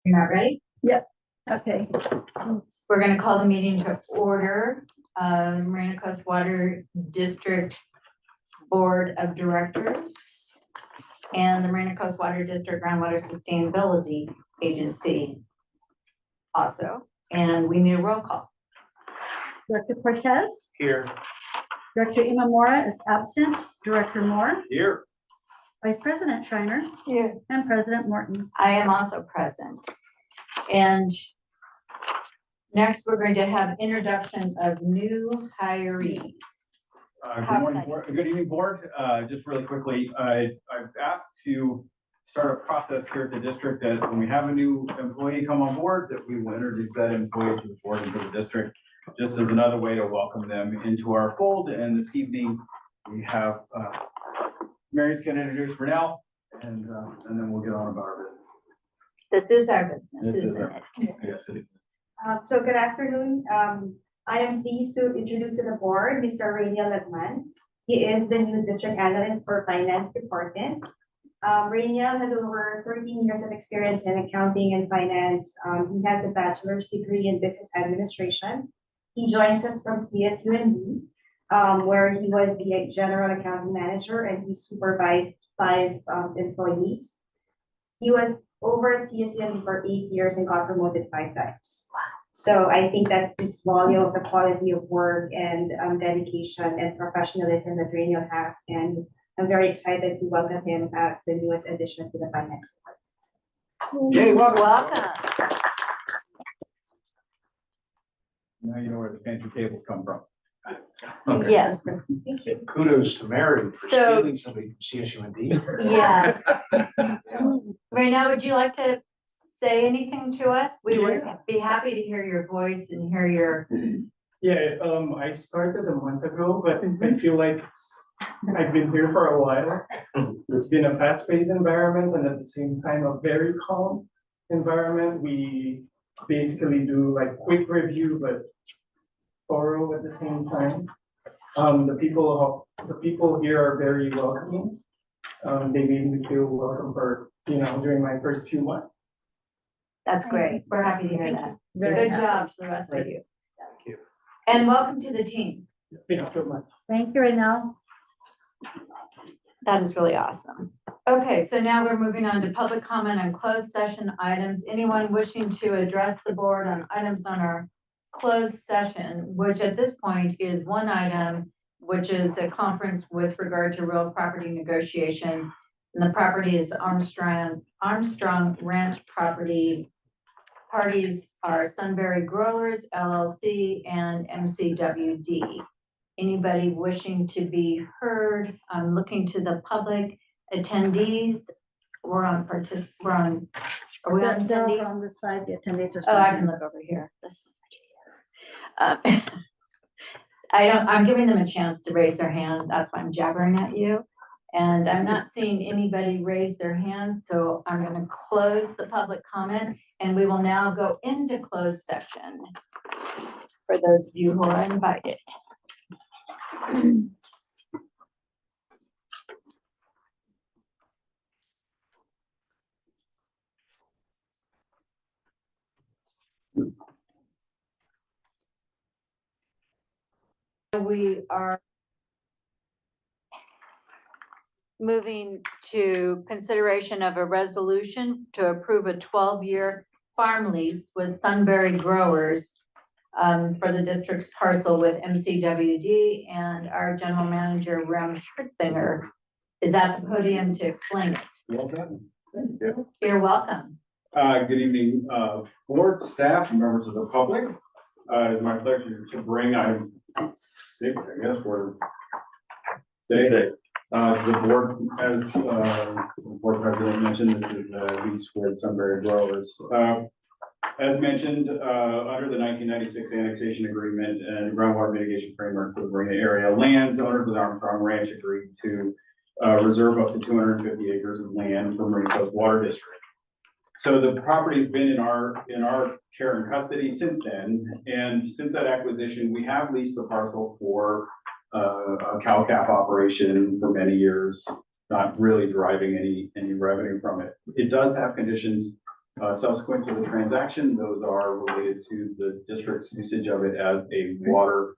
You're not ready? Yep. Okay. We're going to call the meeting to order. Marina Coast Water District Board of Directors and the Marina Coast Water District Groundwater Sustainability Agency also. And we need a roll call. Director Cortez, Here. Director Imamura is absent, Director Moore, Here. Vice President Schreiner, Here. and President Morton. I am also present. And next, we're going to have introduction of new hirees. How Good evening, board. Just really quickly, I've asked to start a process here at the district that when we have a new employee come on board, that we will introduce that employee to the board and to the district, just as another way to welcome them into our fold. And this evening, we have Mary's going to introduce Renell, and then we'll get on about our business. This is our business, This is isn't our- it? Yes, it is. So good afternoon. I am pleased to introduce to the board Mr. Rainiel Lagman. He is the new district analyst for finance department. Rainiel has over 13 years of experience in accounting and finance. He has a bachelor's degree in business administration. He joins us from CSUND, where he was the general accounting manager and he supervised 5 employees. He was over at CSUND for 8 years and got promoted 5 times. So I think that speaks volume of the quality of work and dedication and professionalism that Rainiel has. And I'm very excited to welcome him as the newest addition to the finance department. Jay, welcome. Welcome. Now you know where the fancy tables come from. Yes, Thank you. Kudos to Mary for So- stealing somebody from CSUND. yeah. Right now, would you like to say anything to us? We would be happy to hear your voice and hear your, Yeah, I started a month ago, but I feel like I've been here for a while. It's been a fast-paced environment and at the same time a very calm environment. We basically do like quick review, but thorough at the same time. The people here are very welcoming. They made me feel welcome for, during my first few months. that's great. We're happy to hear that. Very Good happy. job to the rest of you. Thank you. And welcome to the team. Thank you so much. Thank you, Renell. That is really awesome. Okay, so now we're moving on to public comment on closed session items. Anyone wishing to address the board on items on our closed session, which at this point is one item, which is a conference with regard to real property negotiation. And the property is Armstrong Ranch property. Parties are Sunbury Growers LLC and MCWD. Anybody wishing to be heard? I'm looking to the public attendees. Are we on They're attendees? on the side, the attendees are. Oh, I can look over here. This is much easier. I'm giving them a chance to raise their hand. That's why I'm jabbering at you. And I'm not seeing anybody raise their hands, so I'm going to close the public comment and we will now go into closed session for those of you who are invited. We are moving to consideration of a resolution to approve a 12-year farm lease with Sunbury Growers for the district's parcel with MCWD, and our general manager, Rem Hertzinger, is at the podium to explain it. Well done. Thank you. You're welcome. Good evening, board, staff, and members of the public. It's my pleasure to bring item 6, I guess, for today. The board, as the board president mentioned, this is a lease with Sunbury Growers. As mentioned, under the 1996 annexation agreement and groundwater mitigation framework for the Marina area, landowners of the Armstrong Ranch agreed to reserve up to 250 acres of land for Marina Coast Water District. So the property's been in our care and custody since then, and since that acquisition, we have leased the parcel for a cow calf operation for many years, not really driving any revenue from it. It does have conditions Subsequent to the transaction, those are related to the district's usage of it as a water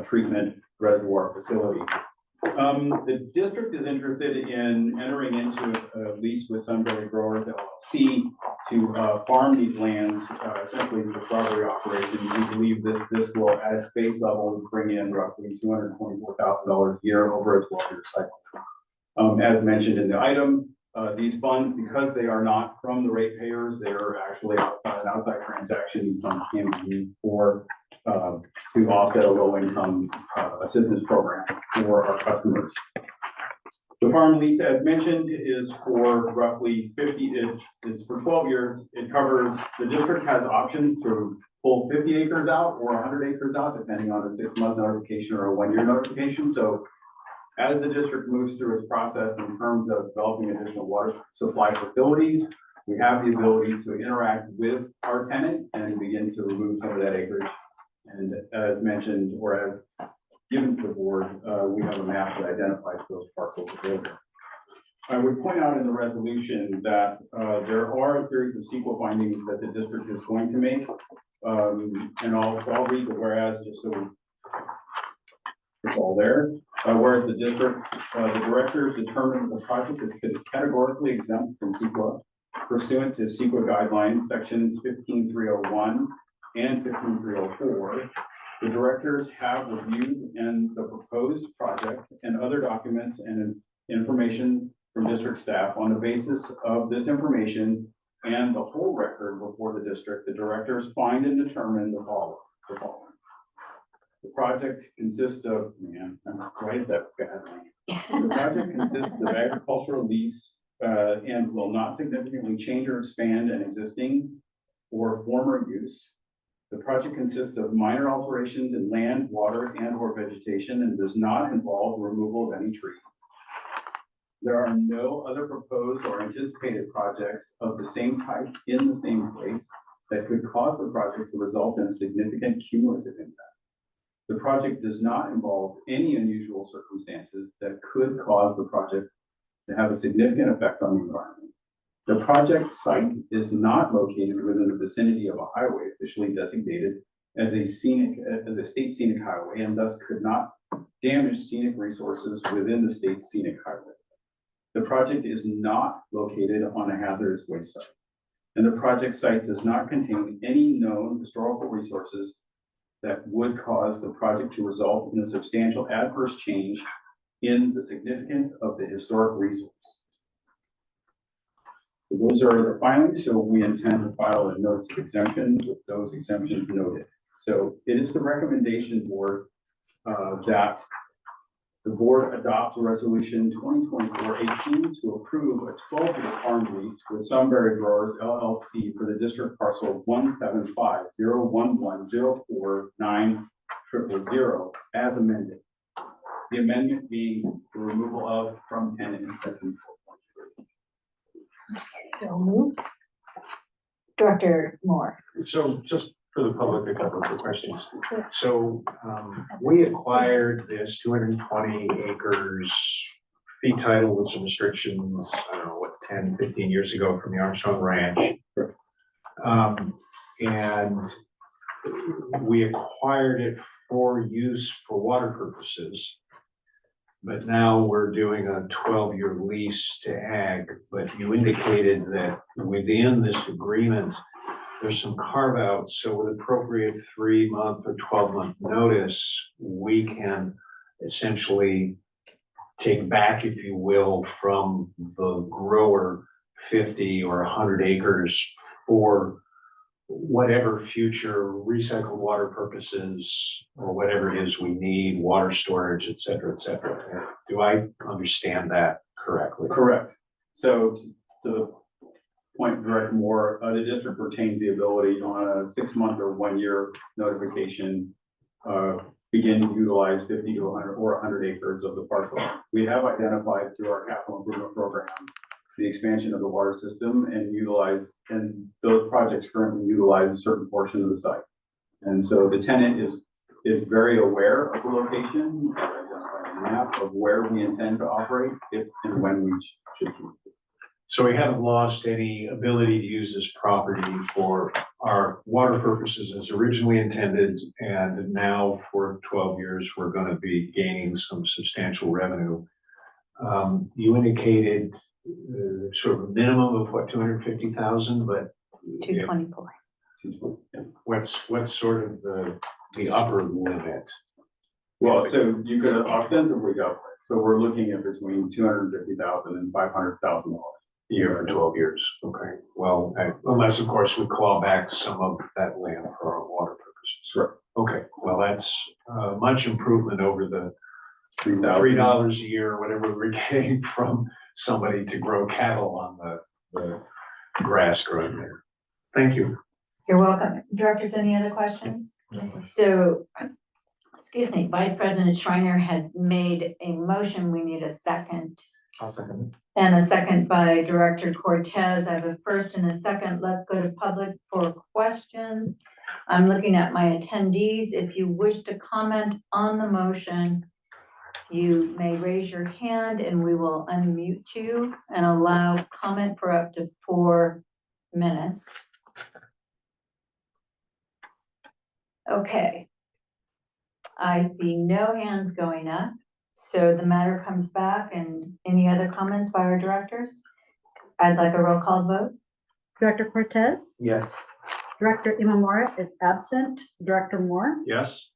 treatment reservoir facility. The district is interested in entering into a lease with Sunbury Growers LLC to farm these lands, essentially for strawberry operations. We believe this will, at its base level, bring in roughly $224,000 a year over a 12-year cycle. As mentioned in the item, these funds, because they are not from the ratepayers, they are actually an outside transaction. These funds can be used for to offset a low-income assistance program for our customers. The farm lease, as mentioned, is for roughly 50, it's for 12 years. It covers, the district has options to pull 50 acres out or 100 acres out, depending on a 6-month notification or a 1-year notification. So as the district moves through its process in terms of developing additional water supply facilities, we have the ability to interact with our tenant and begin to remove some of that acreage. And as mentioned, or as given to the board, we have a map that identifies those parcels available. I would point out in the resolution that there are a series of CEQA findings that the district is going to make. And I'll read the whereas just so it's all there. Whereas the district, the directors determined the project is categorically exempt from CEQA pursuant to CEQA guidelines, sections 15301 and 15304. The directors have reviewed and the proposed project and other documents and information from district staff. On the basis of this information and the whole record before the district, the directors find and determine the following. The project consists of, man, I'm right that badly. The project consists of agricultural lease and will not significantly change or expand an existing or former use. The project consists of minor alterations in land, water, and or vegetation and does not involve removal of any tree. There are no other proposed or anticipated projects of the same type in the same place that could cause the project to result in a significant cumulative impact. The project does not involve any unusual circumstances that could cause the project to have a significant effect on the environment. The project site is not located within the vicinity of a highway officially designated as a state scenic highway and thus could not damage scenic resources within the state scenic highway. The project is not located on a hazardous waste site, and the project site does not contain any known historical resources that would cause the project to result in a substantial adverse change in the significance of the historic resource. So those are the filings, so we intend to file a notice of exemption with those exemptions noted. So it is the recommendation board that the board adopts a resolution 2024-18 to approve a 12-year farm lease with Sunbury Growers LLC for the district parcel 175-011049000 as amended. The amendment being the removal of from tenant in section 4.3. So moved. Director Moore. So just for the public, a couple of questions. So we acquired this 220 acres fee title with some restrictions, I don't know, what, 10, 15 years ago from the Armstrong Ranch. And we acquired it for use for water purposes. But now we're doing a 12-year lease to ag, but you indicated that within this agreement, there's some carve outs. So with appropriate 3-month or 12-month notice, we can essentially take back, if you will, from the grower 50 or 100 acres for whatever future recycled water purposes or whatever it is we need, water storage, et cetera, et cetera. Do I understand that correctly? Correct. So to the point, Director Moore, the district retains the ability on a 6-month or 1-year notification, begin to utilize 50 to 100 or 100 acres of the parcel. We have identified through our capital improvement program the expansion of the water system and those projects currently utilize a certain portion of the site. And so the tenant is very aware of the location, a map of where we intend to operate if and when we should. So we haven't lost any ability to use this property for our water purposes as originally intended. And now for 12 years, we're going to be gaining some substantial revenue. You indicated sort of a minimum of what, 250,000, but 224. what's sort of the upper limit? Well, so you could ostensibly go, so we're looking at between 250,000 and $500,000 A year for 12 years. Okay, well, unless of course we claw back some of that land for our water purposes. Sure. Okay, well, that's much improvement over the $3,000. $3 a year, whatever we're getting from somebody to grow cattle on the grass growing there. Thank you. You're welcome. Directors, any other questions? So, excuse me, Vice President Schreiner has made a motion. We need a second. I'll second And a second by Director Cortez. I have a first and a second. Let's go to public for questions. I'm looking at my attendees. If you wish to comment on the motion, you may raise your hand and we will unmute you and allow comment for up to 4 minutes. Okay. I see no hands going up. So the matter comes back, and any other comments by our directors? I'd like a roll call vote. Director Cortez, Yes. Director Imamura is absent. Director Moore, Yes?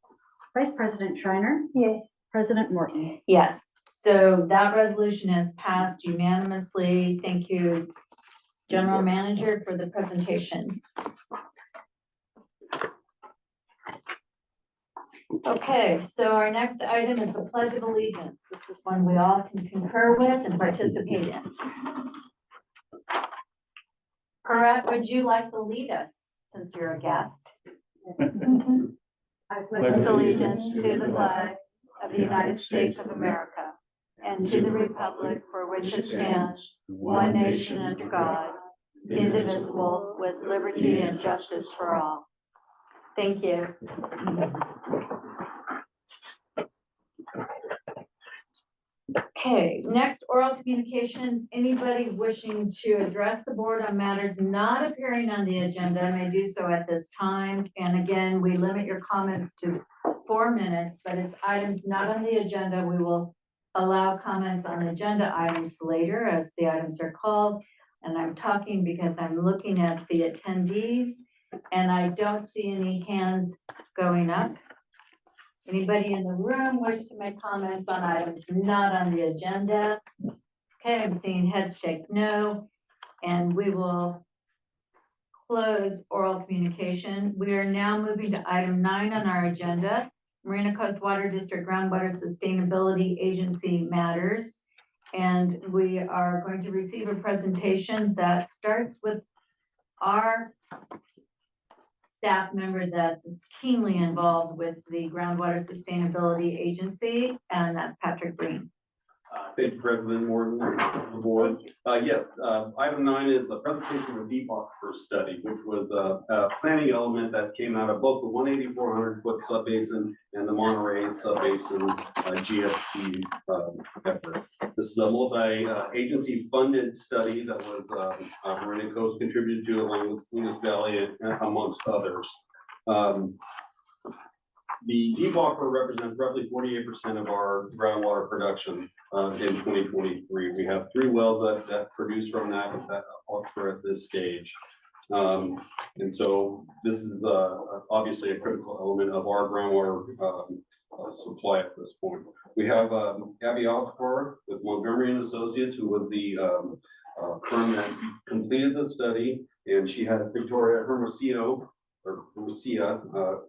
Vice President Schreiner, Yes. President Morton. Yes, so that resolution has passed unanimously. Thank you, General Manager, for the presentation. Okay, so our next item is the Pledge of Allegiance. This is one we all can concur with and participate in. Correct, would you like to lead us, since you're a guest? I pledge allegiance to the flag of the United States of America and to the republic for which it stands, one nation under God, indivisible, with liberty and justice for all. Thank you. Okay, next oral communications. Anybody wishing to address the board on matters not appearing on the agenda may do so at this time. And again, we limit your comments to 4 minutes, but it's items not on the agenda. We will allow comments on agenda items later as the items are called. And I'm talking because I'm looking at the attendees and I don't see any hands going up. Anybody in the room wish to make comments on items not on the agenda? Okay, I'm seeing heads shake no, and we will close oral communication. We are now moving to item 9 on our agenda, Marina Coast Water District Groundwater Sustainability Agency matters. And we are going to receive a presentation that starts with our staff member that is keenly involved with the Groundwater Sustainability Agency, and that's Patrick Green. Thank you, President Morton, the board. Yes, item 9 is a presentation of the deep aquifer study, which was a planning element that came out of both the 1,8400-foot subbasin and the Monterey subbasin GSP effort. This is a multi-agency funded study that was Marina Coast contributed to along with Salinas Valley amongst others. The deep aquifer represents roughly 48% of our groundwater production in 2023. We have 3 wells that produce from that aquifer at this stage. And so this is obviously a critical element of our groundwater supply at this point. We have Abby Oscar with Montgomery and Associates, who was the firm that completed the study, and she had Victoria Hermosillo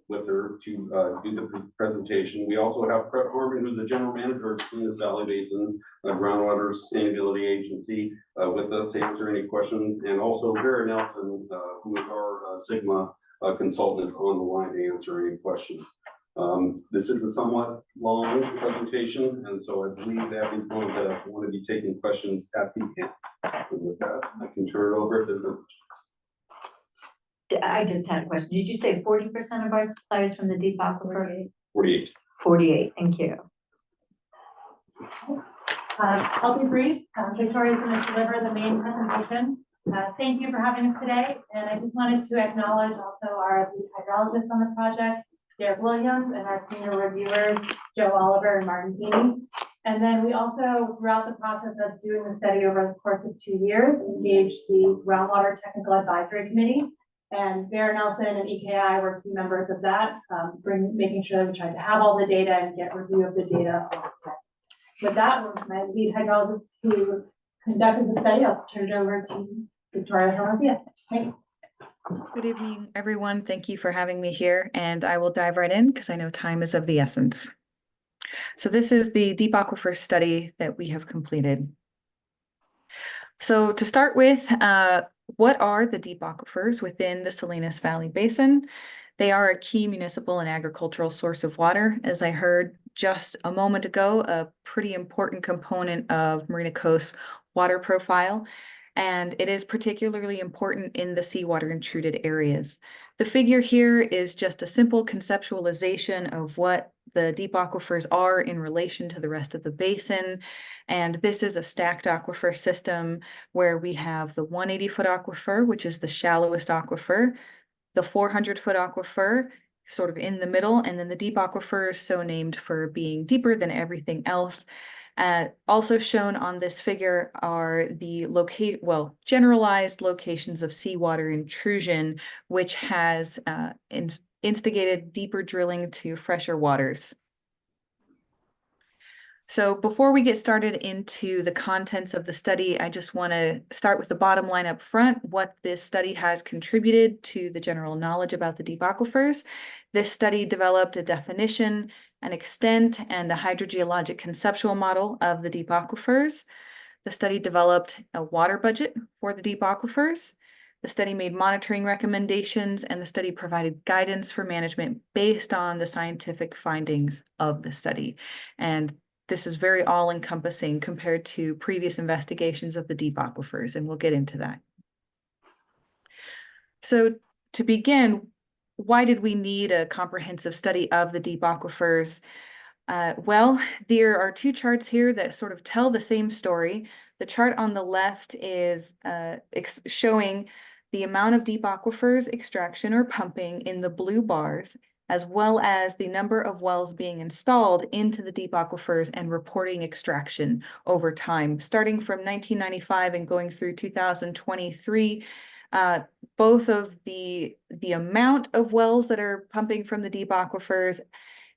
with her to do the presentation. We also have Brett Harmon, who's the general manager of Salinas Valley Basin Groundwater Sustainability Agency, with us to answer any questions, and also Vera Nelson, who is our Sigma consultant on the line to answer any questions. This is a somewhat long presentation, and so I believe Abby's going to want to be taking questions at the end. And with that, I can turn it over to the I just had a question. Did you say 40% of our supply is from the deep aquifer? 48. 48, thank you. I'll be brief. Victoria's going to deliver the main presentation. Thank you for having us today. And I just wanted to acknowledge also our lead hydrologist on the project, Derek Williams, and our senior reviewers, Joe Oliver and Martin Keeney. And then we also, throughout the process of doing the study over the course of 2 years, engaged the Groundwater Technical Advisory Committee. And Bear Nelson and EKI were key members of that, making sure that we tried to have all the data and get review of the data. With that, with my lead hydrologist who conducted the study, I'll turn it over to Victoria Helasia. Thanks. Good evening, everyone. Thank you for having me here, and I will dive right in because I know time is of the essence. So this is the deep aquifer study that we have completed. So to start with, what are the deep aquifers within the Salinas Valley Basin? They are a key municipal and agricultural source of water. As I heard just a moment ago, a pretty important component of Marina Coast's water profile, and it is particularly important in the seawater intruded areas. The figure here is just a simple conceptualization of what the deep aquifers are in relation to the rest of the basin. And this is a stacked aquifer system where we have the 180-foot aquifer, which is the shallowest aquifer, the 400-foot aquifer, sort of in the middle, and then the deep aquifer is so named for being deeper than everything else. Also shown on this figure are the generalized locations of seawater intrusion, which has instigated deeper drilling to fresher waters. So before we get started into the contents of the study, I just want to start with the bottom line up front, what this study has contributed to the general knowledge about the deep aquifers. This study developed a definition, an extent, and a hydrogeologic conceptual model of the deep aquifers. The study developed a water budget for the deep aquifers. The study made monitoring recommendations, and the study provided guidance for management based on the scientific findings of the study. And this is very all-encompassing compared to previous investigations of the deep aquifers, and we'll get into that. So to begin, why did we need a comprehensive study of the deep aquifers? Well, there are two charts here that sort of tell the same story. The chart on the left is showing the amount of deep aquifers extraction or pumping in the blue bars, as well as the number of wells being installed into the deep aquifers and reporting extraction over time. Starting from 1995 and going through 2023, both of the amount of wells that are pumping from the deep aquifers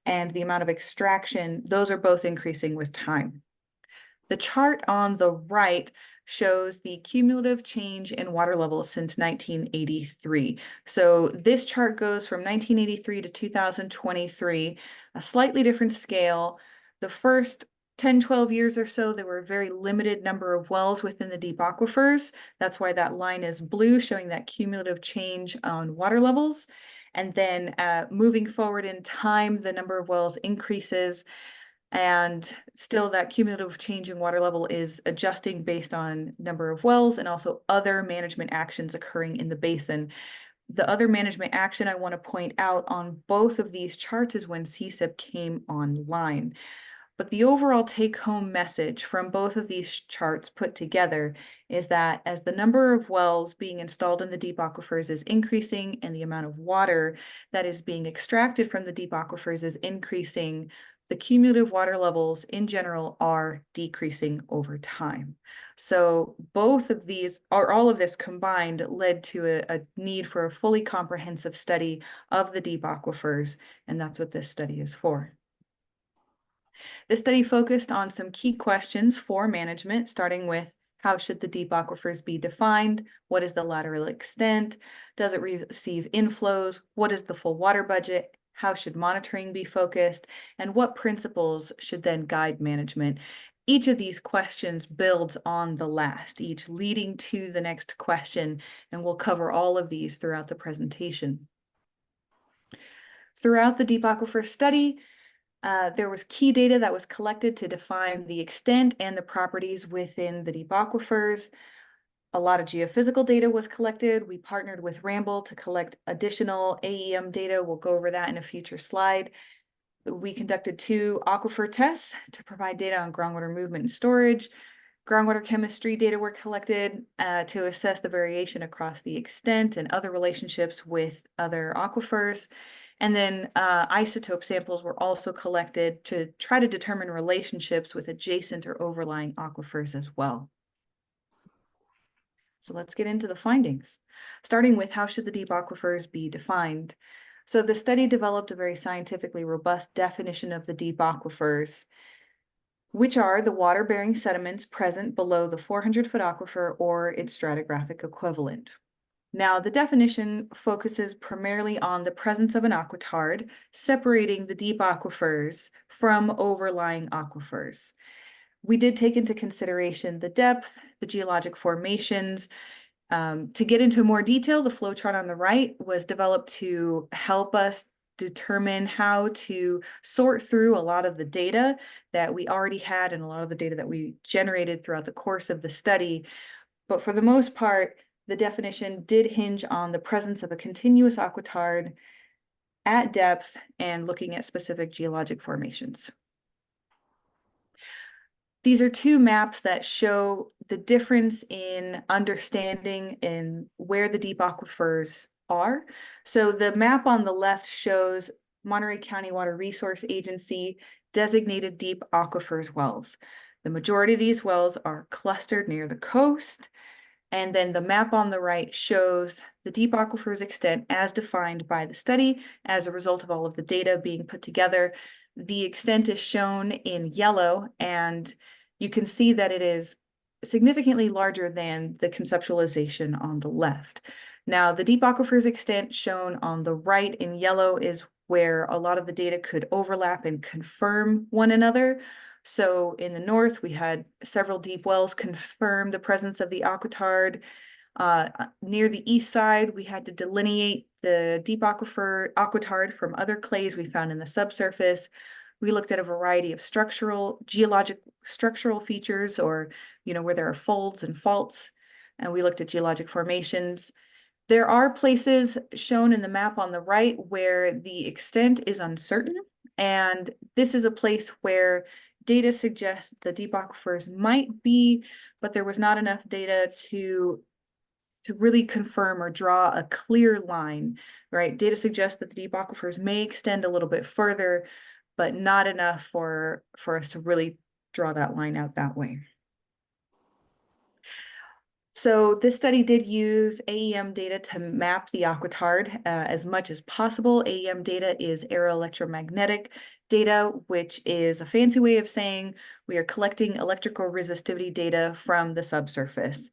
and the amount of extraction, those are both increasing with time. The chart on the right shows the cumulative change in water levels since 1983. So this chart goes from 1983 to 2023, a slightly different scale. The first 10, 12 years or so, there were a very limited number of wells within the deep aquifers. That's why that line is blue, showing that cumulative change on water levels. And then moving forward in time, the number of wells increases, and still that cumulative change in water level is adjusting based on number of wells and also other management actions occurring in the basin. The other management action I want to point out on both of these charts is when CSIP came online. But the overall take-home message from both of these charts put together is that as the number of wells being installed in the deep aquifers is increasing and the amount of water that is being extracted from the deep aquifers is increasing, the cumulative water levels in general are decreasing over time. So both of these, or all of this combined, led to a need for a fully comprehensive study of the deep aquifers, and that's what this study is for. This study focused on some key questions for management, starting with how should the deep aquifers be defined? What is the lateral extent? Does it receive inflows? What is the full water budget? How should monitoring be focused? And what principles should then guide management? Each of these questions builds on the last, each leading to the next question, and we'll cover all of these throughout the presentation. Throughout the deep aquifer study, there was key data that was collected to define the extent and the properties within the deep aquifers. A lot of geophysical data was collected. We partnered with Ramble to collect additional AEM data. We'll go over that in a future slide. we conducted 2 aquifer tests to provide data on groundwater movement and storage. Groundwater chemistry data were collected to assess the variation across the extent and other relationships with other aquifers. And then isotope samples were also collected to try to determine relationships with adjacent or overlying aquifers as well. So let's get into the findings, starting with how should the deep aquifers be defined. So the study developed a very scientifically robust definition of the deep aquifers, which are the water-bearing sediments present below the 400-foot aquifer or its stratigraphic equivalent. Now, the definition focuses primarily on the presence of an aquitard, separating the deep aquifers from overlying aquifers. We did take into consideration the depth, the geologic formations. To get into more detail, the flow chart on the right was developed to help us determine how to sort through a lot of the data that we already had and a lot of the data that we generated throughout the course of the study. But for the most part, the definition did hinge on the presence of a continuous aquitard at depth and looking at specific geologic formations. These are 2 maps that show the difference in understanding in where the deep aquifers are. So the map on the left shows Monterey County Water Resource Agency designated deep aquifers wells. The majority of these wells are clustered near the coast. And then the map on the right shows the deep aquifers extent as defined by the study as a result of all of the data being put together. The extent is shown in yellow, and you can see that it is significantly larger than the conceptualization on the left. Now, the deep aquifers extent shown on the right in yellow is where a lot of the data could overlap and confirm one another. So in the north, we had several deep wells confirm the presence of the aquitard. Near the east side, we had to delineate the deep aquitard from other clays we found in the subsurface. We looked at a variety of geologic structural features, or, where there are folds and faults, and we looked at geologic formations. There are places shown in the map on the right where the extent is uncertain, and this is a place where data suggests the deep aquifers might be, but there was not enough data to really confirm or draw a clear line, right? Data suggests that the deep aquifers may extend a little bit further, but not enough for us to really draw that line out that way. So this study did use AEM data to map the aquitard as much as possible. AEM data is aeroelectromagnetic data, which is a fancy way of saying we are collecting electrical resistivity data from the subsurface.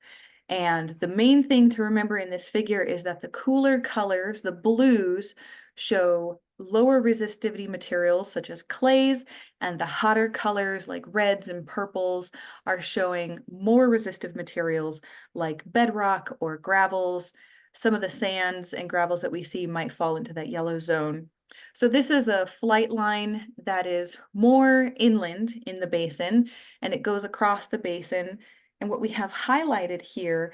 And the main thing to remember in this figure is that the cooler colors, the blues, show lower resistivity materials such as clays, and the hotter colors like reds and purples are showing more resistive materials like bedrock or gravels. Some of the sands and gravels that we see might fall into that yellow zone. So this is a flight line that is more inland in the basin, and it goes across the basin. And what we have highlighted here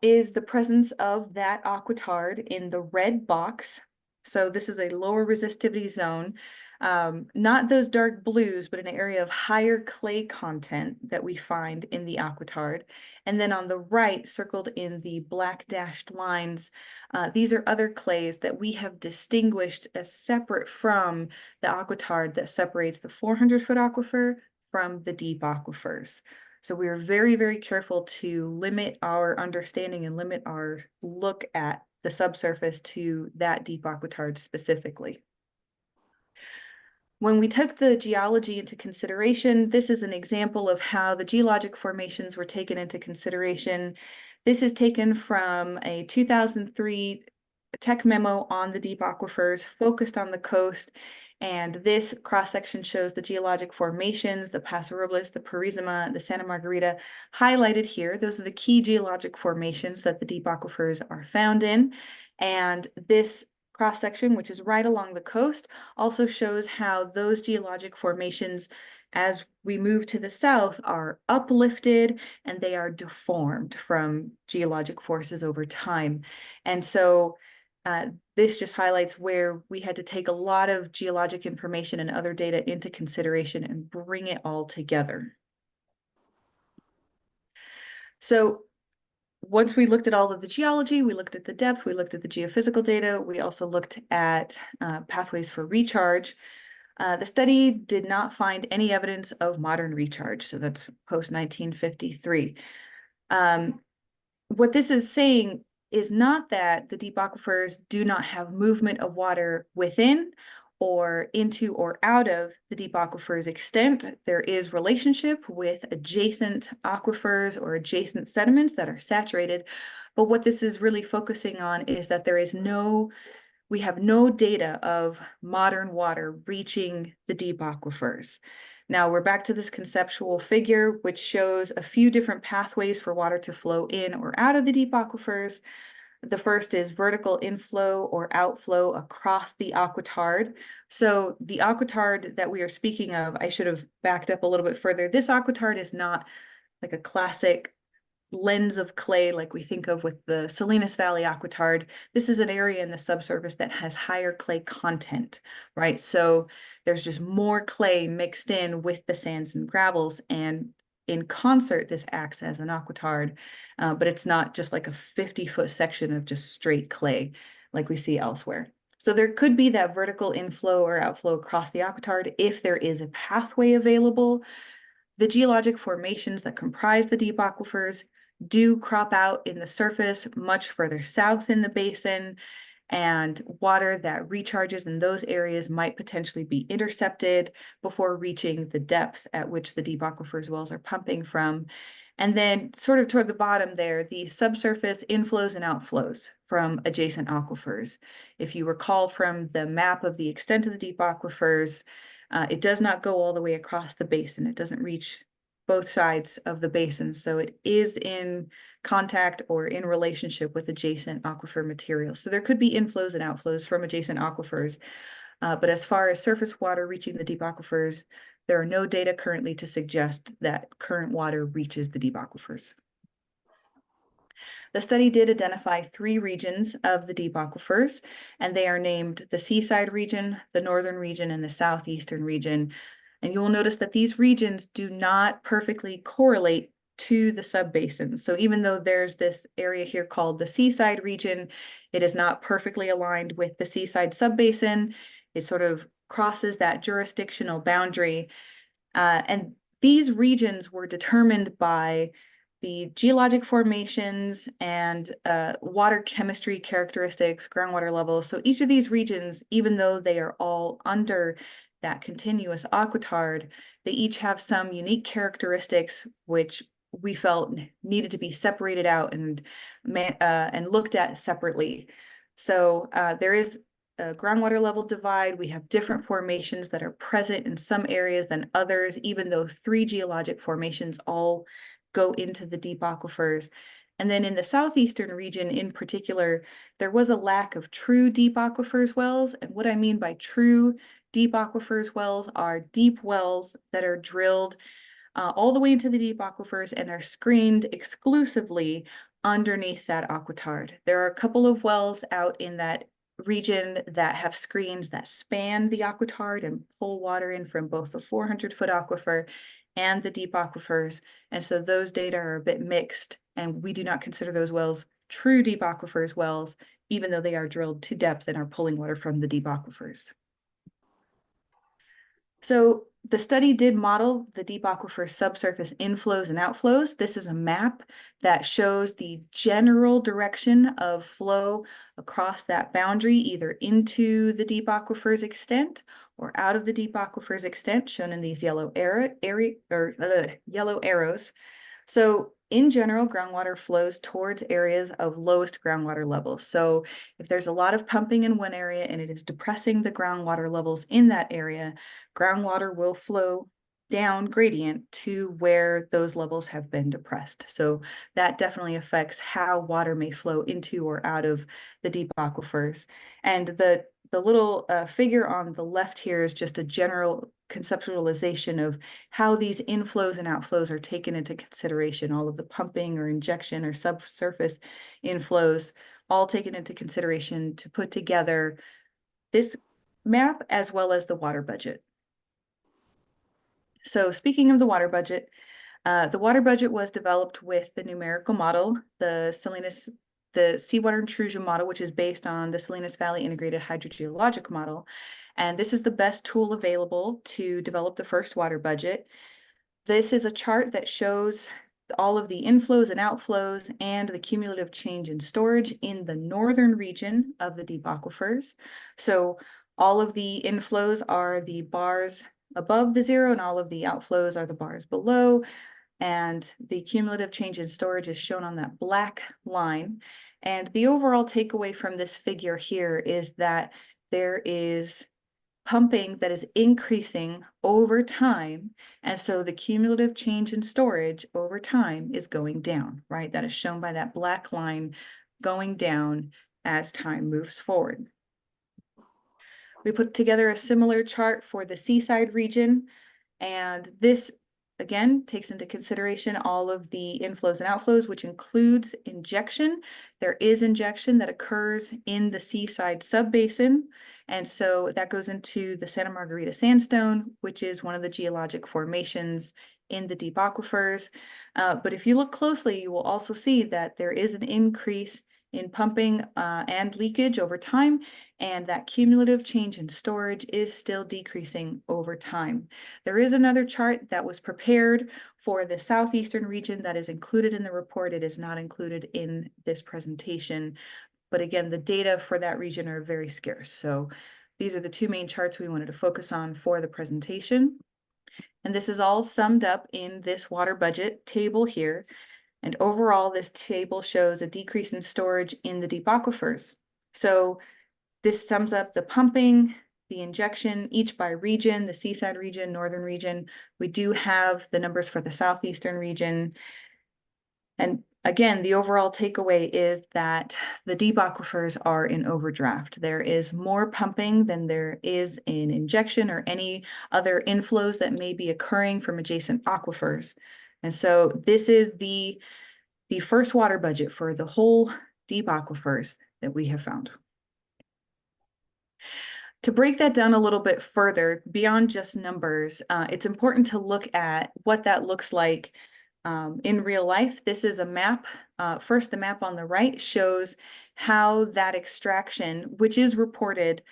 is the presence of that aquitard in the red box. So this is a lower resistivity zone, not those dark blues, but an area of higher clay content that we find in the aquitard. And then on the right, circled in the black dashed lines, these are other clays that we have distinguished as separate from the aquitard that separates the 400-foot aquifer from the deep aquifers. So we are very, very careful to limit our understanding and limit our look at the subsurface to that deep aquitard specifically. When we took the geology into consideration, this is an example of how the geologic formations were taken into consideration. This is taken from a 2003 tech memo on the deep aquifers focused on the coast. And this cross-section shows the geologic formations, the Paso Robles, the Purisima, the Santa Margarita, highlighted here. Those are the key geologic formations that the deep aquifers are found in. And this cross-section, which is right along the coast, also shows how those geologic formations, as we move to the south, are uplifted and they are deformed from geologic forces over time. And so This just highlights where we had to take a lot of geologic information and other data into consideration and bring it all together. So once we looked at all of the geology, we looked at the depth, we looked at the geophysical data, we also looked at pathways for recharge. The study did not find any evidence of modern recharge, so that's post 1953. What this is saying is not that the deep aquifers do not have movement of water within or into or out of the deep aquifers extent. There is relationship with adjacent aquifers or adjacent sediments that are saturated. But what this is really focusing on is that we have no data of modern water reaching the deep aquifers. Now we're back to this conceptual figure, which shows a few different pathways for water to flow in or out of the deep aquifers. The first is vertical inflow or outflow across the aquitard. So the aquitard that we are speaking of, I should have backed up a little bit further. This aquitard is not like a classic lens of clay like we think of with the Salinas Valley aquitard. This is an area in the subsurface that has higher clay content, right? So there's just more clay mixed in with the sands and gravels, and in concert, this acts as an aquitard, but it's not just like a 50-foot section of just straight clay like we see elsewhere. So there could be that vertical inflow or outflow across the aquitard if there is a pathway available. The geologic formations that comprise the deep aquifers do crop out in the surface much further south in the basin, and water that recharges in those areas might potentially be intercepted before reaching the depth at which the deep aquifers wells are pumping from. And then sort of toward the bottom there, the subsurface inflows and outflows from adjacent aquifers. If you recall from the map of the extent of the deep aquifers, it does not go all the way across the basin. It doesn't reach both sides of the basin. So it is in contact or in relationship with adjacent aquifer material. So there could be inflows and outflows from adjacent aquifers. But as far as surface water reaching the deep aquifers, there are no data currently to suggest that current water reaches the deep aquifers. The study did identify 3 regions of the deep aquifers, and they are named the Seaside region, the Northern region, and the Southeastern region. And you will notice that these regions do not perfectly correlate to the subbasins. So even though there's this area here called the Seaside region, it is not perfectly aligned with the Seaside subbasin. It sort of crosses that jurisdictional boundary. And these regions were determined by the geologic formations and water chemistry characteristics, groundwater levels. So each of these regions, even though they are all under that continuous aquitard, they each have some unique characteristics which we felt needed to be separated out and looked at separately. So there is a groundwater level divide. We have different formations that are present in some areas than others, even though 3 geologic formations all go into the deep aquifers. And then in the southeastern region in particular, there was a lack of true deep aquifers wells. And what I mean by true deep aquifers wells are deep wells that are drilled all the way into the deep aquifers and are screened exclusively underneath that aquitard. There are a couple of wells out in that region that have screens that span the aquitard and pull water in from both the 400-foot aquifer and the deep aquifers. And so those data are a bit mixed, and we do not consider those wells true deep aquifers wells, even though they are drilled to depth and are pulling water from the deep aquifers. So the study did model the deep aquifer subsurface inflows and outflows. This is a map that shows the general direction of flow across that boundary, either into the deep aquifer's extent or out of the deep aquifer's extent, shown in these yellow arrows. So in general, groundwater flows towards areas of lowest groundwater levels. So if there's a lot of pumping in one area and it is depressing the groundwater levels in that area, groundwater will flow down gradient to where those levels have been depressed. So that definitely affects how water may flow into or out of the deep aquifers. And the little figure on the left here is just a general conceptualization of how these inflows and outflows are taken into consideration, all of the pumping or injection or subsurface inflows all taken into consideration to put together this map as well as the water budget. So speaking of the water budget was developed with the numerical model, the seawater intrusion model, which is based on the Salinas Valley Integrated Hydrogeologic Model. And this is the best tool available to develop the first water budget. This is a chart that shows all of the inflows and outflows and the cumulative change in storage in the northern region of the deep aquifers. So all of the inflows are the bars above the zero and all of the outflows are the bars below. And the cumulative change in storage is shown on that black line. And the overall takeaway from this figure here is that there is pumping that is increasing over time. And so the cumulative change in storage over time is going down, right? That is shown by that black line going down as time moves forward. We put together a similar chart for the seaside region, and this again takes into consideration all of the inflows and outflows, which includes injection. There is injection that occurs in the seaside subbasin, and so that goes into the Santa Margarita Sandstone, which is one of the geologic formations in the deep aquifers. But if you look closely, you will also see that there is an increase in pumping and leakage over time, and that cumulative change in storage is still decreasing over time. There is another chart that was prepared for the southeastern region that is included in the report. It is not included in this presentation, but again, the data for that region are very scarce. So these are the two main charts we wanted to focus on for the presentation. And this is all summed up in this water budget table here. And overall, this table shows a decrease in storage in the deep aquifers. So this sums up the pumping, the injection, each by region, the seaside region, northern region. We do have the numbers for the southeastern region. And again, the overall takeaway is that the deep aquifers are in overdraft. There is more pumping than there is in injection or any other inflows that may be occurring from adjacent aquifers. And so this is the first water budget for the whole deep aquifers that we have found. To break that down a little bit further, beyond just numbers, it's important to look at what that looks like in real life. This is a map. First, the map on the right shows how that extraction, which is reported,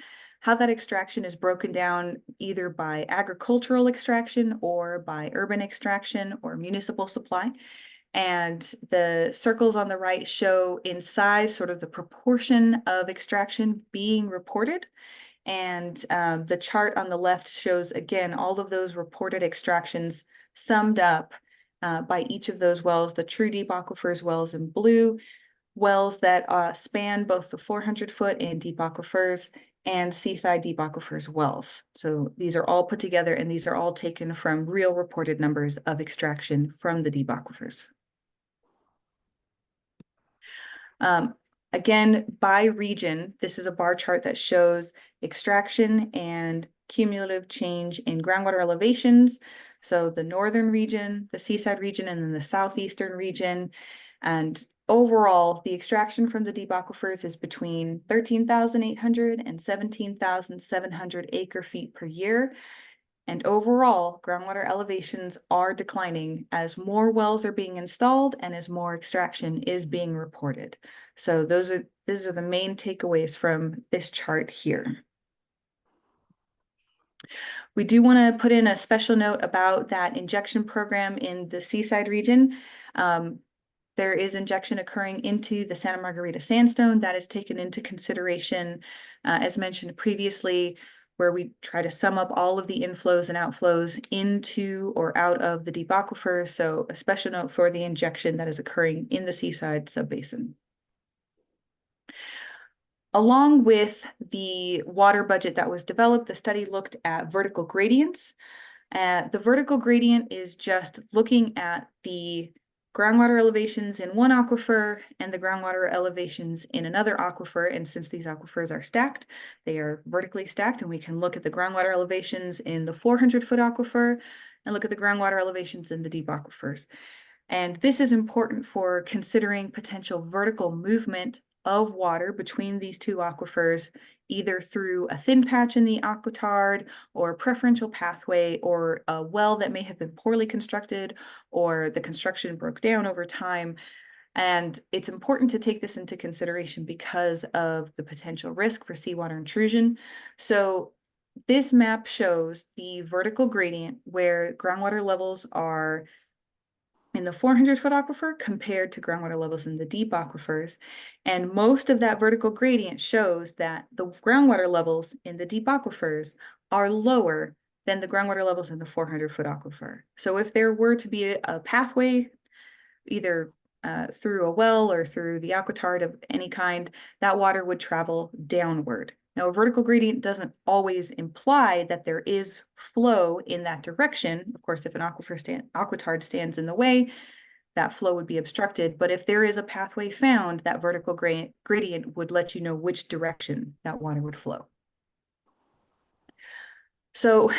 how that extraction is broken down either by agricultural extraction or by urban extraction or municipal supply. And the circles on the right show in size sort of the proportion of extraction being reported. And the chart on the left shows, again, all of those reported extractions summed up by each of those wells, the true deep aquifers wells in blue, wells that span both the 400-foot and deep aquifers and seaside deep aquifers wells. So these are all put together, and these are all taken from real reported numbers of extraction from the deep aquifers. Again, by region, this is a bar chart that shows extraction and cumulative change in groundwater elevations. So the northern region, the seaside region, and then the southeastern region. And overall, the extraction from the deep aquifers is between 13,800 and 17,700 acre feet per year. And overall, groundwater elevations are declining as more wells are being installed and as more extraction is being reported. So these are the main takeaways from this chart here. We do want to put in a special note about that injection program in the seaside region. There is injection occurring into the Santa Margarita Sandstone that is taken into consideration, as mentioned previously, where we try to sum up all of the inflows and outflows into or out of the deep aquifers. So a special note for the injection that is occurring in the seaside subbasin. Along with the water budget that was developed, the study looked at vertical gradients. The vertical gradient is just looking at the groundwater elevations in one aquifer and the groundwater elevations in another aquifer. And since these aquifers are stacked, they are vertically stacked, and we can look at the groundwater elevations in the 400-foot aquifer and look at the groundwater elevations in the deep aquifers. And this is important for considering potential vertical movement of water between these two aquifers, either through a thin patch in the aquitard or a preferential pathway or a well that may have been poorly constructed or the construction broke down over time. And it's important to take this into consideration because of the potential risk for seawater intrusion. So this map shows the vertical gradient where groundwater levels are in the 400-foot aquifer compared to groundwater levels in the deep aquifers. And most of that vertical gradient shows that the groundwater levels in the deep aquifers are lower than the groundwater levels in the 400-foot aquifer. So if there were to be a pathway, either through a well or through the aquitard of any kind, that water would travel downward. Now, a vertical gradient doesn't always imply that there is flow in that direction. Of course, if an aquitard stands in the way, that flow would be obstructed. But if there is a pathway found, that vertical gradient would let you know which direction that water would flow. So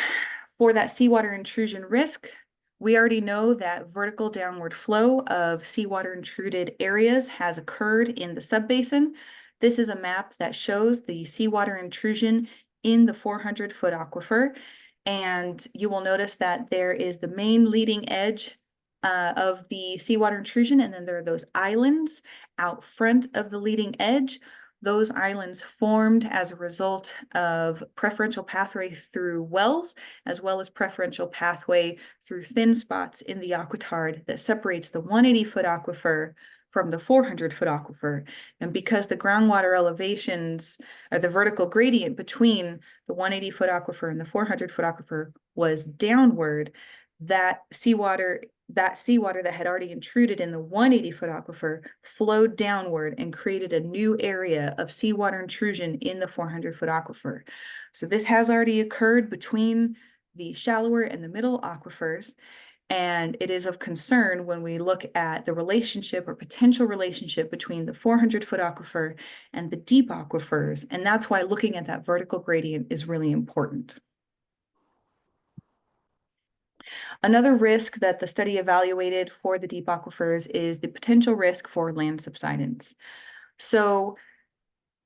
for that seawater intrusion risk, we already know that vertical downward flow of seawater intruded areas has occurred in the subbasin. This is a map that shows the seawater intrusion in the 400-foot aquifer. And you will notice that there is the main leading edge of the seawater intrusion, and then there are those islands out front of the leading edge. Those islands formed as a result of preferential pathway through wells, as well as preferential pathway through thin spots in the aquitard that separates the 180-foot aquifer from the 400-foot aquifer. And because the groundwater elevations, or the vertical gradient between the 180-foot aquifer and the 400-foot aquifer was downward, that seawater that had already intruded in the 180-foot aquifer flowed downward and created a new area of seawater intrusion in the 400-foot aquifer. So this has already occurred between the shallower and the middle aquifers, and it is of concern when we look at the relationship or potential relationship between the 400-foot aquifer and the deep aquifers, and that's why looking at that vertical gradient is really important. Another risk that the study evaluated for the deep aquifers is the potential risk for land subsidence. So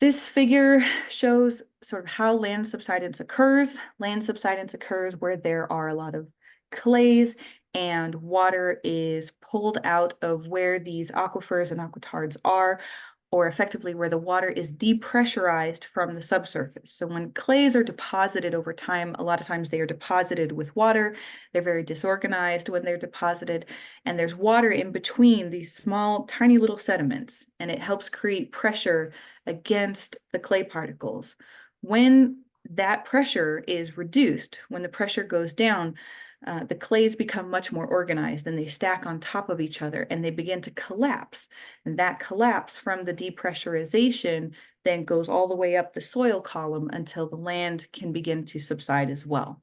this figure shows sort of how land subsidence occurs. Land subsidence occurs where there are a lot of clays and water is pulled out of where these aquifers and aquitards are, or effectively where the water is depressurized from the subsurface. So when clays are deposited over time, a lot of times they are deposited with water. They're very disorganized when they're deposited, and there's water in between these small, tiny little sediments, and it helps create pressure against the clay particles. When that pressure is reduced, when the pressure goes down, the clays become much more organized and they stack on top of each other and they begin to collapse. And that collapse from the depressurization then goes all the way up the soil column until the land can begin to subside as well.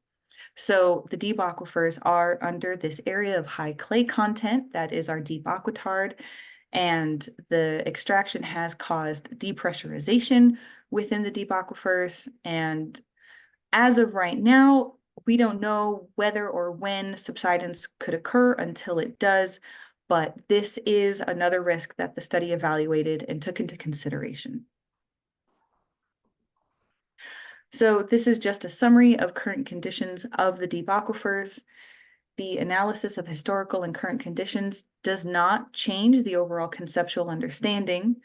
So the deep aquifers are under this area of high clay content, that is our deep aquitard, and the extraction has caused depressurization within the deep aquifers. And as of right now, we don't know whether or when subsidence could occur until it does, but this is another risk that the study evaluated and took into consideration. So this is just a summary of current conditions of the deep aquifers. The analysis of historical and current conditions does not change the overall conceptual understanding.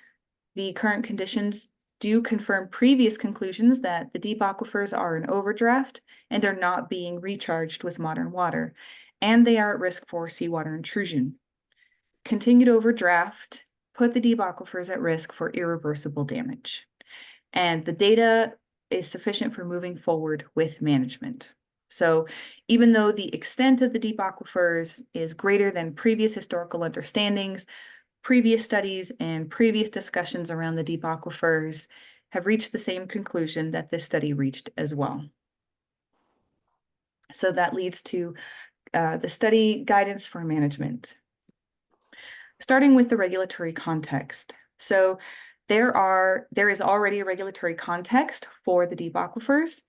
The current conditions do confirm previous conclusions that the deep aquifers are in overdraft and are not being recharged with modern water, and they are at risk for seawater intrusion. Continued overdraft put the deep aquifers at risk for irreversible damage, and the data is sufficient for moving forward with management. So even though the extent of the deep aquifers is greater than previous historical understandings, previous studies and previous discussions around the deep aquifers have reached the same conclusion that this study reached as well. So that leads to the study guidance for management. Starting with the regulatory context. So there is already a regulatory context for the deep aquifers.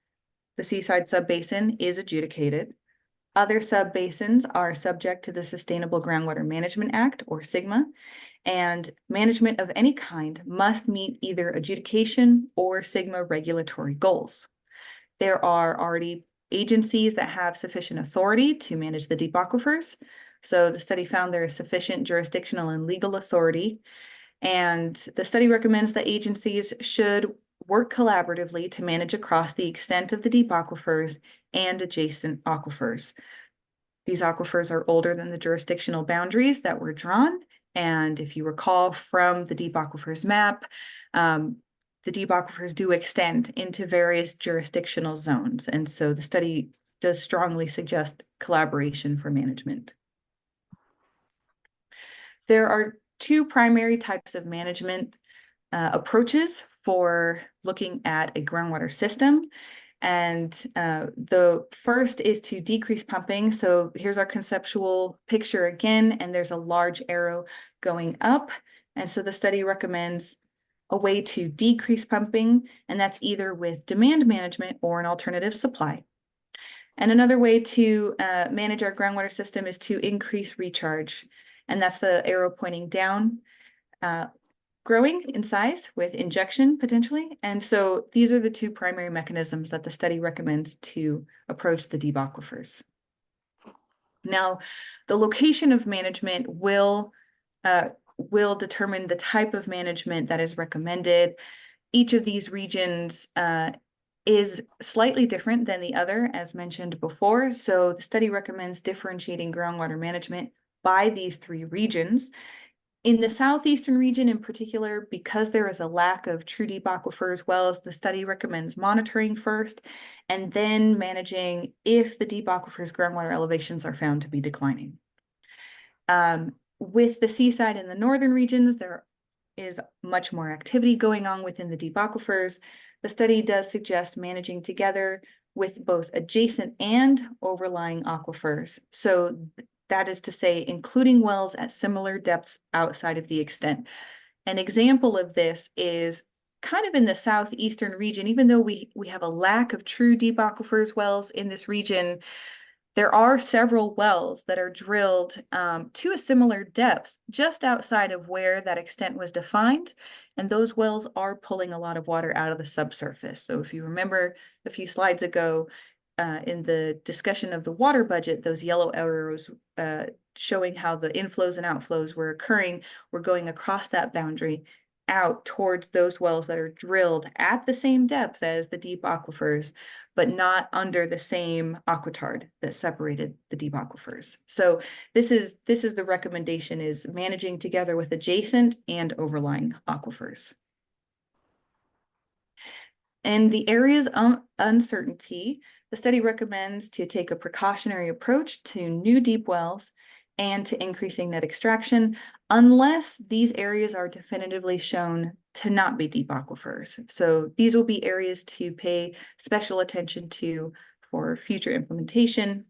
The Seaside Subbasin is adjudicated. Other sub-basins are subject to the Sustainable Groundwater Management Act, or SGMA, and management of any kind must meet either adjudication or SGMA regulatory goals. There are already agencies that have sufficient authority to manage the deep aquifers. So the study found there is sufficient jurisdictional and legal authority. And the study recommends that agencies should work collaboratively to manage across the extent of the deep aquifers and adjacent aquifers. These aquifers are older than the jurisdictional boundaries that were drawn. And if you recall from the deep aquifers map, the deep aquifers do extend into various jurisdictional zones. And so the study does strongly suggest collaboration for management. There are two primary types of management approaches for looking at a groundwater system. And the first is to decrease pumping. So here's our conceptual picture again, and there's a large arrow going up. And so the study recommends a way to decrease pumping, and that's either with demand management or an alternative supply. And another way to manage our groundwater system is to increase recharge. And that's the arrow pointing down, growing in size with injection potentially. And so these are the two primary mechanisms that the study recommends to approach the deep aquifers. Now, the location of management will determine the type of management that is recommended. Each of these regions is slightly different than the other, as mentioned before. So the study recommends differentiating groundwater management by these three regions. In the southeastern region in particular, because there is a lack of true deep aquifers wells, the study recommends monitoring first and then managing if the deep aquifers groundwater elevations are found to be declining. With the seaside in the northern regions, there is much more activity going on within the deep aquifers. The study does suggest managing together with both adjacent and overlying aquifers. So that is to say, including wells at similar depths outside of the extent. An example of this is kind of in the southeastern region. Even though we have a lack of true deep aquifers wells in this region, there are several wells that are drilled to a similar depth just outside of where that extent was defined. And those wells are pulling a lot of water out of the subsurface. So if you remember a few slides ago, in the discussion of the water budget, those yellow arrows showing how the inflows and outflows were occurring, were going across that boundary out towards those wells that are drilled at the same depth as the deep aquifers, but not under the same aquitard that separated the deep aquifers. So this is the recommendation, is managing together with adjacent and overlying aquifers. In the areas of uncertainty, the study recommends to take a precautionary approach to new deep wells and to increasing net extraction, unless these areas are definitively shown to not be deep aquifers. So these will be areas to pay special attention to for future implementation.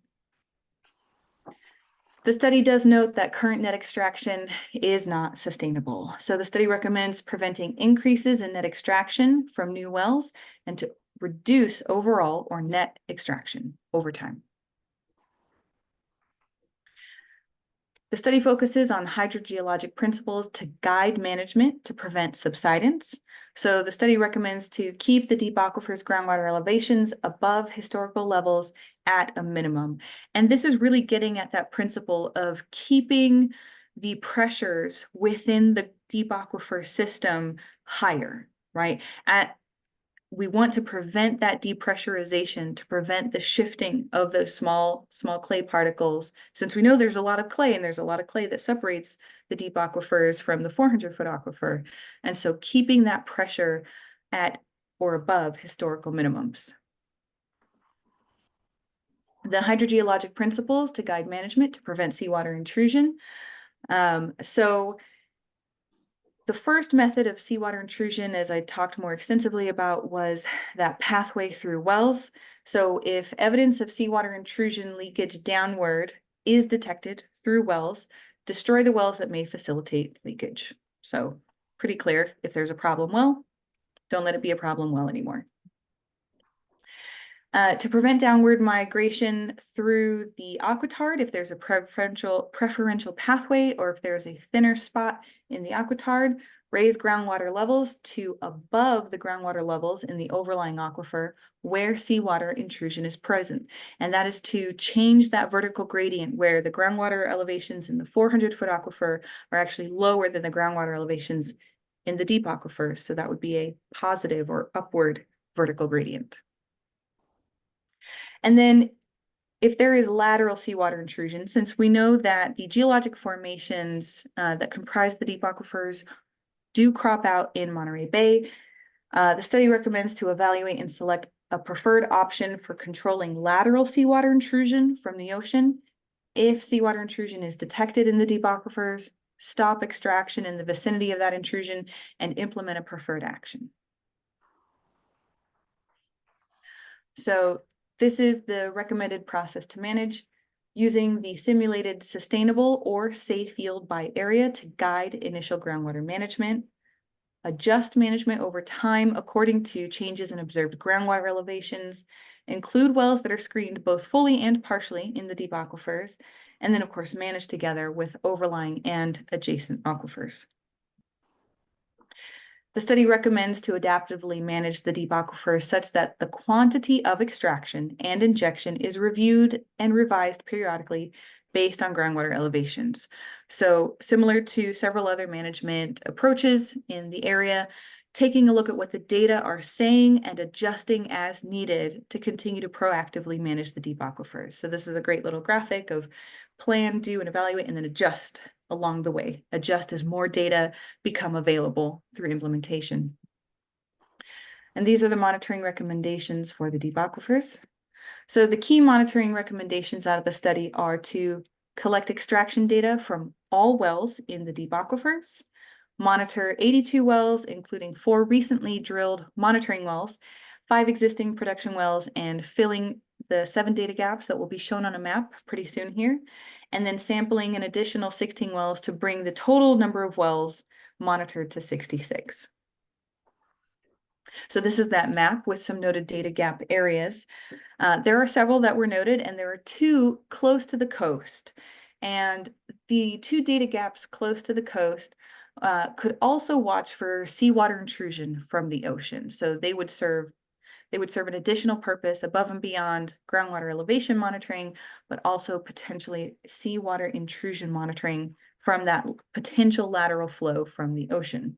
The study does note that current net extraction is not sustainable. So the study recommends preventing increases in net extraction from new wells and to reduce overall or net extraction over time. The study focuses on hydrogeologic principles to guide management to prevent subsidence. So the study recommends to keep the deep aquifers groundwater elevations above historical levels at a minimum. And this is really getting at that principle of keeping the pressures within the deep aquifer system higher, right? We want to prevent that depressurization, to prevent the shifting of those small clay particles, since we know there's a lot of clay, and there's a lot of clay that separates the deep aquifers from the 400-foot aquifer. And so keeping that pressure at or above historical minimums. The hydrogeologic principles to guide management to prevent seawater intrusion. So the first method of seawater intrusion, as I talked more extensively about, was that pathway through wells. So if evidence of seawater intrusion leakage downward is detected through wells, destroy the wells that may facilitate leakage. So pretty clear, if there's a problem well, don't let it be a problem well anymore. To prevent downward migration through the aquitard, if there's a preferential pathway, or if there's a thinner spot in the aquitard, raise groundwater levels to above the groundwater levels in the overlying aquifer where seawater intrusion is present. And that is to change that vertical gradient where the groundwater elevations in the 400-foot aquifer are actually lower than the groundwater elevations in the deep aquifers. So that would be a positive or upward vertical gradient. And then if there is lateral seawater intrusion, since we know that the geologic formations that comprise the deep aquifers do crop out in Monterey Bay, the study recommends to evaluate and select a preferred option for controlling lateral seawater intrusion from the ocean. If seawater intrusion is detected in the deep aquifers, stop extraction in the vicinity of that intrusion and implement a preferred action. So this is the recommended process to manage, using the simulated sustainable or safe yield by area to guide initial groundwater management, adjust management over time according to changes in observed groundwater elevations, include wells that are screened both fully and partially in the deep aquifers, and then of course manage together with overlying and adjacent aquifers. The study recommends to adaptively manage the deep aquifers such that the quantity of extraction and injection is reviewed and revised periodically based on groundwater elevations. So similar to several other management approaches in the area, taking a look at what the data are saying and adjusting as needed to continue to proactively manage the deep aquifers. So this is a great little graphic of plan, do, and evaluate, and then adjust along the way. Adjust as more data become available through implementation. And these are the monitoring recommendations for the deep aquifers. So the key monitoring recommendations out of the study are to collect extraction data from all wells in the deep aquifers, monitor 82 wells, including 4 recently drilled monitoring wells, 5 existing production wells, and filling the 7 data gaps that will be shown on a map pretty soon here, and then sampling an additional 16 wells to bring the total number of wells monitored to 66. So this is that map with some noted data gap areas. There are several that were noted, and there are 2 close to the coast. And the 2 data gaps close to the coast could also watch for seawater intrusion from the ocean. So they would serve an additional purpose above and beyond groundwater elevation monitoring, but also potentially seawater intrusion monitoring from that potential lateral flow from the ocean.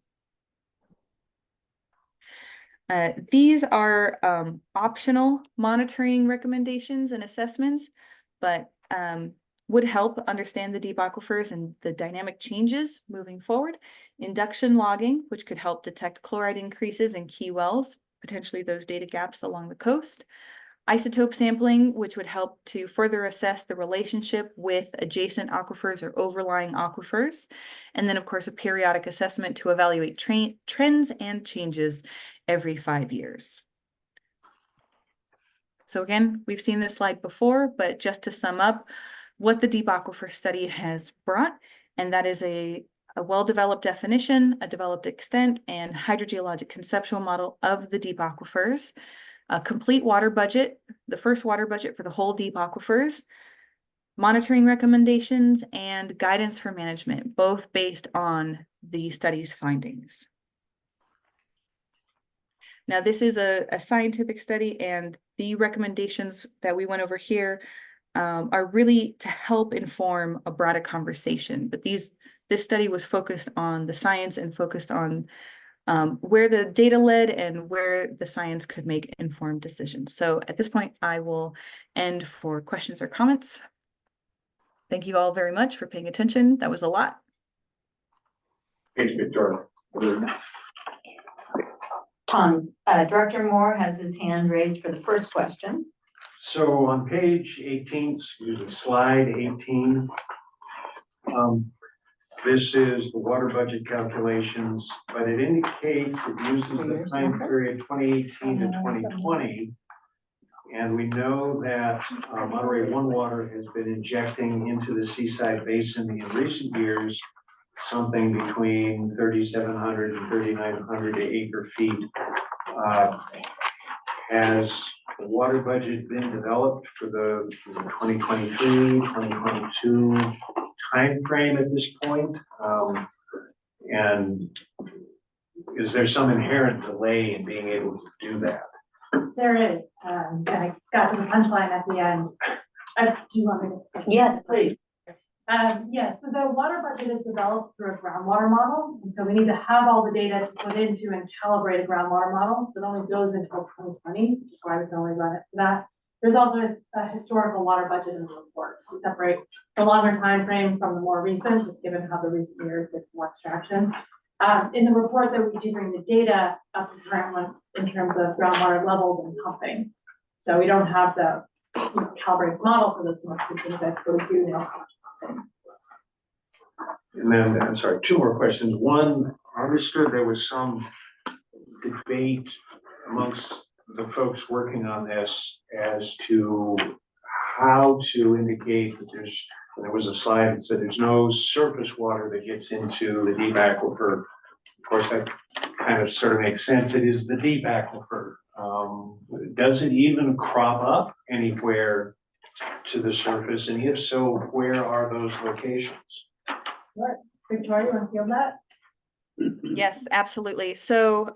These are optional monitoring recommendations and assessments, but would help understand the deep aquifers and the dynamic changes moving forward. Induction logging, which could help detect chloride increases in key wells, potentially those data gaps along the coast. Isotope sampling, which would help to further assess the relationship with adjacent aquifers or overlying aquifers. And then, of course, a periodic assessment to evaluate trends and changes every 5 years. So again, we've seen this slide before, but just to sum up what the deep aquifer study has brought, and that is a well-developed definition, a developed extent, and hydrogeologic conceptual model of the deep aquifers, a complete water budget, the first water budget for the whole deep aquifers, monitoring recommendations, and guidance for management, both based on the study's findings. Now, this is a scientific study, and the recommendations that we went over here are really to help inform a broader conversation. But this study was focused on the science and focused on where the data led and where the science could make informed decisions. So at this point, I will end for questions or comments. Thank you all very much for paying attention. That was a lot. Thanks, Victoria. Director Moore has his hand raised for the first question. So on page 18, excuse me, slide 18, this is the water budget calculations, but it indicates it uses the time period 2018 to 2020. And we know that Monterey One Water has been injecting into the Seaside Basin in recent years something between 3,700 and 3,900 acre feet. Has the water budget been developed for the 2023-2022 timeframe at this point? And is there some inherent delay in being able to do that? There is, and I got to the punchline at the end. Do you want me to? Yes, please. Yeah, so the water budget is developed through a groundwater model, and so we need to have all the data to put into and calibrate a groundwater model, so it only goes until 2020, which is why we can only run it for that. There's also a historical water budget in the report, so we separate the longer time frame from the more recent, just given how the recent years get more extraction. In the report that we do bring the data up to current one in terms of groundwater levels and pumping. So we don't have the calibrated model for those most recent events, but we do know how much pumping. And then, I'm sorry, two more questions. One, I understood there was some debate amongst the folks working on this as to how to indicate that there was a slide that said there's no surface water that gets into the deep aquifer. Of course, that kind of sort of makes sense. It is the deep aquifer. Does it even crop up anywhere to the surface? And if so, where are those locations? What, Victoria, you want to feel that? Yes, absolutely. So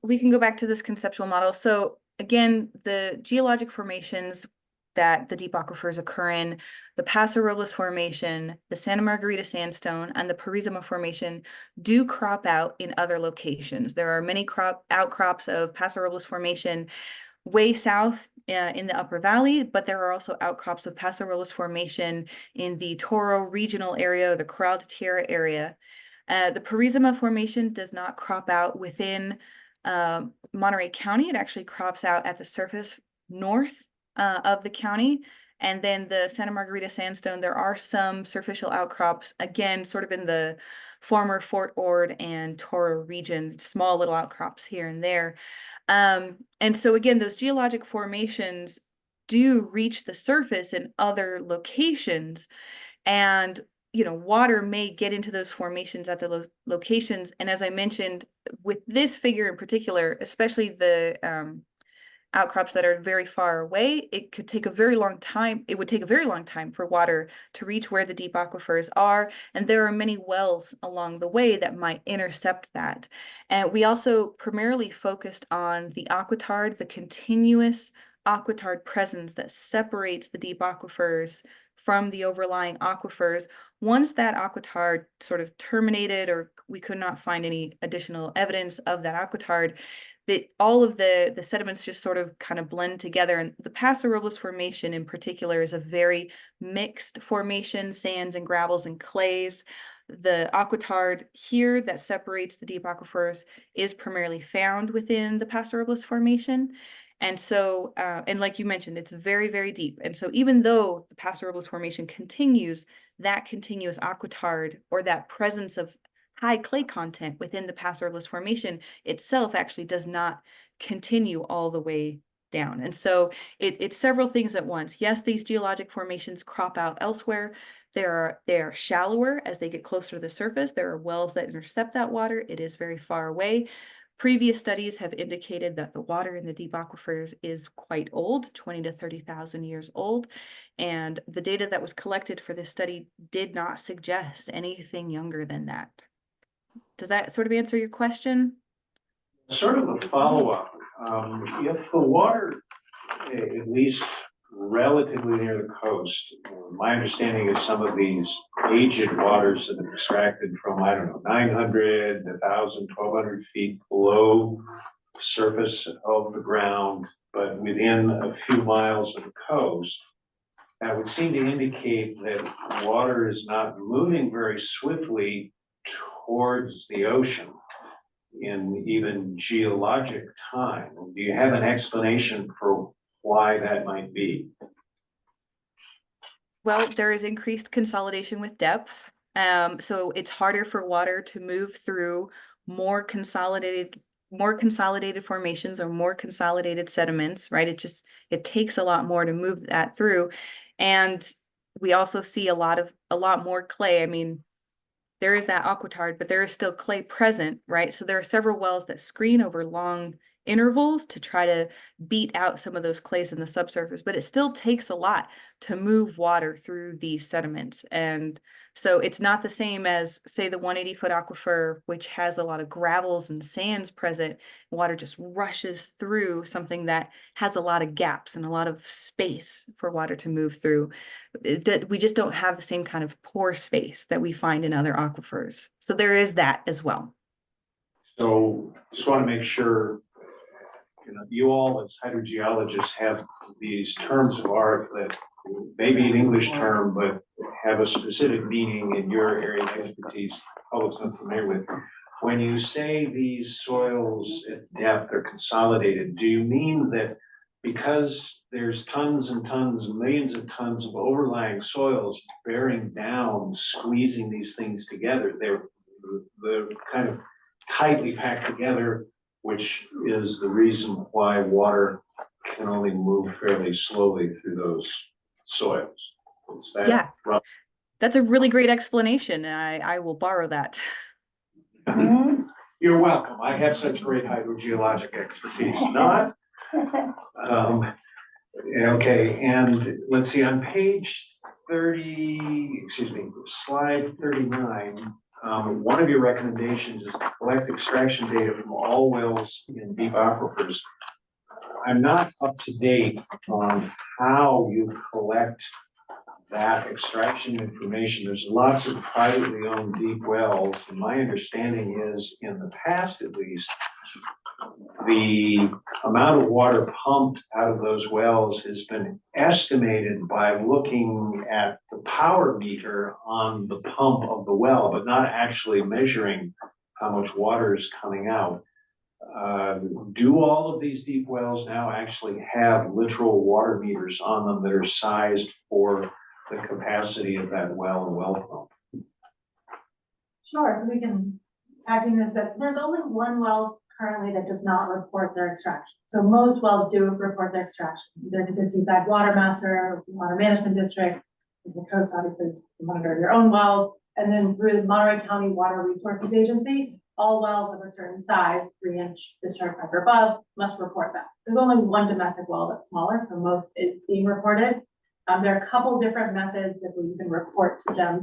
we can go back to this conceptual model. So again, the geologic formations that the deep aquifers occur in, the Paso Robles Formation, the Santa Margarita Sandstone, and the Purísima Formation do crop out in other locations. There are many outcrops of Paso Robles Formation way south in the Upper Valley, but there are also outcrops of Paso Robles Formation in the Toro regional area, or the Corral de Tierra area. The Purísima Formation does not crop out within Monterey County. It actually crops out at the surface north of the county. And then the Santa Margarita Sandstone, there are some superficial outcrops, again, sort of in the former Fort Ord and Toro region, small little outcrops here and there. And so again, those geologic formations do reach the surface in other locations, and water may get into those formations at the locations. And as I mentioned, with this figure in particular, especially the outcrops that are very far away, it could take a very long time. It would take a very long time for water to reach where the deep aquifers are. And there are many wells along the way that might intercept that. And we also primarily focused on the aquitard, the continuous aquitard presence that separates the deep aquifers from the overlying aquifers. Once that aquitard sort of terminated, or we could not find any additional evidence of that aquitard, that all of the sediments just sort of kind of blend together. And the Paso Robles Formation in particular is a very mixed formation, sands and gravels and clays. The aquitard here that separates the deep aquifers is primarily found within the Paso Robles Formation. And so, and like you mentioned, it's very, very deep. And so even though the Paso Robles Formation continues, that continuous aquitard, or that presence of high clay content within the Paso Robles Formation itself, actually does not continue all the way down. And so it's several things at once. Yes, these geologic formations crop out elsewhere. They're shallower as they get closer to the surface. There are wells that intercept that water. It is very far away. Previous studies have indicated that the water in the deep aquifers is quite old, 20 to 30,000 years old. And the data that was collected for this study did not suggest anything younger than that. Does that sort of answer your question? Sort of a follow-up. If the water, at least relatively near the coast, my understanding is some of these aged waters that are extracted from, I don't know, 900, 1,000, 1,200 feet below the surface of the ground, but within a few miles of the coast, that would seem to indicate that water is not moving very swiftly towards the ocean in even geologic time. Do you have an explanation for why that might be? Well, there is increased consolidation with depth. So it's harder for water to move through more consolidated formations or more consolidated sediments, right? It takes a lot more to move that through. And we also see a lot more clay. I mean, there is that aquitard, but there is still clay present, right? So there are several wells that screen over long intervals to try to beat out some of those clays in the subsurface, but it still takes a lot to move water through these sediments. And so it's not the same as, say, the 180-foot aquifer, which has a lot of gravels and sands present. Water just rushes through something that has a lot of gaps and a lot of space for water to move through. We just don't have the same kind of pore space that we find in other aquifers. So there is that as well. So just want to make sure, you all as hydrogeologists have these terms of art that may be an English term, but have a specific meaning in your area of expertise, public's not familiar with. When you say these soils at depth are consolidated, do you mean that because there's tons and tons, millions of tons of overlying soils bearing down, squeezing these things together, they're kind of tightly packed together, which is the reason why water can only move fairly slowly through those soils? Is that Yeah, rough? that's a really great explanation. And I will borrow that. You're welcome. I have such great hydrogeologic expertise, not. Okay, and let's see, on page 30, excuse me, slide 39, one of your recommendations is to collect extraction data from all wells in deep aquifers. I'm not up to date on how you collect that extraction information. There's lots of privately owned deep wells, and my understanding is, in the past at least, the amount of water pumped out of those wells has been estimated by looking at the power meter on the pump of the well, but not actually measuring how much water is coming out. Do all of these deep wells now actually have literal water meters on them that are sized for the capacity of that well and well pump? Sure, so we can tag in this, but there's only one well currently that does not report their extraction. So most wells do report their extraction. They're the Seaside Water Master, Water Management District, the coast obviously monitor your own wells, and then through the Monterey County Water Resources Agency, all wells of a certain size, 3-inch discharge or above, must report that. There's only one domestic well that's smaller, so most is being reported. There are a couple different methods that we can report to them,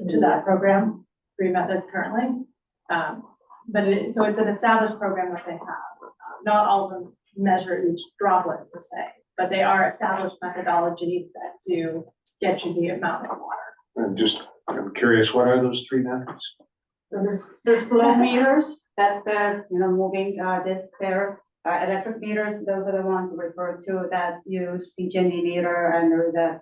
to that program, 3 methods currently. So it's an established program that they have. Not all of them measure each droplet per se, but they are established methodologies that do get you the amount of water. I'm curious, what are those 3 methods? So there's flow meters, that's the, moving, electric meters, those are the ones referred to that use PG&E meter, and there's a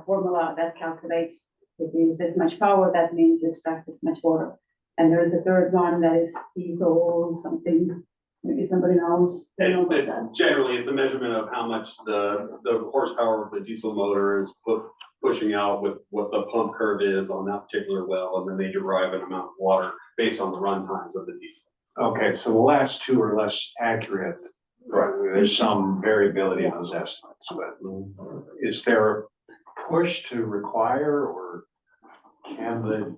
formula that calculates if you use this much power, that means you extract this much water. And there's a third one that is diesel something, maybe somebody knows. Generally, it's a measurement of how much the horsepower of the diesel motor is pushing out with what the pump curve is on that particular well, and then they derive an amount of water based on the run times of the diesel. Okay, so the last 2 are less accurate. Right. There's some variability in those estimates, but is there a push to require, or can the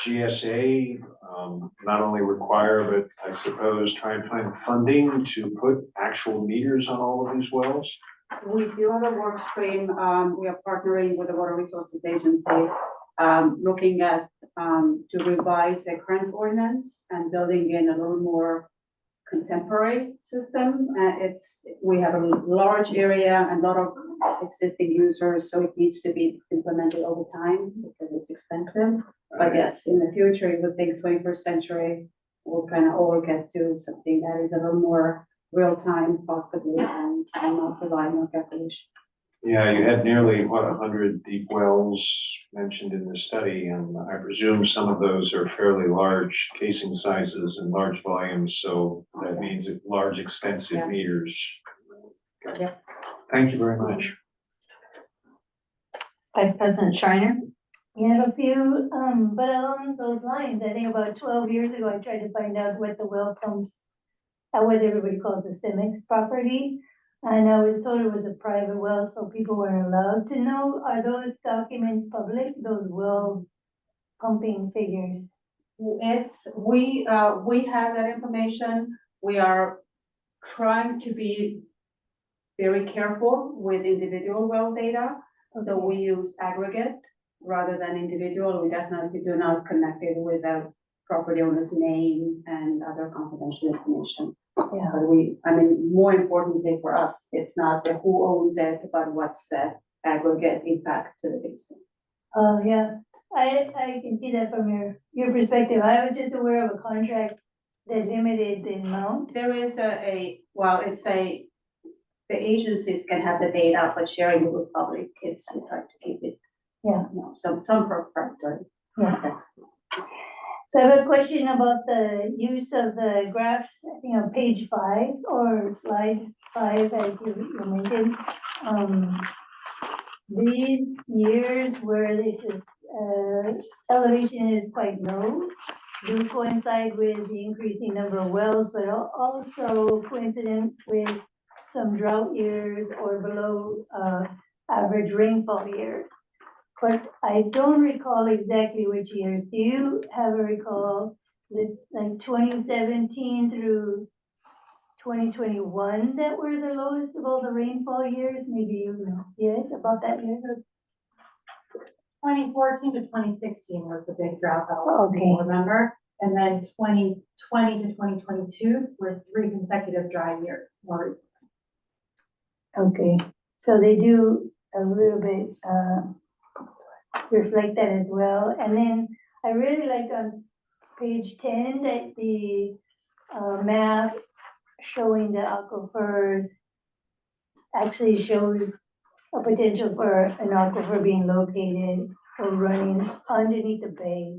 GSA not only require, but I suppose try and find funding to put actual meters on all of these wells? We do have a work stream. We are partnering with the Water Resources Agency, looking at to revise the current ordinance and building in a little more contemporary system. We have a large area and a lot of existing users, so it needs to be implemented over time because it's expensive. But yes, in the future, you would think 21st century will kind of all get to something that is a little more real time possibly and not provide more calculation. Yeah, you had nearly 100 deep wells mentioned in the study, and I presume some of those are fairly large casing sizes and large volumes, so that means large expensive meters. Okay. Yeah. Thank you very much. Vice President Schreiner? You have a few, but along those lines, I think about 12 years ago, I tried to find out what the well pumps, what everybody calls the CIMIX property. And I was told it was a private well, so people weren't allowed to know. Are those documents public, those well pumping figures? We have that information. We are trying to be very careful with individual well data. So we use aggregate rather than individual. We definitely do not connect it with a property owner's name and other confidential information. Yeah. But more importantly for us, it's not the who owns it, but what's the aggregate impact to the basin. Oh, yeah, I can see that from your perspective. I was just aware of a contract that limited the amount. There is the agencies can have the data, but sharing it with public, we try to keep it. Yeah. Some proprietary. Yeah. So I have a question about the use of the graphs, I think on page 5 or slide 5, as you mentioned. These years where this is, elevation is quite low, do coincide with the increasing number of wells, but also coincident with some drought years or below, average rainfall years. But I don't recall exactly which years. Do you have a recall? Is it like 2017 through 2021 that were the lowest of all the rainfall years? Maybe you know. Yes, about that year. 2014 to 2016 was the big drought that Okay. people remember. And then 2020 to 2022 were 3 consecutive dry years. Okay, so they do a little bit reflect that as well. And then I really like on page 10 that the map showing the aquifers actually shows a potential for an aquifer being located or running underneath the bay.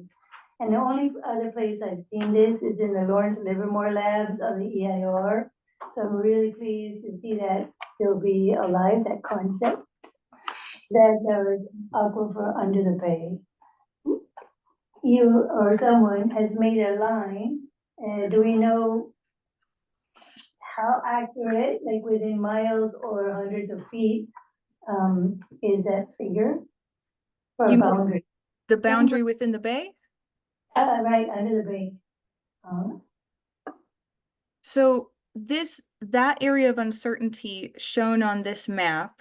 And the only other place I've seen this is in the Lawrence Livermore Labs of the EIR. So I'm really pleased to see that still be alive, that concept, that there is aquifer under the bay. You or someone has made a line, do we know how accurate, like within miles or hundreds of feet, is that figure? For You a mean- boundary, The boundary within the bay? right, under the bay. So that area of uncertainty shown on this map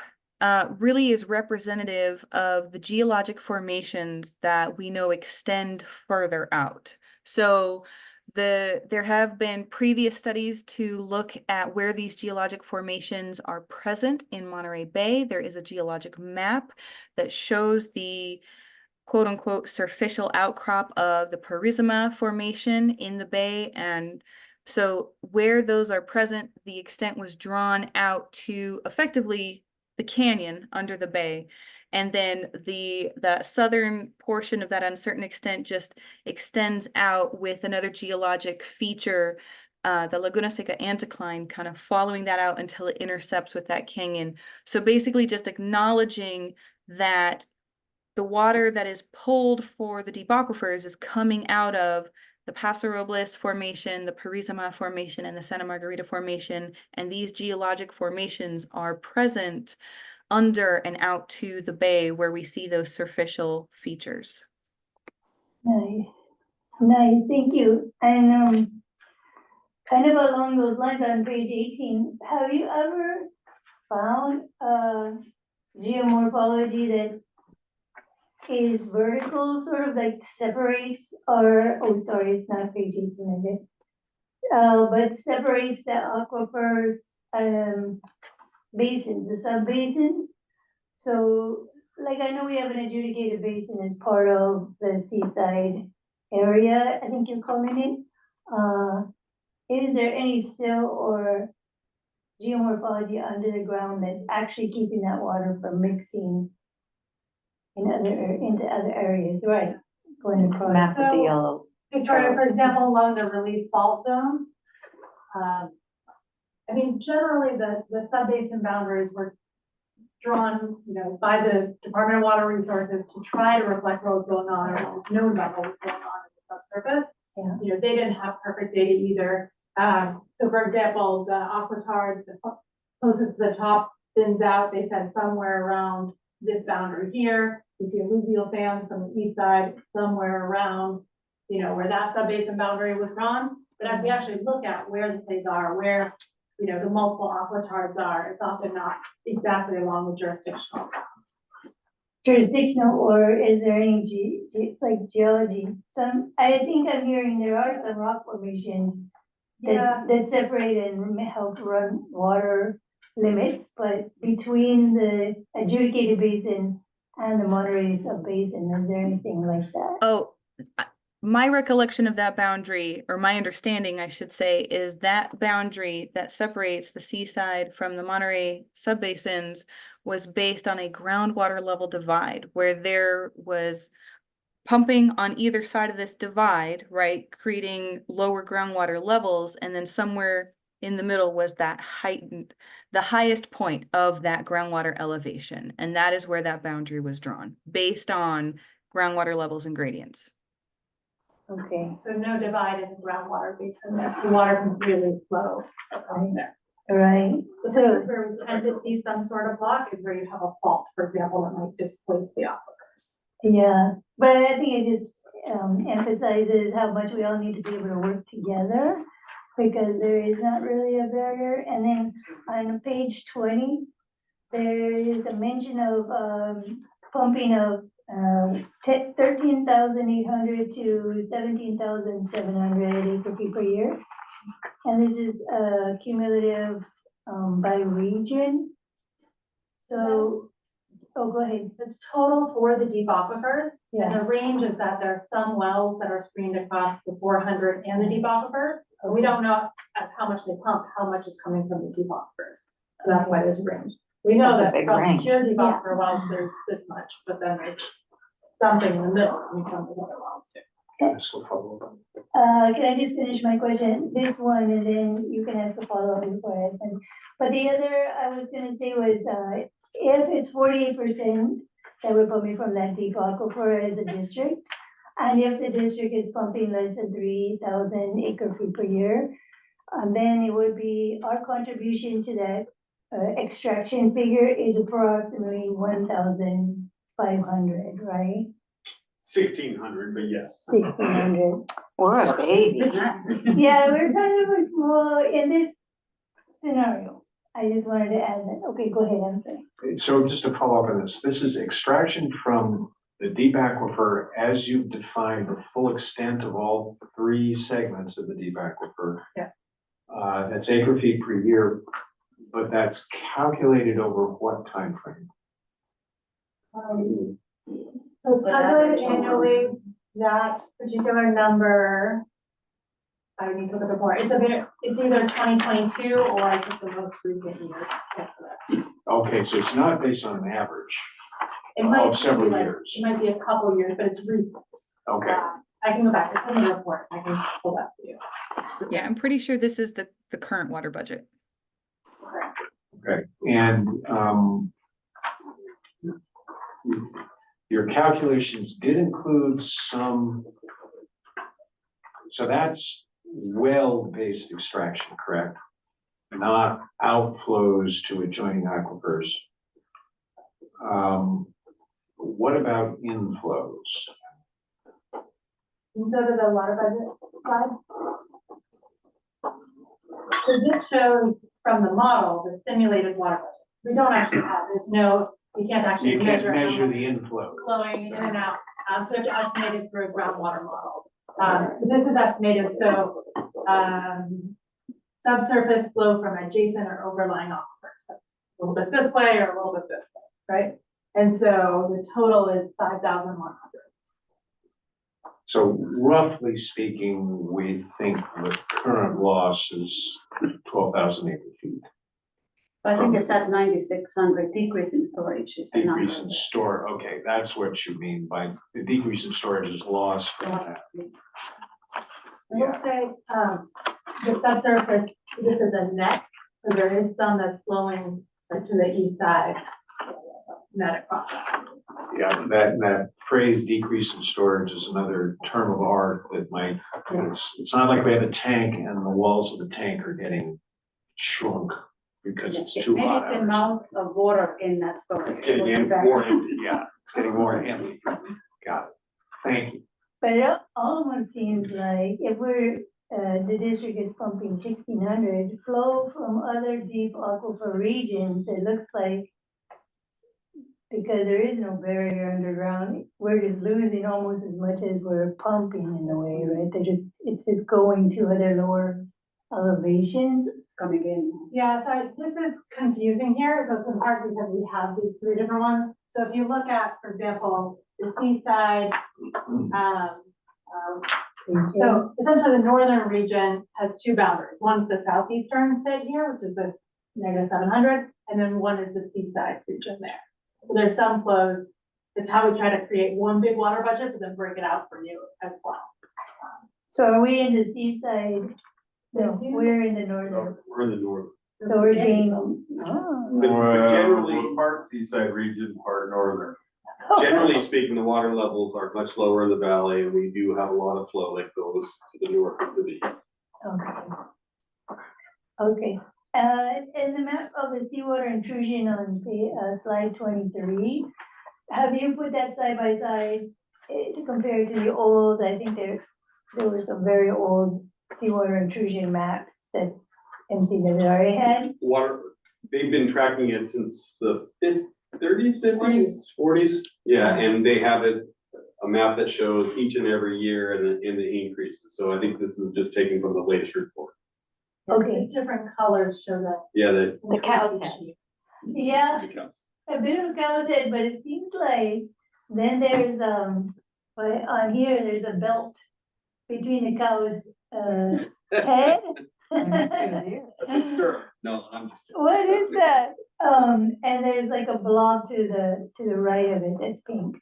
really is representative of the geologic formations that we know extend further out. So there have been previous studies to look at where these geologic formations are present in Monterey Bay. There is a geologic map that shows the quote unquote superficial outcrop of the Purisima formation in the bay. And so where those are present, the extent was drawn out to effectively the canyon under the bay. And then the southern portion of that uncertain extent just extends out with another geologic feature, the Laguna Seca anticline, kind of following that out until it intercepts with that canyon. So basically just acknowledging that the water that is pulled for the deep aquifers is coming out of the Paso Robles formation, the Purisima formation, and the Santa Margarita formation. And these geologic formations are present under and out to the bay where we see those superficial features. Nice, nice, thank you. And kind of along those lines on page 18, have you ever found geomorphology that is vertical, sort of like separates, or, oh, sorry, it's not page 18, I guess. But separates the aquifers, basins, the sub-basins. So, like, I know we have an adjudicated basin as part of the seaside area, I think you're calling it. Is there any sill or geomorphology under the ground that's actually keeping that water from mixing into other areas, right? Going across. Map with the So- yellow. Victoria, for example, along the relief fault zone. I mean, generally, the sub-basin boundaries were drawn, by the Department of Water Resources to try to reflect what was going on, or what was known about what was going on in the subsurface. Yeah. They didn't have perfect data either. So for example, the aquitard, the closest to the top thins out, they said somewhere around this boundary here. You see alluvial fans from the east side, somewhere around, where that sub-basin boundary was drawn. But as we actually look at where the plays are, where the multiple aquitars are, it's often not exactly along the jurisdictional. Jurisdictional, or is there any like geology? I think I'm hearing there are some rock formations Yeah, that separate and help run water limits, but between the adjudicated basin and the Monterey sub-basin, is there anything like that? Oh, my recollection of that boundary, or my understanding, I should say, is that boundary that separates the seaside from the Monterey subbasins was based on a groundwater level divide, where there was pumping on either side of this divide, right, creating lower groundwater levels, and then somewhere in the middle was that the highest point of that groundwater elevation, and that is where that boundary was drawn, based on groundwater levels and gradients. Okay, so no divide in the groundwater basin, there. The water can really flow around there. all right, So so, where we tend to see some sort of block is where you have a fault, for example, that might displace the aquifers. yeah, but I think it just emphasizes how much we all need to be able to work together, because there is not really a barrier. And then on page 20, there is a mention of pumping of 13,800 to 17,700 acre feet per year. And this is cumulative by region. So, oh, go ahead. It's total for the deep aquifers, and Yeah, the range is that there are some wells that are screened across the 400 and the deep aquifers. But we don't know at how much they pump, how much is coming from the deep aquifers. So that's why there's a range. We know That's a that big from range. pure deep Yeah. aquifer wells, there's this much, but then there's something in the middle coming from the other wells too. That's the follow-up. can I just finish my question? This one, and then you can ask a follow-up before I ask one. But the other I was gonna say was, if it's 48% that we're pumping from that deep aquifer as a district, and if the district is pumping less than 3,000 acre feet per year, then it would be, our contribution to that extraction figure is approximately 1,500, right? 1,600, but yes. 1,600. We're a baby. Yeah, we're kind of a small, in this scenario. I just wanted to add that. Okay, go ahead, I'm sorry. So just to follow up on this, this is extraction from the deep aquifer as you've defined the full extent of all three segments of the deep aquifer. Yeah. That's acre feet per year, but that's calculated over what time frame? So it's calculated annually, that particular number. I need to look at the report. It's either 2022 or I think the most recent year. Okay, so it's not based on an average It might of several be like, years. it might be a couple years, but it's recent. Okay, I can go back, it's in the report, I can pull that for you. Yeah, I'm pretty sure this is the current water budget. okay, and your calculations did include some, so that's well-based extraction, correct? Not outflows to adjoining aquifers. What about inflows? Can you go to the water budget slide? So this shows from the model, the simulated water budget. We don't actually have, you can't actually You can't measure. how measure much the is inflows. flowing in and out, so you have to estimate it through a groundwater model. So this is estimated, so, subsurface flow from adjacent or overlying aquifers. So a little bit this way or a little bit this way, right? And so the total is 5,100. So roughly speaking, we think the current loss is 12,000 acre feet. I think it's at 9,600 decrease in storage is the number. Decrease in store, okay, that's what you mean by the decrease in storage is loss from that. I will say, the subsurface, this is a net, so there is some that's flowing to the east side. Net across. Yeah, that phrase decrease in storage is another term of art that might, it's not like we have a tank and the walls of the tank are getting shrunk because it's too Maybe hot. it's the out. amount of water in that storage. It's getting more empty, yeah, it's getting more empty. Got it, thank you. But it almost seems like if we're the district is pumping 1,600, flow from other deep aquifer regions, it looks like, because there is no barrier underground, we're just losing almost as much as we're pumping in a way, right? It's just going to other lower elevations. Coming in. Yeah, so this is confusing here, so it's in part because we have these three different ones. So if you look at, for example, the seaside, so essentially the northern region has two boundaries. One's the southeastern bit here, which is the -700, and then one is the seaside region there. So there's some flows. It's how we try to create one big water budget, but then break it out for you as well. So are we in the seaside? No, we're in the northern, We're in the north. so we're being, But generally, Part seaside region, part northern. generally speaking, the water levels are much lower in the valley, and we do have a lot of flow that goes to the north and to the east. Okay. In the map of the seawater intrusion on slide 23, have you put that side by side to compare it to the old, I think there were some very old seawater intrusion maps that MCWD had? Water, they've been tracking it since the 30s, 50s, 40s. Yeah, and they have a map that shows each and every year and the increases. So I think this is just taken from the latest report. Okay. Different colors show that. Yeah, The cow's head. Yeah, the counts. a bit of cow's head, but it seems like then there's, on here, there's a belt between the cow's, head. No, I'm just kidding. What is that? And there's like a blob to the right of it that's pink.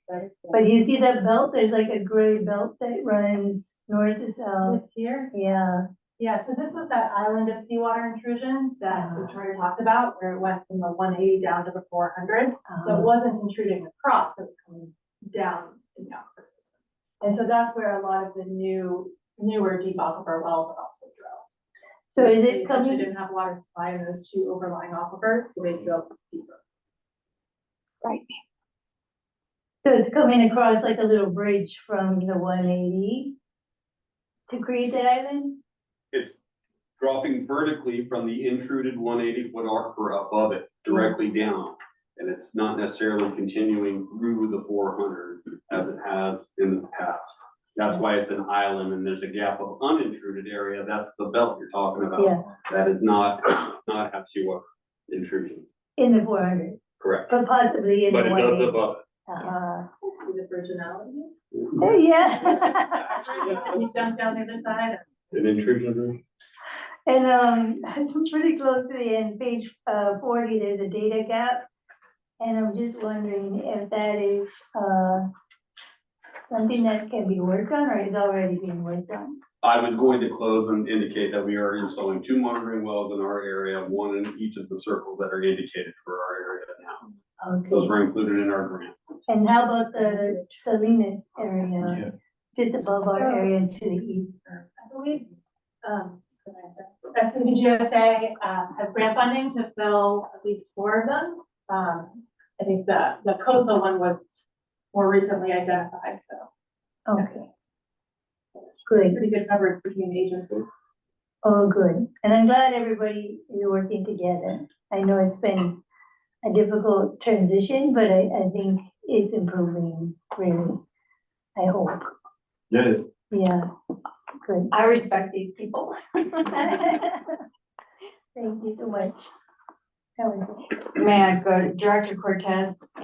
But you see that belt? There's like a gray belt that runs north to south. This here? Yeah. Yeah, so this was that island of seawater intrusion that the charter talked about, where it went from the 180 down to the 400. So it wasn't intruding across, it was coming down in the aquifer system. And so that's where a lot of the newer deep aquifer wells are also drilled. So is They it essentially coming? didn't have water supply in those two overlying aquifers, so they drilled deeper. Right. So it's coming across like a little bridge from the 180 to create that island? It's dropping vertically from the intruded 180-foot aquifer above it, directly down. And it's not necessarily continuing through the 400 as it has in the past. That's why it's an island and there's a gap of unintruded area. That's the belt you're talking about. Yeah, That is not have seawater intrusion. in the 400, Correct. but possibly in the But it does 180. above See the virginality? it. Yeah. And you jump down the other side. An intrusion. And I'm pretty close to the end, page 40, there's a data gap. And I'm just wondering if that is something that can be worked on or is already being worked on. I was going to close and indicate that we are installing 2 monitoring wells in our area, 1 in each of the circles that are indicated for our area now. Those Okay. were included in our grant. And how about the Salinas area, just above our area and to the east? I believe, SPGSA has grant funding to fill at least 4 of them. I think the coastal one was more recently identified, so Okay. Good. pretty good coverage between agencies. Oh, good. And I'm glad everybody is working together. I know it's been a difficult transition, but I think it's improving, really. I hope. It is. Yeah, good. I respect these people. Thank you so much. That was it. May I go, Director Cortez, I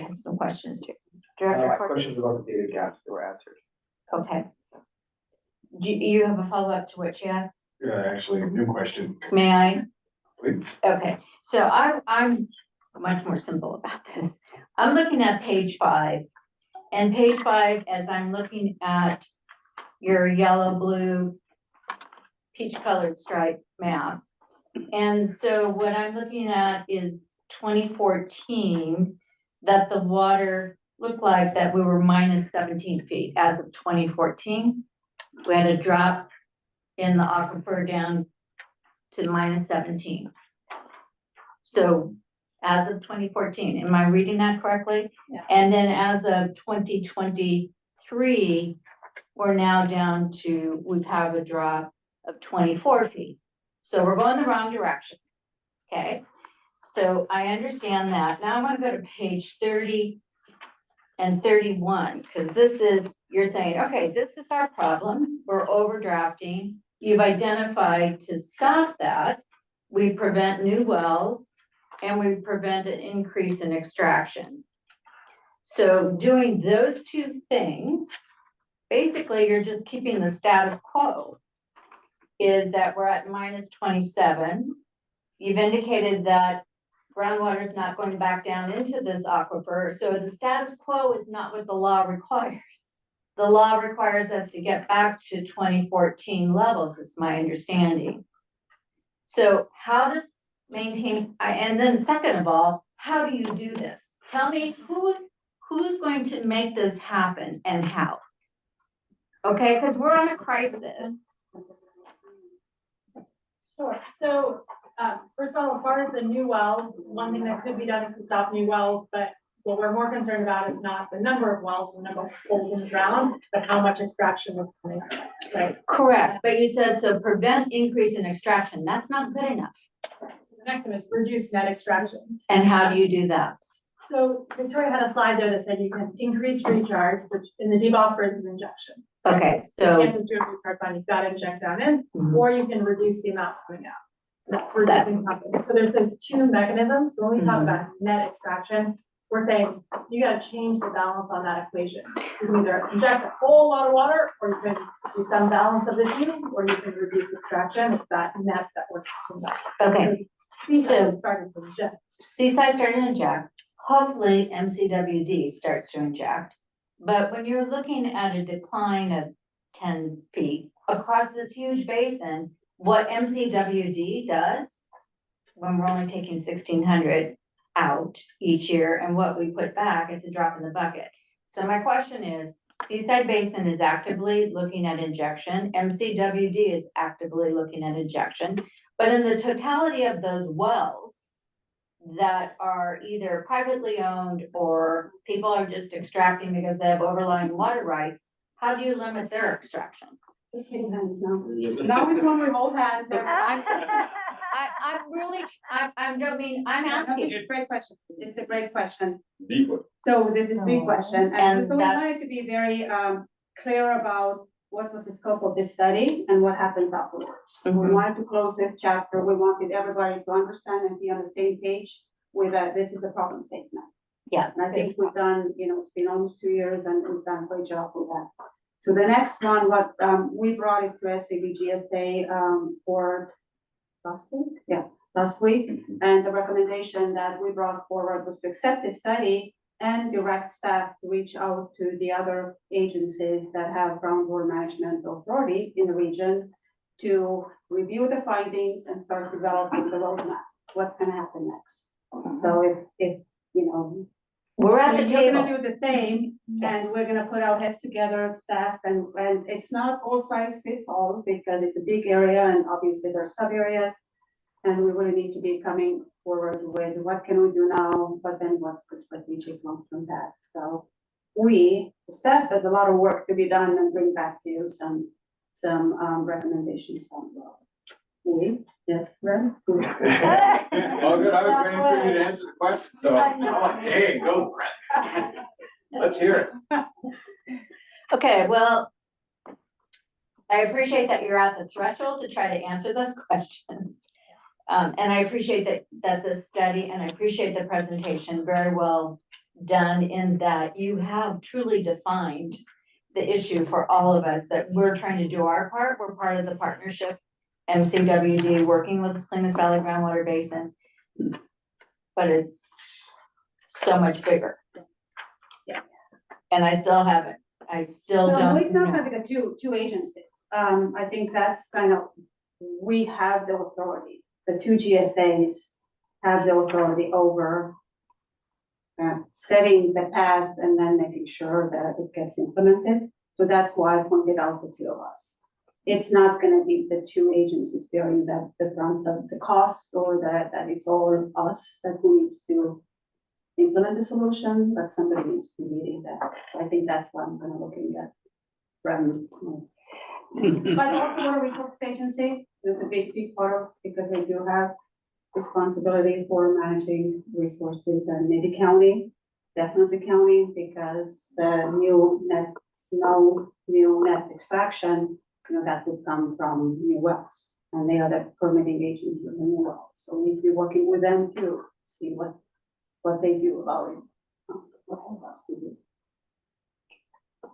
have some questions too. Director My Cortez, questions about the data gaps that were answered. okay. Do you have a follow-up to what she asked? Actually, new question, May I? please. Okay, so I'm much more simple about this. I'm looking at page 5. And page 5, as I'm looking at your yellow, blue, peach colored stripe map. And so what I'm looking at is 2014, that the water looked like that we were minus 17 feet as of 2014. We had a drop in the aquifer down to minus 17. So as of 2014, am I reading that correctly? Yeah. And then as of 2023, we're now down to, we have a drop of 24 feet. So we're going the wrong direction. Okay, so I understand that. Now I want to go to page 30 and 31, because this is, you're saying, okay, this is our problem. We're overdrafting. You've identified to stop that. We prevent new wells and we prevent an increase in extraction. So doing those two things, basically you're just keeping the status quo. Is that we're at minus 27. You've indicated that groundwater is not going back down into this aquifer. So the status quo is not what the law requires. The law requires us to get back to 2014 levels, is my understanding. So how does maintain, and then second of all, how do you do this? Tell me who's going to make this happen and how? Okay, because we're on a crisis. Sure. So, first of all, as far as the new wells, one thing that could be done is to stop new wells, but what we're more concerned about is not the number of wells, the number of holes in the ground, but how much extraction is coming, right? Correct, but you said so prevent increase in extraction. That's not good enough. The next one is reduce net extraction. And how do you do that? So Victoria had a slide there that said you can increase recharge, which in the debuffers is injection. Okay, You so can't just do a recharge fine, you've got to inject down in, Mhm. or you can reduce the amount coming out. That's where That's- different companies. So there's those two mechanisms. So when we talk Mhm. about net extraction, we're saying you got to change the balance on that equation. You can either inject a whole lot of water, or you can do some balance of the two, or you can reduce extraction. It's that net that we're talking about. okay, So starting to inject. Seaside started to inject. Hopefully MCWD starts to inject. But when you're looking at a decline of 10 feet across this huge basin, what MCWD does when we're only taking 1,600 out each year and what we put back, it's a drop in the bucket. So my question is, Seaside Basin is actively looking at injection, MCWD is actively looking at injection, but in the totality of those wells that are either privately owned or people are just extracting because they have overlying water rights, how do you limit their extraction? Just shaking hands now. Now is when we hold hands. I'm really, I'm asking. It's a great question. It's a great question. Deep one. So this is the question, And and so we that's- wanted to be very clear about what was the scope of this study and what happens afterwards. We Mhm. wanted to close this chapter. We wanted everybody to understand and be on the same page with that this is the problem statement. Yeah. And I think we've done, it's been almost 2 years and we've done a great job with that. So the next one, what we brought it to SABGSA for last week? Yeah, last week. And the recommendation that we brought forward was to accept the study and direct staff to reach out to the other agencies that have groundwater management authority in the region to review the findings and start developing the roadmap. What's gonna happen next? So if We're at the you're gonna table. do the same, and we're gonna put our heads together, staff, and it's not all size fits all, because it's a big area, and obviously there are sub areas. And we really need to be coming forward with what can we do now, but then what's the strategic long-term path? So the staff has a lot of work to be done and bring back to you some recommendations on the road. Yes, Ren? Oh, good, I was waiting for you to answer the question, so, oh, dang, go, Brett. Let's hear it. Okay, well, I appreciate that you're at the threshold to try to answer those questions. And I appreciate that the study, and I appreciate the presentation, very well done in that you have truly defined the issue for all of us, that we're trying to do our part. We're part of the partnership, MCWD, working with the Salinas Valley Groundwater Basin. But it's so much bigger. Yeah. And I still haven't, I still No, don't it's not know. gonna be the two agencies. I think that's kind of, we have the authority. The two GSAs have the authority over setting the path and then making sure that it gets implemented. So that's why I pointed out the two of us. It's not gonna be the two agencies bearing the brunt of the cost, or that it's all us that needs to implement the solution, but somebody needs to be leading that. I think that's what I'm gonna looking at friend. But also Water Resources Agency is a big part of, because they do have responsibility for managing resources, and maybe county, definitely county, because the new net extraction, that would come from new wells, and they are the permitting agency of the new wells. So we need to be working with them to see what they do about it. What help us to do.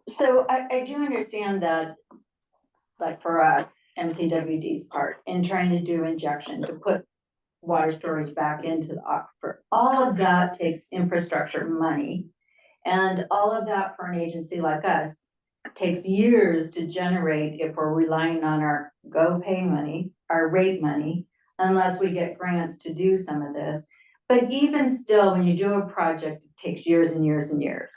So I do understand that, like for us, MCWD's part in trying to do injection to put water storage back into the aquifer. All of that takes infrastructure money. And all of that for an agency like us takes years to generate if we're relying on our go-pay money, our rate money, unless we get grants to do some of this. But even still, when you do a project, it takes years and years and years.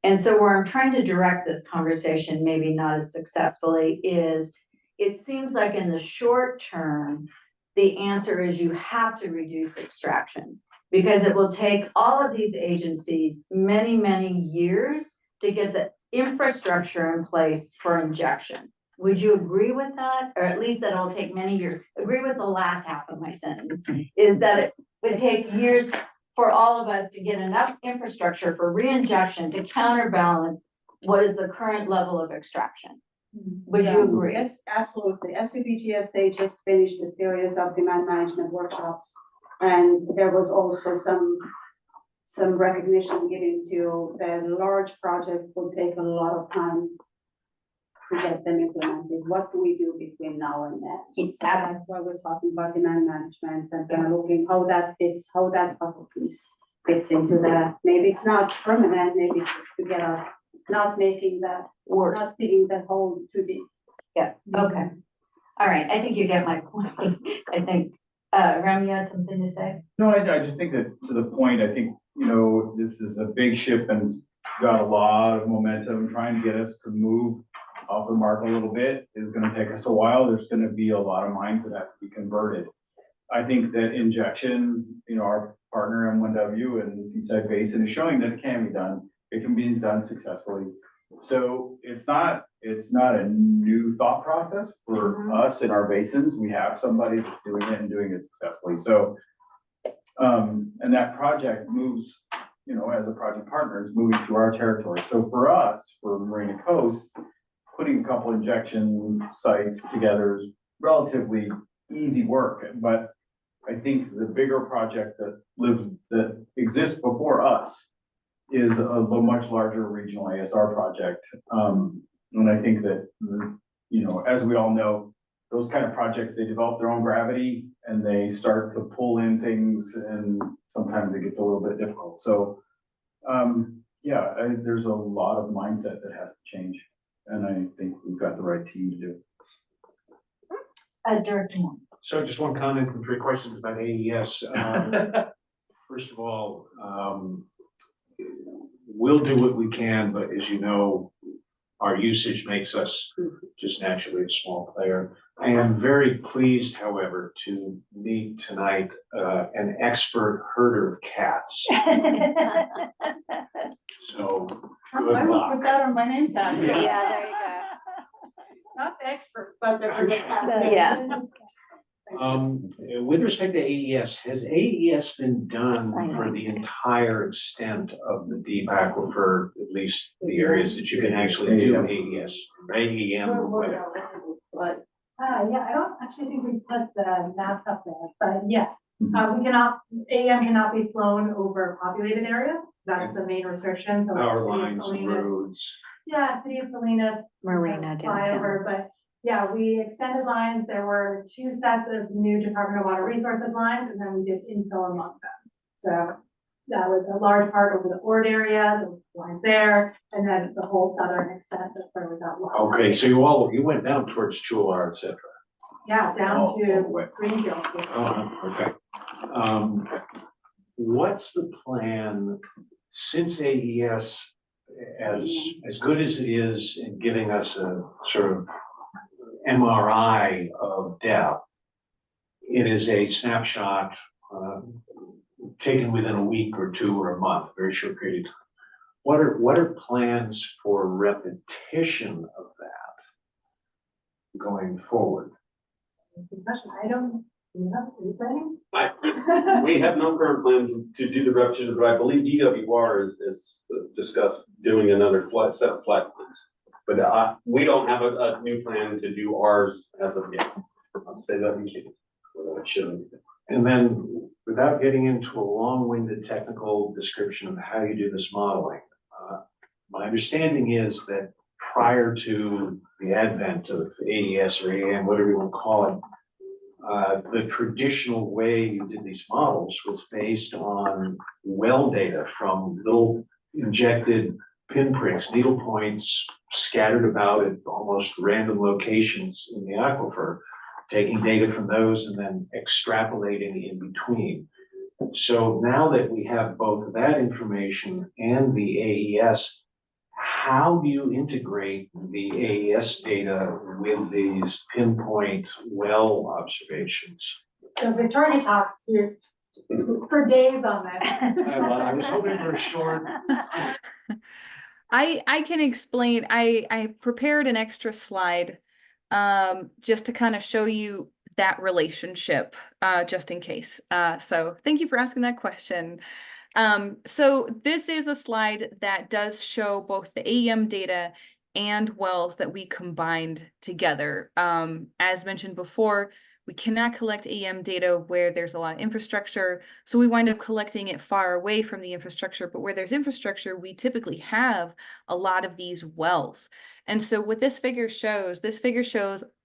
And so where I'm trying to direct this conversation, maybe not as successfully, is it seems like in the short term, the answer is you have to reduce extraction, because it will take all of these agencies many, many years to get the infrastructure in place for injection. Would you agree with that? Or at least that it'll take many years. Agree with the last half of my sentence, is that it would take years for all of us to get enough infrastructure for re-injection to counterbalance what is the current level of extraction. Would you agree? Yes, absolutely. SVBGSA just finished a series of demand management workshops, and there was also some recognition given to the large project will take a lot of time to get them implemented. What do we do between now and then? Yes. So that's why we're talking about demand management and kind of looking how that fits, how that puzzle piece fits into that. Maybe it's not permanent, maybe it's to get us not making that, Worse. not seeing the hole too deep. Yeah, okay. All right, I think you get my point. I think, Ram, you had something to say? No, I just think that to the point, I think, this is a big ship and it's got a lot of momentum. Trying to get us to move off the mark a little bit is gonna take us a while. There's gonna be a lot of mines that have to be converted. I think that injection, our partner M1W and Seaside Basin is showing that it can be done. It can be done successfully. So it's not a new thought process for us in our basins. We have somebody that's doing it and doing it successfully. So, and that project moves, as a project partner, it's moving through our territory. So for us, for Marina Coast, putting a couple injection sites together is relatively easy work. But I think the bigger project that exists before us is a much larger regional ASR project. And I think that, as we all know, those kind of projects, they develop their own gravity and they start to pull in things, and sometimes it gets a little bit difficult. So, there's a lot of mindset that has to change. And I think we've got the right team to do it. Director Moore. So just one comment and 3 questions about AES. First of all, we'll do what we can, but as you know, our usage makes us just naturally a small player. I am very pleased, however, to meet tonight an expert herder of cats. So good I will luck. put that on my name tag. Yeah, there you go. Not the expert, but the. Yeah. With respect to AES, has AES been done for the entire extent of the deep aquifer, at least the areas that you can actually do AES, or AEM? But Yeah, I don't actually think we put the maps up there, but yes, we cannot, AEM cannot be flown over populated areas. That's the main restriction. So Power City of lines, Salinas- roads. Yeah, City of Salinas. Marina downtown. Flyover, but yeah, we extended lines. There were 2 sets of new Department of Water Resources lines, and then we did infill among them. So that was a large part over the Ord area, the lines there, and then the whole southern extent of where we got water. Okay, so you went down towards Chular, et cetera. Yeah, down All the to way. Greenfield. Oh, okay. What's the plan since AES, as good as it is in giving us a sort of MRI of depth? It is a snapshot taken within a week or 2 or a month, very short period of time. What are plans for repetition of that? going forward? Good question. I don't, you know, are you planning? We have no current plan to do the repetition, but I believe DWR is discussed doing another set of flat plans. But we don't have a new plan to do ours as of yet. I'll say that we can't, or that it shouldn't. And then, without getting into a long-winded technical description of how you do this modeling, my understanding is that prior to the advent of AES or AEM, whatever you want to call it, the traditional way you did these models was based on well data from little injected pinpricks, needle points scattered about at almost random locations in the aquifer, taking data from those and then extrapolating in between. So now that we have both that information and the AES, how do you integrate the AES data with these pinpoint well observations? So Victoria talked to for days on this. I was hoping for a short. I can explain. I prepared an extra slide just to kind of show you that relationship, just in case. So thank you for asking that question. So this is a slide that does show both the AEM data and wells that we combined together. As mentioned before, we cannot collect AEM data where there's a lot of infrastructure, so we wind up collecting it far away from the infrastructure, but where there's infrastructure, we typically have a lot of these wells. And so what this figure shows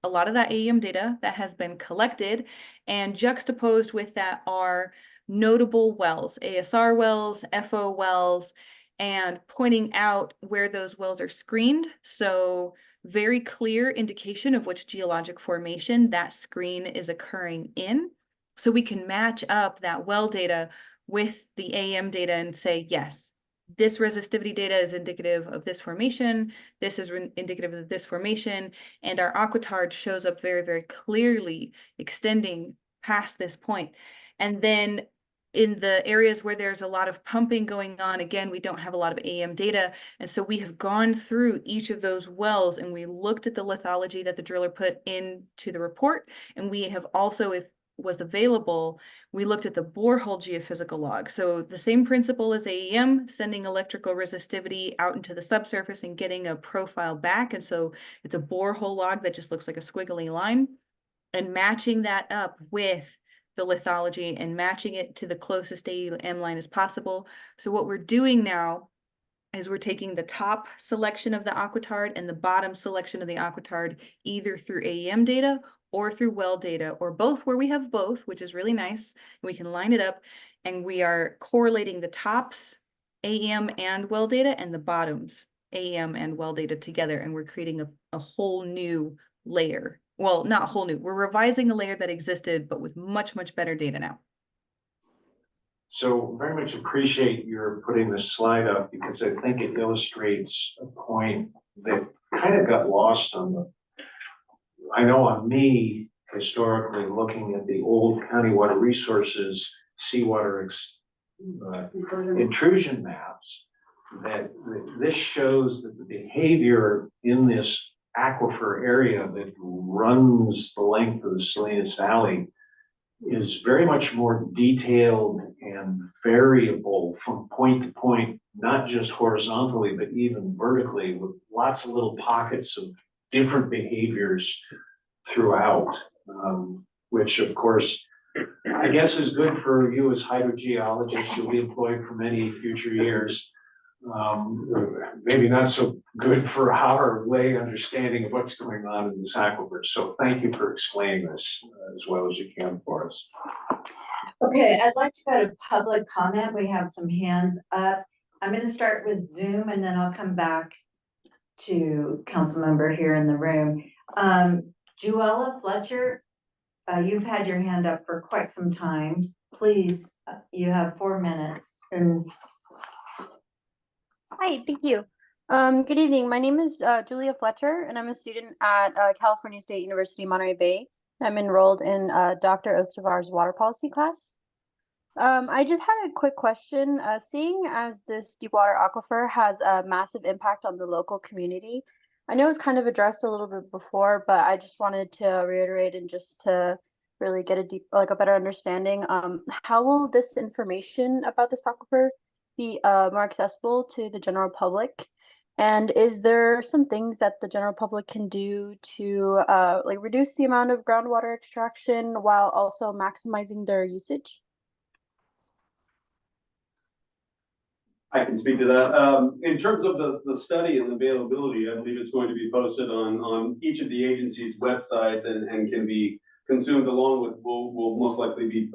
a lot of that AEM data that has been collected, and juxtaposed with that are notable wells, ASR wells, FO wells, and pointing out where those wells are screened. So very clear indication of which geologic formation that screen is occurring in. So we can match up that well data with the AEM data and say, yes, this resistivity data is indicative of this formation, this is indicative of this formation, and our aquitard shows up very, very clearly extending past this point. And then in the areas where there's a lot of pumping going on, again, we don't have a lot of AEM data. And so we have gone through each of those wells and we looked at the lithology that the driller put into the report. And we have also, if was available, we looked at the borehole geophysical log. So the same principle as AEM, sending electrical resistivity out into the subsurface and getting a profile back. And so it's a borehole log that just looks like a squiggly line, and matching that up with the lithology and matching it to the closest AEM line as possible. So what we're doing now is we're taking the top selection of the aquitard and the bottom selection of the aquitard, either through AEM data or through well data, or both, where we have both, which is really nice. We can line it up, and we are correlating the tops AEM and well data and the bottoms AEM and well data together, and we're creating a whole new layer. Well, not whole new, we're revising a layer that existed, but with much, much better data now. So very much appreciate your putting this slide up, because I think it illustrates a point that kind of got lost on I know on me, historically, looking at the old county water resources, seawater intrusion maps, that this shows that the behavior in this aquifer area that runs the length of the Salinas Valley is very much more detailed and variable from point to point, not just horizontally, but even vertically, with lots of little pockets of different behaviors throughout, which of course, I guess is good for you as hydrogeologists. You'll be employed for many future years. Maybe not so good for our lay understanding of what's going on in this aquifer. So thank you for explaining this as well as you can for us. Okay, I'd like to go to public comment. We have some hands up. I'm going to start with Zoom, and then I'll come back to council member here in the room. Juella Fletcher, you've had your hand up for quite some time. Please, you have 4 minutes. And hi, thank you. Good evening. My name is Julia Fletcher, and I'm a student at California State University, Monterey Bay. I'm enrolled in Dr. Ostavar's water policy class. I just had a quick question. Seeing as this deep water aquifer has a massive impact on the local community, I know it was kind of addressed a little bit before, but I just wanted to reiterate and just to really get a better understanding. How will this information about this aquifer be more accessible to the general public? And is there some things that the general public can do to like reduce the amount of groundwater extraction while also maximizing their usage? I can speak to that. In terms of the study and availability, I believe it's going to be posted on each of the agency's websites and can be consumed along with, will most likely be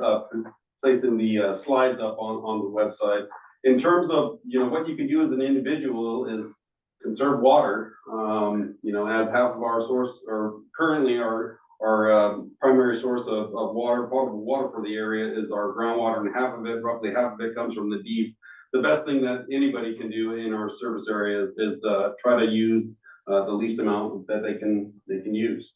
placed in the slides up on the website. In terms of, what you can do as an individual is conserve water. As half of our source, or currently our primary source of water, potable water for the area is our groundwater, and roughly half of it comes from the deep. The best thing that anybody can do in our service areas is try to use the least amount that they can use.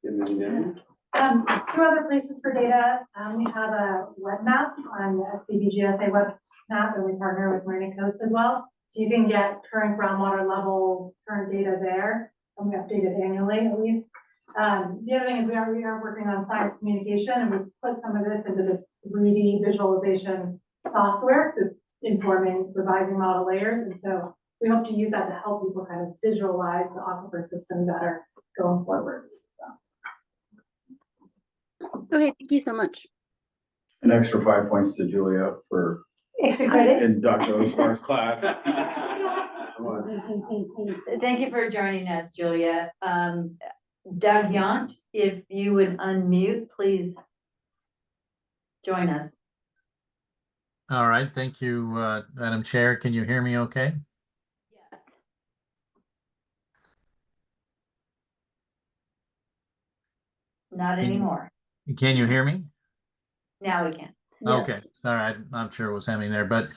Two other places for data. We have a web map on the SCBGSA web map, and we partner with Marina Coast as well. So you can get current groundwater level, current data there, and we update it annually at least. The other thing is we are working on science communication, and we put some of this into this 3D visualization software to informing revising model layers. And so we hope to use that to help people kind of visualize the aquifer systems that are going forward. Okay, thank you so much. An extra 5 points to Julia for Extra credit? in Dr. Osvar's class. Thank you for joining us, Julia. Doug Yount, if you would unmute, please join us. All right, thank you, Madam Chair. Can you hear me okay? Yes. Not anymore. Can you hear me? Now we can. Okay, Yes. sorry, I'm not sure what's happening there, but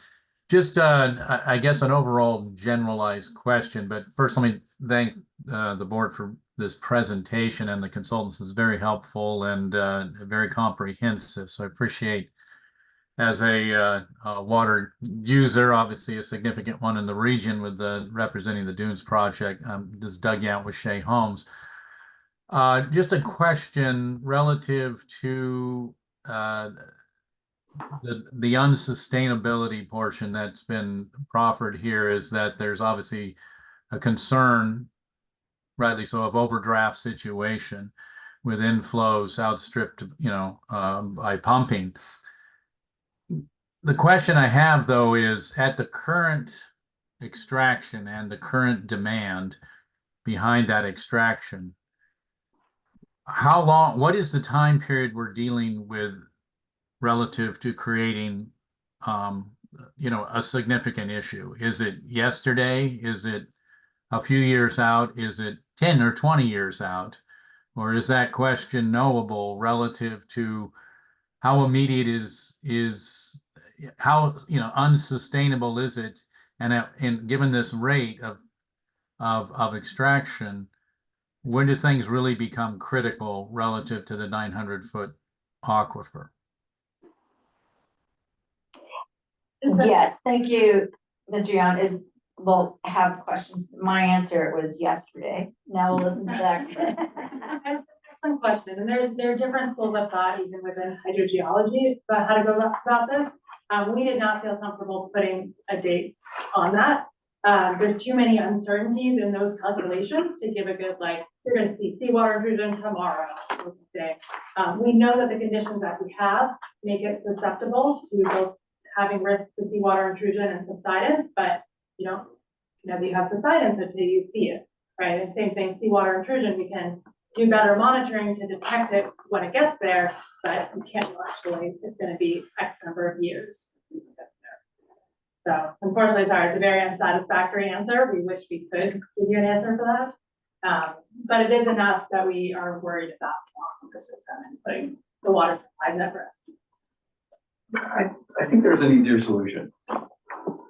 just, I guess an overall generalized question, but first let me thank the board for this presentation, and the consultants is very helpful and very comprehensive, so I appreciate. As a water user, obviously a significant one in the region with representing the Dunes project, this Doug Yount with Shea Homes. Just a question relative to the unsustainability portion that's been proffered here, is that there's obviously a concern, rightly so, of overdraft situation with inflows outstripped, by pumping. The question I have, though, is at the current extraction and the current demand behind that extraction, what is the time period we're dealing with relative to creating, a significant issue? Is it yesterday? Is it a few years out? Is it 10 or 20 years out? Or is that question knowable relative to how immediate is how unsustainable is it, and given this rate of extraction, when do things really become critical relative to the 900-foot aquifer? Yes, thank you, Mr. Yount. We'll have questions. My answer was yesterday. Now we'll listen to the experts. Excellent question. And there are different schools of thought, even within hydrogeology, about how to go about this. We did not feel comfortable putting a date on that. There's too many uncertainties in those calculations to give a good, you're going to see seawater intrusion tomorrow. We know that the conditions that we have make it susceptible to both having risks to seawater intrusion and subsidence, but you don't know that you have subsidence until you see it, right? And same thing, seawater intrusion, we can do better monitoring to detect it when it gets there, but you can't actually, it's going to be X number of years. So unfortunately, sorry, it's a very unsatisfactory answer. We wish we could give you an answer for that. But it is enough that we are worried about the system and putting the water supplies at risk. I think there's an easier solution.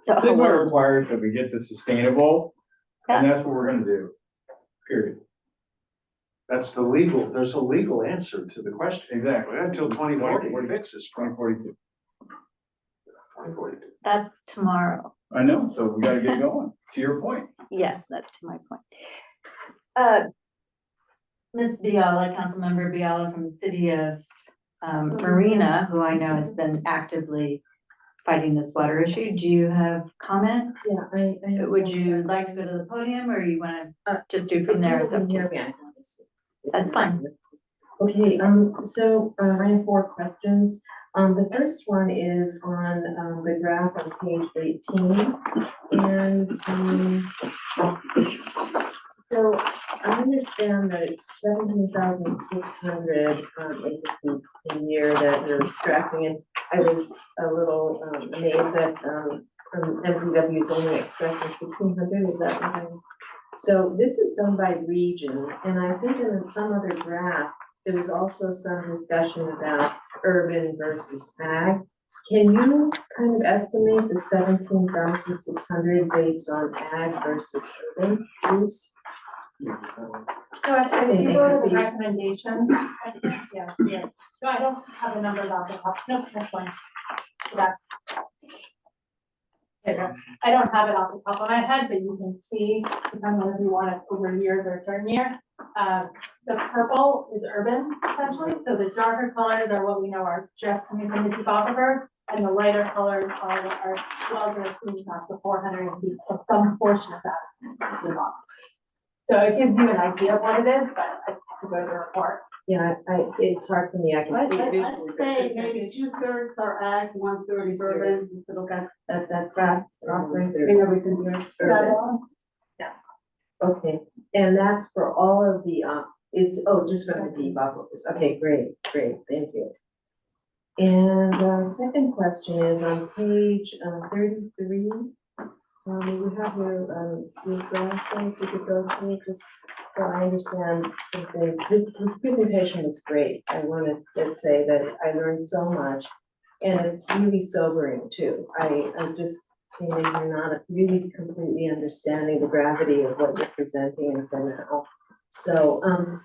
Sigma requires that we get to sustainable, and that's what we're gonna do, period. There's a legal answer to the question. Exactly. Until 2040, what fixes 2042. 2042. That's tomorrow. I know, so we gotta get going, to your point. Yes, that's to my point. Ms. Biala, Councilmember Biala from the city of Marina, who I know has been actively fighting this water issue. Do you have comment? Yeah, I. Would you like to go to the podium or you want to just do from there? It's up to you. That's fine. Okay, so, I have 4 questions. The first one is on, the graph on page 18. And, so I understand that it's 17,600 acre feet a year that you're extracting, and I was a little amazed that from MCW it's only extracting 1,600. Is that right? So this is done by region, and I think in some other graph there was also some discussion about urban versus ag. Can you kind of estimate the 17,600 based on ag versus urban use? So I think you go to the recommendations. Yeah, yeah. So I don't have the numbers off the top. No, that's one. That. There you go. I don't have it off the top of my head, but you can see, depending on if you want it over years or a certain year. The purple is urban essentially. So the darker colors are what we know are just coming from the deep aquifer, and the lighter colors are wells that are cleaning up the 400 feet. So some portion of that is off. So it gives you an idea of what it is, but I have to go to the report. Yeah, it's hard for me. I can see I'd visually. say maybe 2/3 are ag, 1/3 urban, just to look at that graph, roughly, in everything here. Urban. Okay, and that's for all of the, just from the deep aquifers. Okay, great, thank you. And second question is on page 33. You have your graph, if you could go through just so I understand something. This presentation was great. I want to say that I learned so much, and it's really sobering too. I'm just feeling you're not really completely understanding the gravity of what you're presenting until now. So,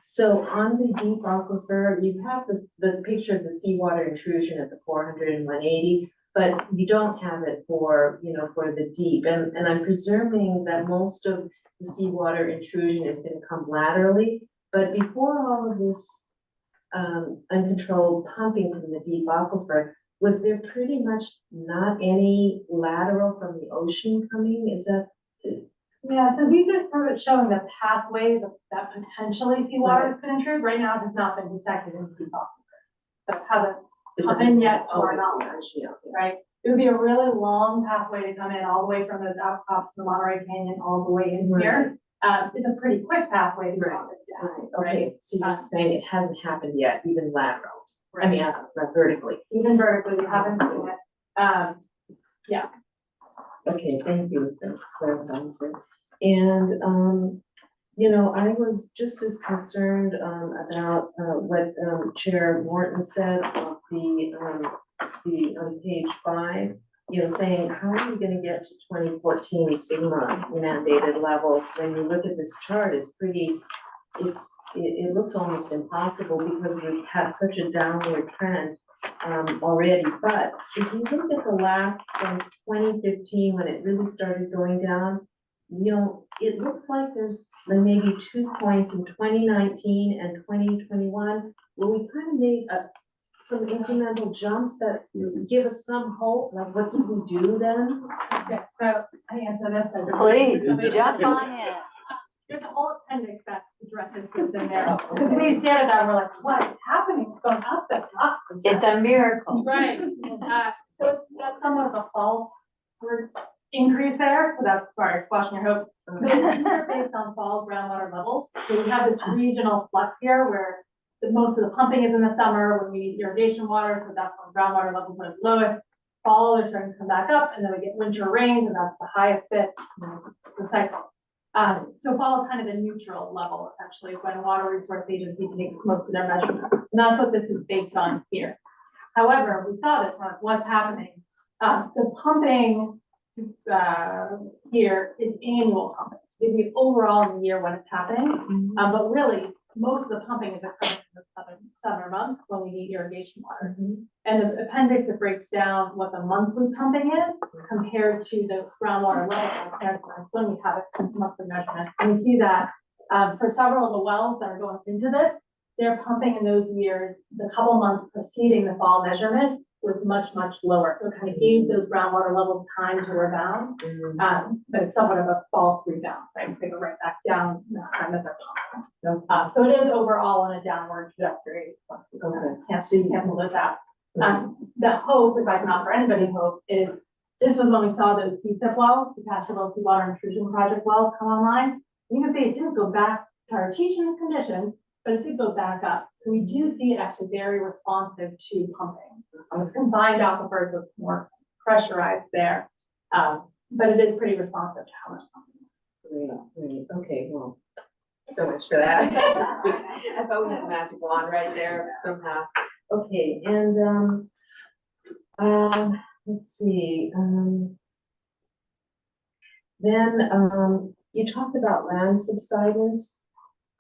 so on the deep aquifer, you have the picture of the seawater intrusion at the 400 and 180, but you don't have it for, for the deep. And I'm presuming that most of the seawater intrusion is going to come laterally, but before all of this uncontrolled pumping from the deep aquifer, was there pretty much not any lateral from the ocean coming? Is that? Yeah, so these are sort of showing the pathways that potentially seawater could intrude. Right now it has not been detected in the deep aquifer. So it hasn't come in yet to our knowledge, right? It would be a really long pathway to come in all the way from those outcrops to the Monterey Canyon all the way in here. It's a pretty quick pathway to go down, right? Okay, so you're saying it hasn't happened yet, even lateral. Right. I mean, vertically. Even vertically, we haven't seen it. Yeah. Okay, thank you for clarifying. And I was just as concerned about what Chair Morton said of the on page 5. Saying how are you going to get to 2014 SUMA mandated levels? When you look at this chart, it looks almost impossible because we've had such a downward trend already. But if you look at the last from 2015 when it really started going down, it looks like there's maybe 2 points in 2019 and 2021 where we kind of made some incremental jumps that give us some hope. Like, what did we do then? Okay, so I answer this. Please, jump on it. There's a whole appendix that addresses this in there. Because we stare at that, we're like, what is happening? It's going up, that's up. It's a miracle. Right. So that's somewhat of a false increase there. So that's sorry, squashing your hope. So these are based on fall groundwater levels. So we have this regional flux here where most of the pumping is in the summer when we need irrigation water. So that's when groundwater levels are lowest. Fall, they're starting to come back up, and then we get winter rains, and that's the highest bit of the cycle. So fall is kind of the neutral level, essentially, when a water resource agency takes most of their measurements. And that's what this is based on here. However, we saw this one, what's happening. The pumping here is annual pumping. So it'd be overall in the year when it's happening. But really, most of the pumping is occurring in the summer months when we need irrigation water. And the appendix, it breaks down what the monthly pumping is compared to the groundwater level when we have a monthly measurement. And we see that For several of the wells that are going into this, they're pumping in those years, the couple months preceding the fall measurement was much, much lower. So it kind of gave those groundwater levels time to rebound. But it's somewhat of a false rebound, right? So they go right back down in the time that they're pumping. So it is overall on a downward trajectory. So you can't limit that. The hope, if I can offer anybody hope, is this was when we saw those CSIP wells, the Pasture Well Seawater Intrusion Project wells come online. You can see it did go back to artesian conditions, but it did go back up. So we do see it actually very responsive to pumping. It's combined aquifers with more pressurized there. But it is pretty responsive to how much pumping. Great. Okay, well, so much for that. I thought we had a magic wand right there somehow. Okay, and let's see, then you talked about land subsidence.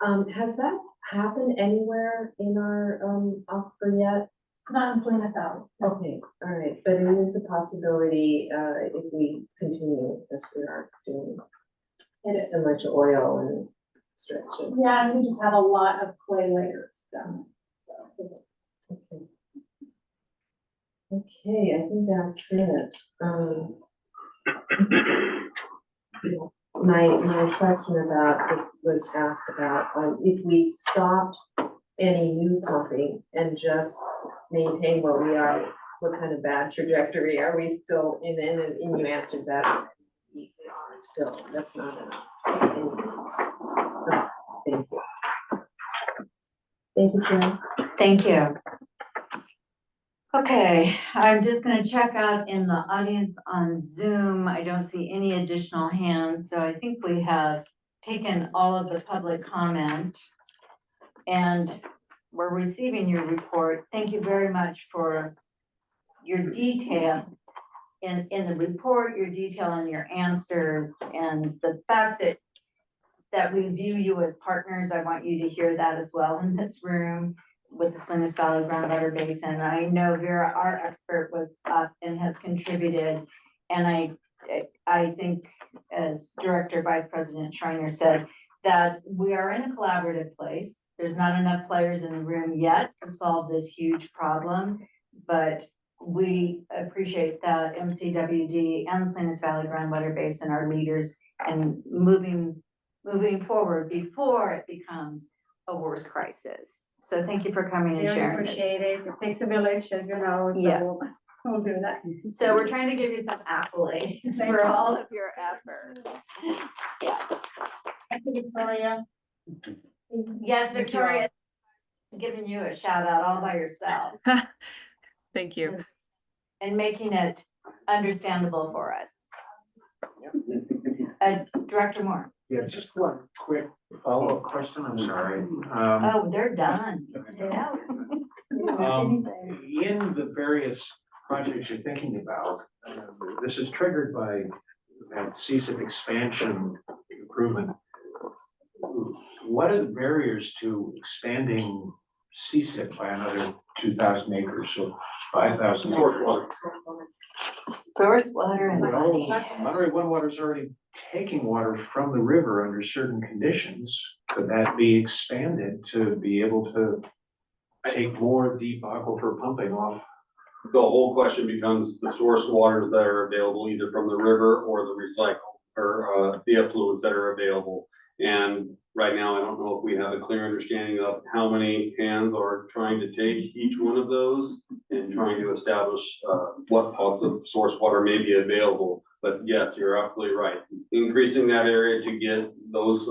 Has that happened anywhere in our aquifer yet? Not in Salinas Valley. Okay, all right, but it is a possibility if we continue as we are doing. It is so much oil and extraction. Yeah, and we just have a lot of clay layers down. So. Okay. Okay, I think that's it. My question about this was asked about if we stopped any new pumping and just maintain where we are, what kind of bad trajectory are we still in? And you answered that. We are still, that's not enough. Thank you. Thank you, Jen. Thank you. Okay, I'm just gonna check out in the audience on Zoom. I don't see any additional hands, so I think we have taken all of the public comment. And we're receiving your report. Thank you very much for your detail in the report, your detail and your answers, and the fact that we view you as partners. I want you to hear that as well in this room with the Salinas Valley Groundwater Basin. I know Vera, our expert, was up and has contributed. And I think, as Director Vice President Schreiner said, that we are in a collaborative place. There's not enough players in the room yet to solve this huge problem, but we appreciate that MCWD and the Salinas Valley Groundwater Basin are leaders and moving forward before it becomes a worse crisis. So thank you for coming and Very sharing this. appreciate it. It takes a village, as you know, so Yeah. we'll do that. So we're trying to give you some accolades for all of your efforts. Yeah. Thank you, Victoria. Yes, Thank you all. Victoria, I'm giving you a shout out all by yourself Thank you. and making it understandable for us. Director Moore. Yeah, just one quick follow-up question, I'm sorry. Oh, they're done. Yeah. In the various projects you're thinking about, this is triggered by that CSIP expansion improvement. What are the barriers to expanding CSIP by another 2,000 acres, so 5,000 acres? Source water and money. Monterey One Water is already taking water from the river under certain conditions. Could that be expanded to be able to take more deep aquifer pumping off? The whole question becomes the source waters that are available either from the river or the recycle or the effluents that are available. And right now, I don't know if we have a clear understanding of how many hands are trying to take each one of those and trying to establish what pots of source water may be available. But yes, you're absolutely right. Increasing that area to get those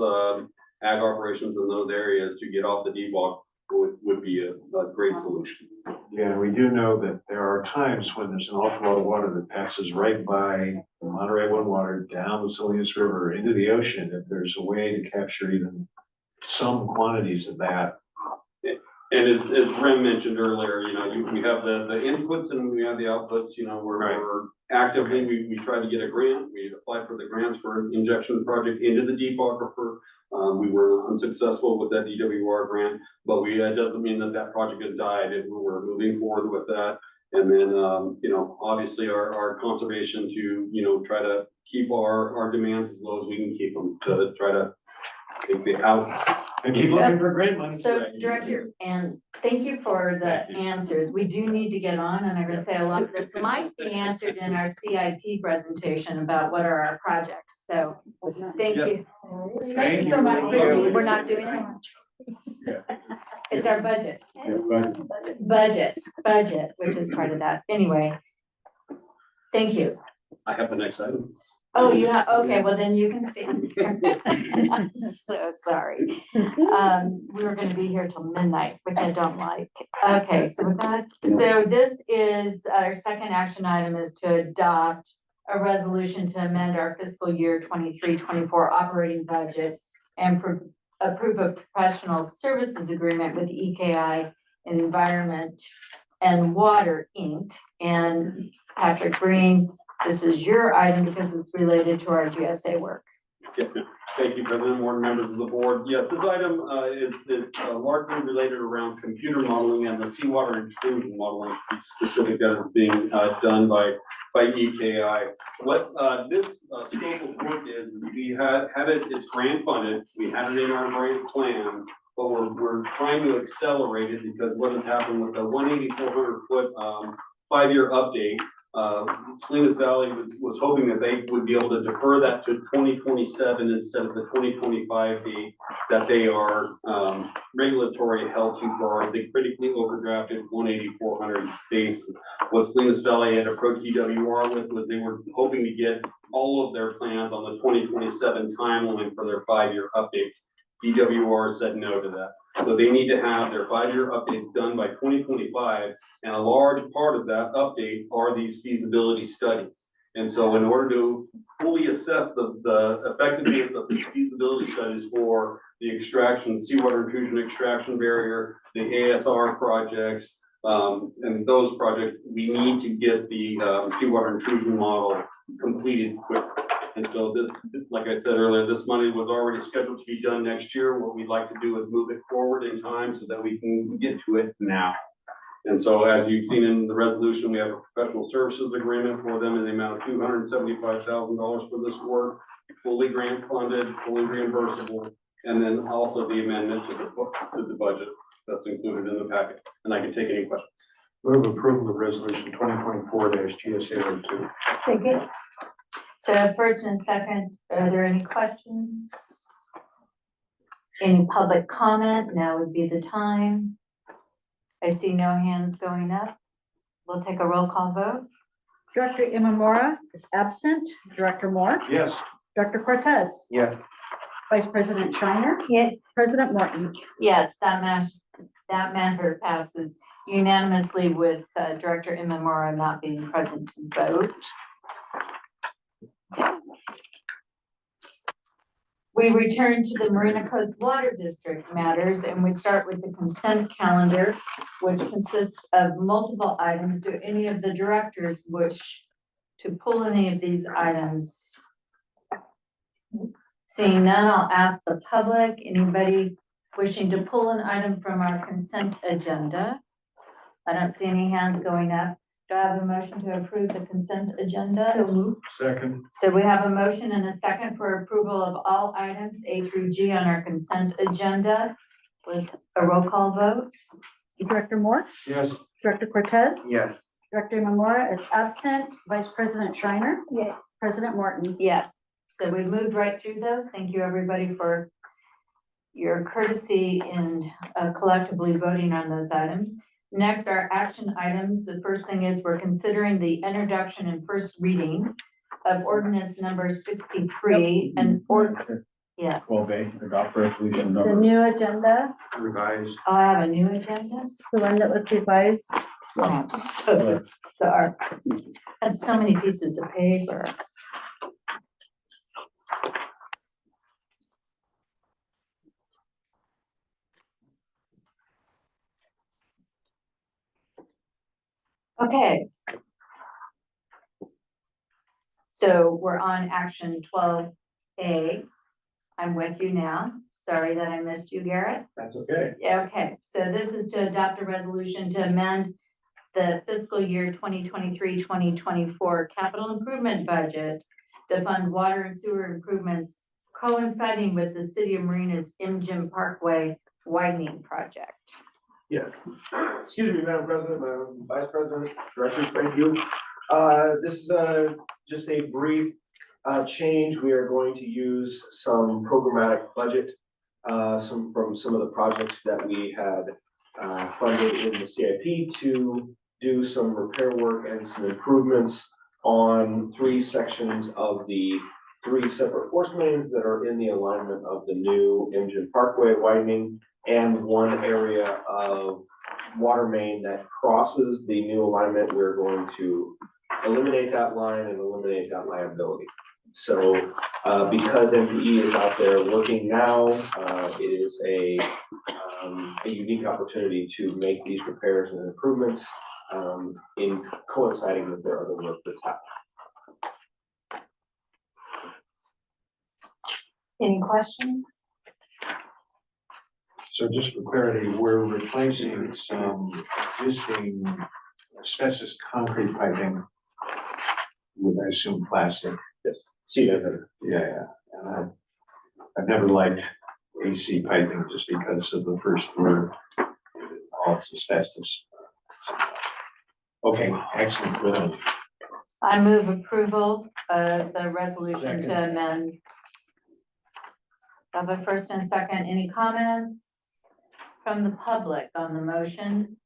ag operations in those areas to get off the deep-walk would be a great solution. Yeah, we do know that there are times when there's an awful lot of water that passes right by the Monterey One Water down the Salinas River into the ocean. If there's a way to capture even some quantities of that. And as Brim mentioned earlier, you know, we have the inputs and we have the outputs, you know, we're actively, we tried to get a grant. We applied for the grants for injection project into the deep aquifer. We were unsuccessful with that DWR grant, but that doesn't mean that project has died. We're moving forward with that. And then, you know, obviously our conservation to, you know, try to keep our demands as low as we can keep them to try to take the out. And keep looking for great money. So Director, and thank you for the Thank you. answers. We do need to get on, and I'm gonna say a lot of this might be answered in our CIP presentation about what are our projects, so thank Yeah. you. Thank you. so much. Thank you. We're not doing it. Yeah. It's our budget, Yeah, but budget, which is part of that. Anyway. Thank you. I have the next item. Oh, you have, okay, well then you can stand there. I'm so sorry. We were gonna be here till midnight, which I don't like. Okay, so with that, so this is, our second action item is to adopt a resolution to amend our fiscal year 23-24 operating budget and approve a professional services agreement with EKI Environment and Water, Inc. And Patrick Green, this is your item because it's related to our GSA work. Yeah, thank you, President Warren, members of the board. Yes, this item is largely related around computer modeling and the seawater intrusion modeling, to be specific, that is being done by EKI. What this scope of work is, we had it, it's grant funded, we had it in our grant plan, but we're trying to accelerate it because what has happened with the 1,400 foot 5-year update, Salinas Valley was hoping that they would be able to defer that to 2027 instead of the 2025 date that they are regulatory held to for the critically overdrafted 1,400 days. What Salinas Valley had approached DWR with was they were hoping to get all of their plans on the 2027 timeline for their 5-year updates. DWR said no to that. So they need to have their 5-year update done by 2025. And a large part of that update are these feasibility studies. And so in order to fully assess the effectiveness of these feasibility studies for the extraction, seawater intrusion extraction barrier, the ASR projects, and those projects, we need to get the seawater intrusion model completed quickly. And so this, like I said earlier, this money was already scheduled to be done next year. What we'd like to do is move it forward in time so that we can get to it now. And so as you've seen in the resolution, we have a professional services agreement for them in the amount of $275,000 for this work, fully grant funded, fully reimbursable, and then also the amendment to the budget that's included in the packet. And I can take any questions. Move approval of resolution 2024-GSA02. Second. So first and second, are there any questions? Any public comment? Now would be the time. I see no hands going up. We'll take a roll call vote. Director Imamura is absent. Director Moore, Yes. Director Cortez, Yes. Vice President Shiner, Yes. President Morton. Yes, that matter passes unanimously with Director Imamura not being present to vote. We return to the Marina Coast Water District matters, and we start with the consent calendar, which consists of multiple items. Do any of the directors wish to pull any of these items? Seeing none, I'll ask the public, anybody wishing to pull an item from our consent agenda? I don't see any hands going up. Do I have a motion to approve the consent agenda? Second. So we have a motion and a second for approval of all items A through G on our consent agenda with a roll call vote. Director Moore, Yes. Director Cortez, Yes. Director Imamura is absent. Vice President Shiner, Yes. President Morton. Yes, so we moved right through those. Thank you, everybody, for your courtesy in collectively voting on those items. Next, our action items. The first thing is we're considering the introduction and first reading of ordinance number 63 and yes. 12A, adopt resolution The number. new agenda, Revised. Oh, I have a new agenda. the one that was revised. Oh, I'm so sorry. I have so many pieces of paper. Okay. So we're on action 12A. I'm with you now. Sorry that I missed you, Garrett. That's okay. Okay, so this is to adopt a resolution to amend the fiscal year 2023-2024 capital improvement budget to fund water and sewer improvements coinciding with the City of Marina's MGM Parkway widening project. Yes. Excuse me, Madam President, Madam Vice President, Directors, thank you. This is just a brief change. We are going to use some programmatic budget, from some of the projects that we had funded in the CIP to do some repair work and some improvements on 3 sections of the 3 separate force mains that are in the alignment of the new MGM Parkway widening, and 1 area of water main that crosses the new alignment. We're going to eliminate that line and eliminate that liability. So because MPE is out there working now, it is a unique opportunity to make these repairs and improvements in coinciding with their other work that's happening. Any questions? So just for clarity, we're replacing some existing asbestos concrete piping with, I assume, plastic. Yes. See that. Yeah. And I've never liked AC piping just because of the first word, all it's asbestos. Okay, excellent, good. I move approval of the resolution to Second. amend. I have a first and second. Any comments from the public on the motion?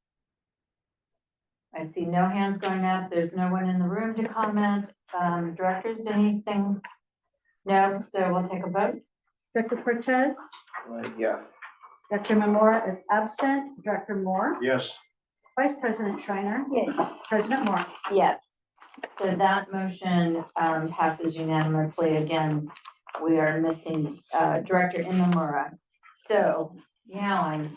I see no hands going up. There's no one in the room to comment. Directors, anything? No, so we'll take a vote. Director Cortez, Yes. Director Memora is absent, Director Moore, Yes, Vice President Schreiner, Yes. President Moore. Yes. So that motion passes unanimously. Again, we are missing Director Imamura. So now I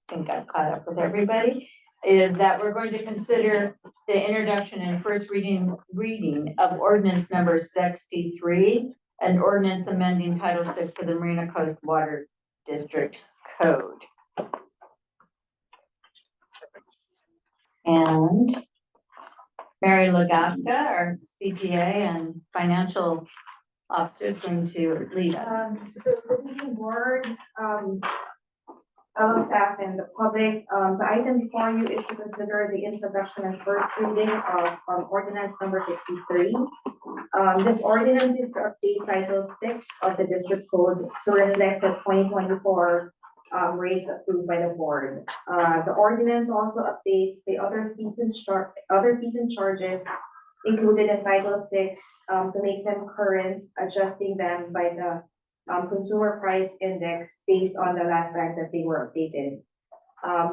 think I've caught up with everybody, is that we're going to consider the introduction and first reading of ordinance number 63, an ordinance amending Title 6 of the Marina Coast Water District Code. And Mary Lagaska, our CPA and financial officer, is going to lead us. So the meeting board, fellow staff and the public, the item before you is to consider the introduction and first reading of ordinance number 63. This ordinance is to update Title 6 of the district code to reflect the 2024 rates approved by the board. The ordinance also updates the other fees and charges included in Title 6 to make them current, adjusting them by the consumer price index based on the last time that they were updated.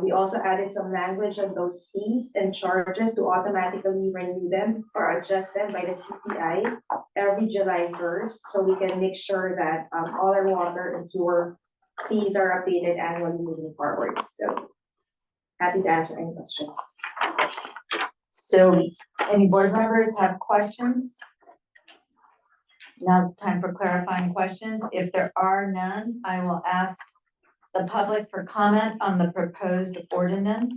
We also added some language on those fees and charges to automatically renew them or adjust them by the CPI every July 1st, so we can make sure that all our water and sewer fees are updated annually moving forward. So happy to answer any questions. So any board members have questions? Now's the time for clarifying questions. If there are none, I will ask the public for comment on the proposed ordinance.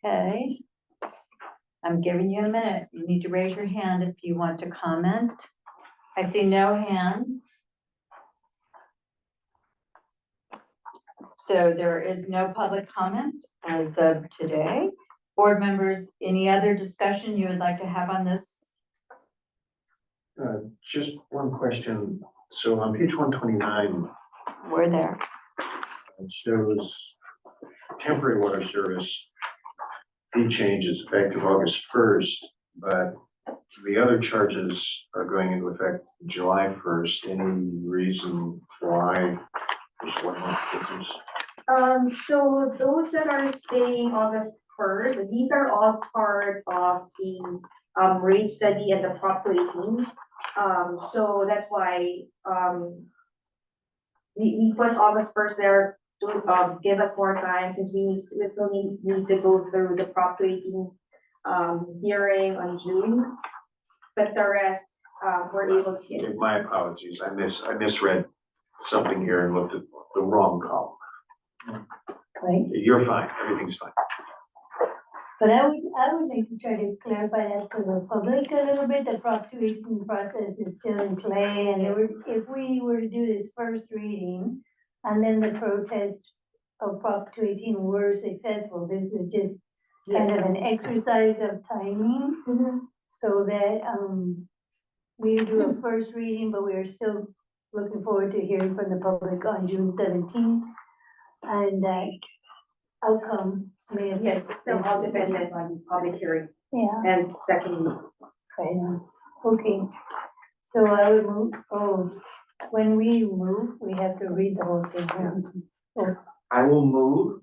Okay. I'm giving you a minute. You need to raise your hand if you want to comment. I see no hands. So there is no public comment as of today. Board members, any other discussion you would like to have on this? just one question. So on page 129, We're there. it shows temporary water service fee change is effective August 1st, but the other charges are going into effect July 1st. Any reason why there's one month difference? So those that are saying August 1st, these are all part of the rate study and the Prop 218. So that's why we put August 1st there to give us more time, since we still need to go through the Prop 218 hearing on June. But the rest we're able to get. My apologies. I misread something here and looked at the wrong column. Right. You're fine. Everything's fine. But I would like to try to clarify that for the public a little bit, the Prop 218 process is still in play, and if we were to do this first reading, and then the protest of Prop 218 were successful, this is just kind of an exercise of timing, so that, we do a first reading, but we are still looking forward to hearing from the public on June 17th, and that outcome may Yes, affect. still all dependent on public hearing Yeah, and second. right, okay, so I would move, when we move, we have to read the whole thing. Oh, I will move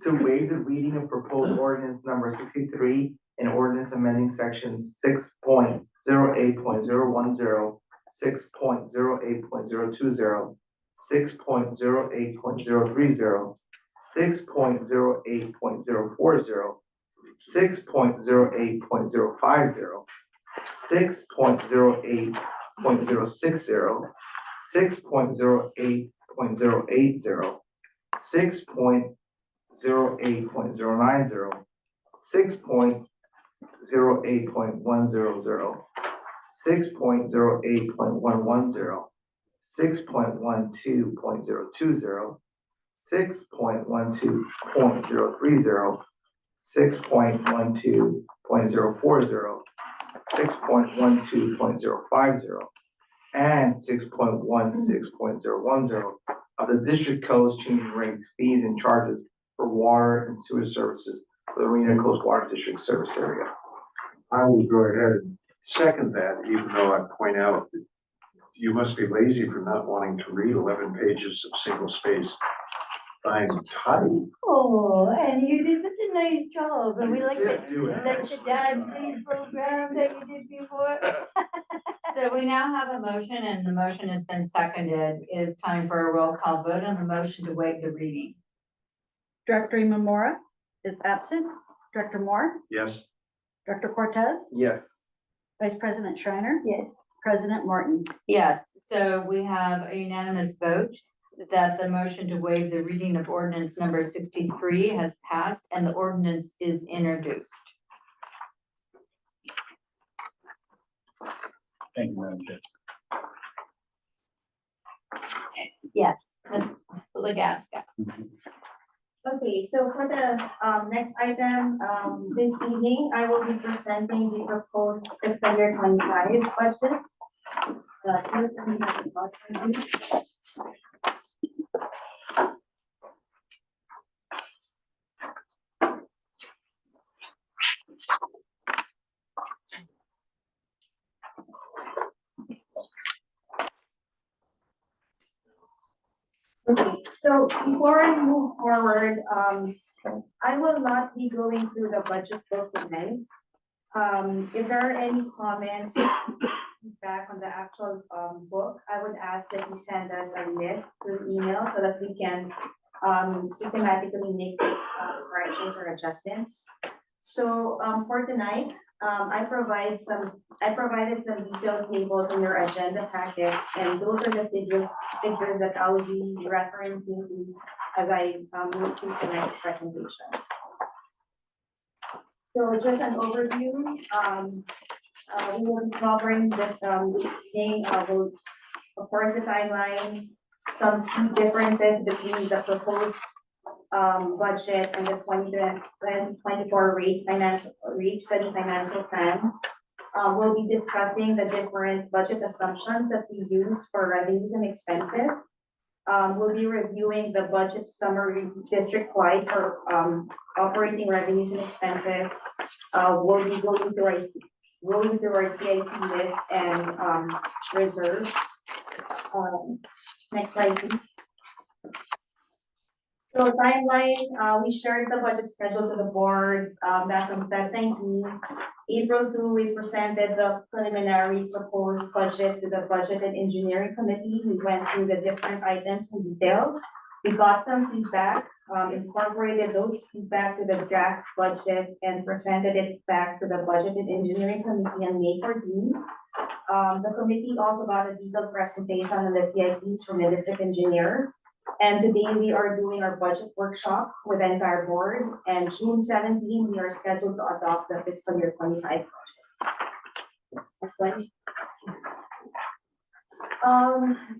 to waive the reading of proposed ordinance number 63 and ordinance amending section 6.08.010, 6.08.020, 6.08.030, 6.08.040, 6.08.050, 6.08.060, 6.08.080, 6.08.090, 6.08.100, 6.08.110, 6.12.020, 6.12.030, 6.12.040, 6.12.050, and 6.16.010 of the district codes changing rates, fees, and charges for water and sewer services for the Reno Coast Water District service area. I will go ahead and second that, even though I point out that you must be lazy for not wanting to read 11 pages of single space. I'm tired. Oh, and you did such a nice job, and we like did do it. the Dad's Day program that you did before. So we now have a motion and the motion has been seconded. It is time for a roll call vote on the motion to waive the reading. Director Imamura is absent. Director Moore, Yes. Director Cortez, Yes. Vice President Schreiner, Yes. President Morton. Yes, so we have a unanimous vote that the motion to waive the reading of ordinance number 63 has passed and the ordinance is introduced. Thank you, Madam Chair. Yes, Ms. Legaska. Okay, so for the next item, this evening, I will be presenting the proposed fiscal year 25 budget. Here's the budget. Okay, so before I move forward, I will not be going through the budget book tonight. If there are any comments back on the actual book, I would ask that you send us a list through email so that we can systematically make corrections or adjustments. So for tonight, I provided some detailed tables in your agenda packets, and those are the figures that I will be referencing to as I move to tonight's presentation. So just an overview, we will be covering this evening, of course, the timeline, some key differences between the proposed budget and the 2024 rate study financial plan. We'll be discussing the different budget assumptions that we used for revenues and expenses. We'll be reviewing the budget summary district-wide for operating revenues and expenses. We'll be going through our CIP list and reserves. Next slide, please. So timeline, we shared the budget schedule to the board back on Feb 19. April 2, we presented the preliminary proposed budget to the Budget and Engineering Committee. We went through the different items in detail. We got some feedback, incorporated those feedback to the draft budget and presented it back to the Budget and Engineering Committee on May 14. The committee also got a detailed presentation on the CIPs from the district engineer. And today we are doing our budget workshop with the entire board, and June 17, we are scheduled to adopt the fiscal year 25 budget. Next slide.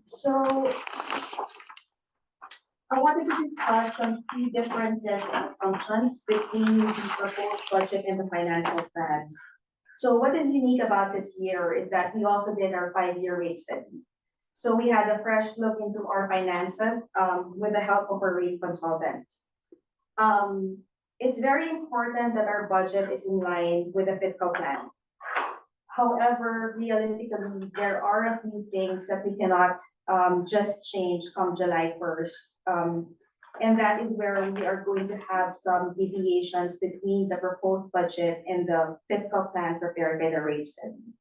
So I wanted to discuss some key differences and assumptions between the proposed budget and the financial plan. So what is unique about this year is that we also did our 5-year rate study. So we had a fresh look into our finances with the help of a rate consultant. It's very important that our budget is in line with the fiscal plan. However, realistically, there are a few things that we cannot just change come July 1st. And that is where we are going to have some deviations between the proposed budget and the fiscal plan prepared by the rate study.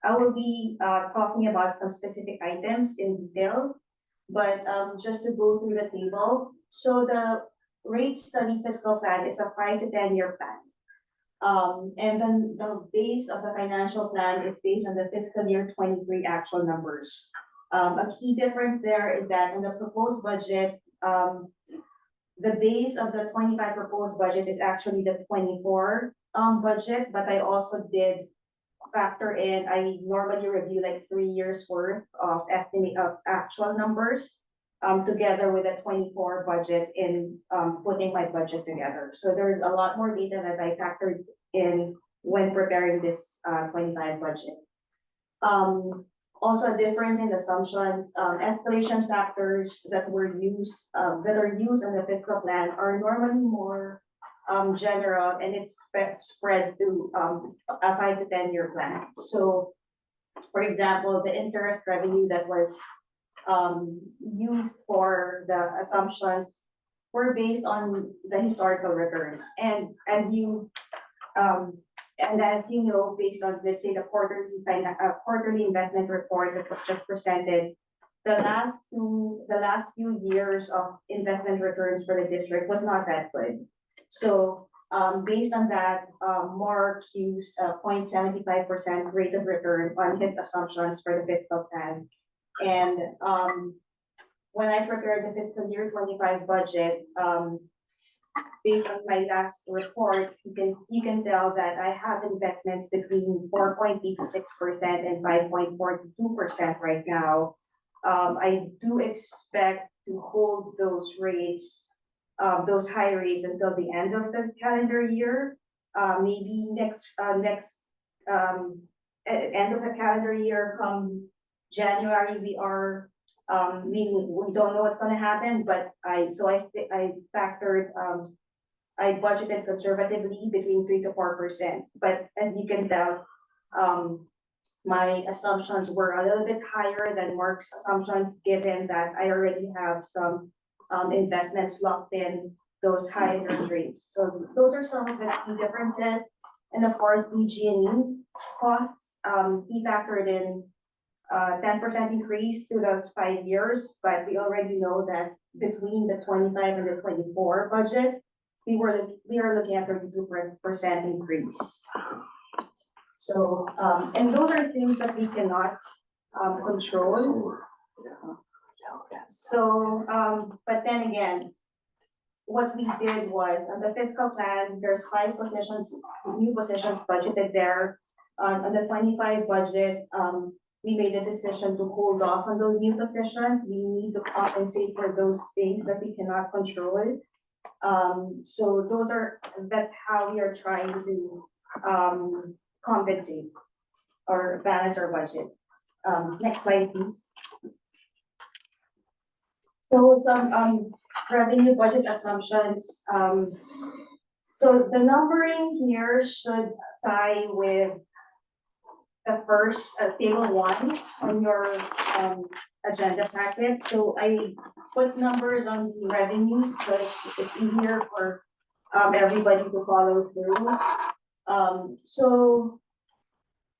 I will be talking about some specific items in detail, but just to go through the table. So the rate study fiscal plan is a 5 to 10 year plan. And then the base of the financial plan is based on the fiscal year 23 actual numbers. A key difference there is that in the proposed budget, the base of the 25 proposed budget is actually the 24 budget, but I also did factor in, I normally review like 3 years worth of estimate of actual numbers together with a 24 budget in putting my budget together. So there's a lot more data that I factored in when preparing this 25 budget. Also a difference in assumptions, escalation factors that were used, that are used in the fiscal plan are normally more general, and it's spread to a 5 to 10 year plan. So for example, the interest revenue that was used for the assumptions were based on the historical returns. And as you know, based on, let's say, the quarterly investment report that was just presented, the last few years of investment returns for the district was not that good. So based on that, Mark used a 0.75% rate of return on his assumptions for the fiscal plan. And when I prepared the fiscal year 25 budget, based on my last report, you can tell that I have investments between 4.86% and 5.42% right now. I do expect to hold those rates, those high rates until the end of the calendar year. Maybe next end of the calendar year, come January, we don't know what's going to happen, but I factored, I budgeted conservatively between 3 to 4%. But as you can tell, my assumptions were a little bit higher than Mark's assumptions, given that I already have some investments locked in those high interest rates. So those are some of the key differences. And of course, BG&E costs, he factored in 10% increase to those 5 years, but we already know that between the 25 and the 24 budget, we are looking at 32% increase. So, and those are things that we cannot control. So, but then again, what we did was on the fiscal plan, there's 5 positions, new positions budgeted there. On the 25 budget, we made a decision to hold off on those new positions. We need to compensate for those things that we cannot control. So that's how we are trying to compensate or balance our budget. Next slide, please. So some revenue budget assumptions. So the numbering here should tie with the first table 1 on your agenda packet. So I put numbers on the revenues so it's easier for everybody to follow through. So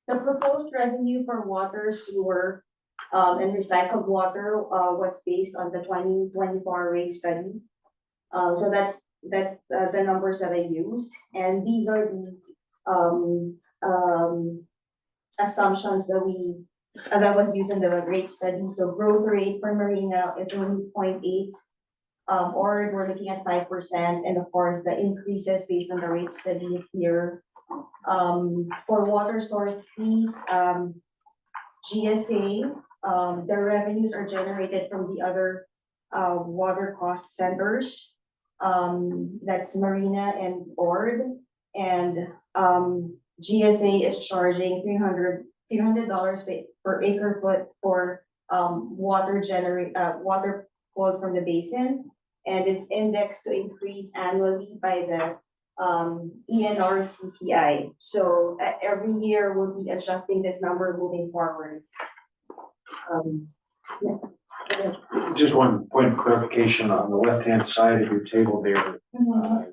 the proposed revenue for water, sewer, and recycled water was based on the 2024 rate study. So that's the numbers that I used, and these are the assumptions that we that was used in the rate study. So growth rate for Marina is only 0.8. Or we're looking at 5%, and of course, the increases based on the rate study is here. For water source fees, GSA, the revenues are generated from the other water cost centers. That's Marina and Ord, and GSA is charging $300 per acre foot for water pulled from the basin, and it's indexed to increase annually by the ENR CCI. So every year we'll be adjusting this number moving forward. Yeah. Just one point of clarification on the left-hand side of your table there.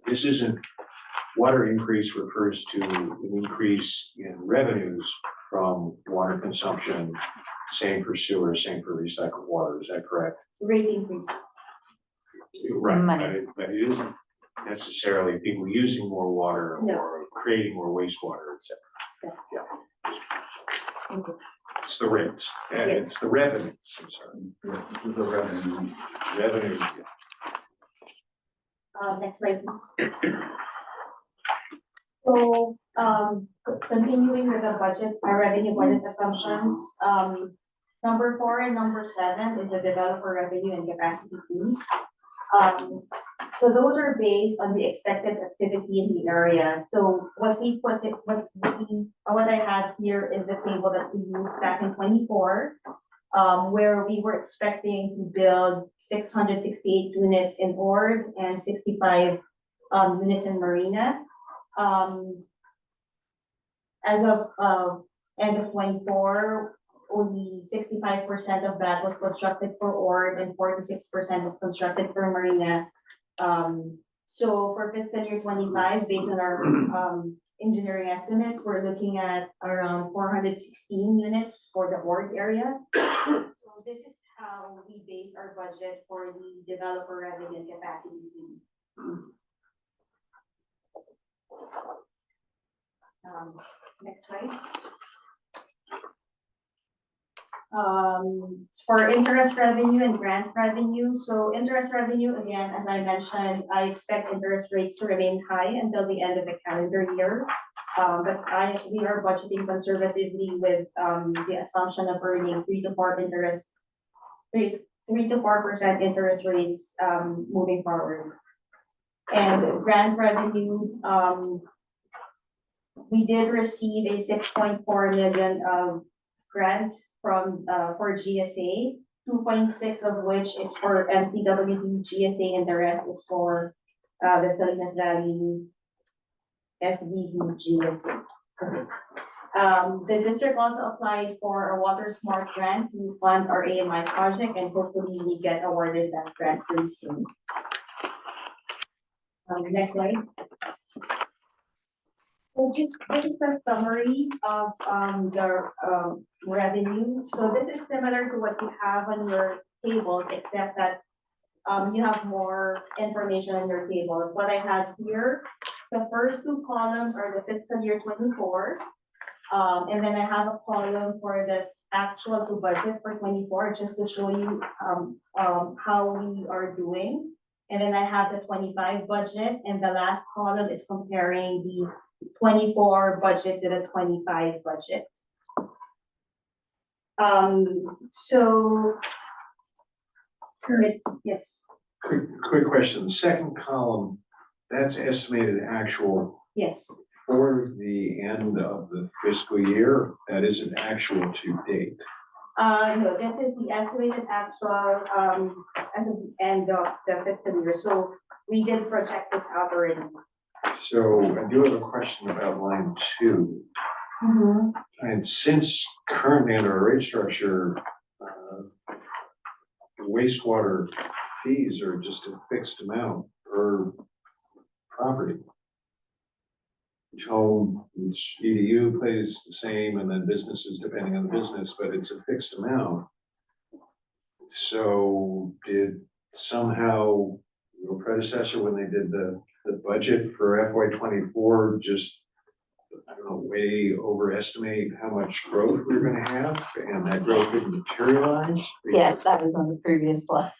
This isn't, water increase refers to an increase in revenues from water consumption, same for sewer, same for recycled water, is that correct? Rate increase. Right, Money. but it isn't necessarily people using more water No. or creating more wastewater, et cetera. Yeah. Okay. It's the rates, and it's the revenues, I'm sorry. This is a revenue. Revenue, Next slide, please. So, continuing with the budget, our revenue budget assumptions, number 4 and number 7 is the developer revenue and capacity fees. So those are based on the expected activity in the area. So what I have here is the table that we used back in 24, where we were expecting to build 668 units in Ord and 65 units in Marina. As of end of 24, only 65% of that was constructed for Ord and 46% was constructed for Marina. So for fiscal year 25, based on our engineering estimates, we're looking at around 416 units for the Ord area. So this is how we based our budget for the developer revenue and capacity fee. Next slide. For interest revenue and grant revenue. So interest revenue, again, as I mentioned, I expect interest rates to remain high until the end of the calendar year. But we are budgeting conservatively with the assumption of earning 3 to 4% interest rates moving forward. And grant revenue, we did receive a 6.4 million grant from for GSA, 2.6 of which is for MCWD, GSA, and the rest is for the Salinas Valley SVB GSA. The district also applied for a water smart grant to fund our AMI project, and hopefully we get awarded that grant pretty soon. Next slide. So just this is a summary of the revenue. So this is similar to what you have on your tables, except that you have more information on your tables. What I have here, the first 2 columns are the fiscal year 24. And then I have a column for the actual to budget for 24, just to show you how we are doing. And then I have the 25 budget, and the last column is comparing the 24 budget to the 25 budget. So yes. quick question. The second column, that's estimated actual Yes. for the end of the fiscal year. That isn't actual to date. No, this is the estimated actual as of the end of the fiscal year. So we did project this out already. So I do have a question about line 2. And since currently under our rate structure, wastewater fees are just a fixed amount per property. Home, each EDU pays the same, and then businesses depending on the business, but it's a fixed amount. So did somehow your predecessor, when they did the budget for FY24, just I don't know, way overestimate how much growth we're gonna have, and that growth didn't materialize? Yes, that was on the previous slide.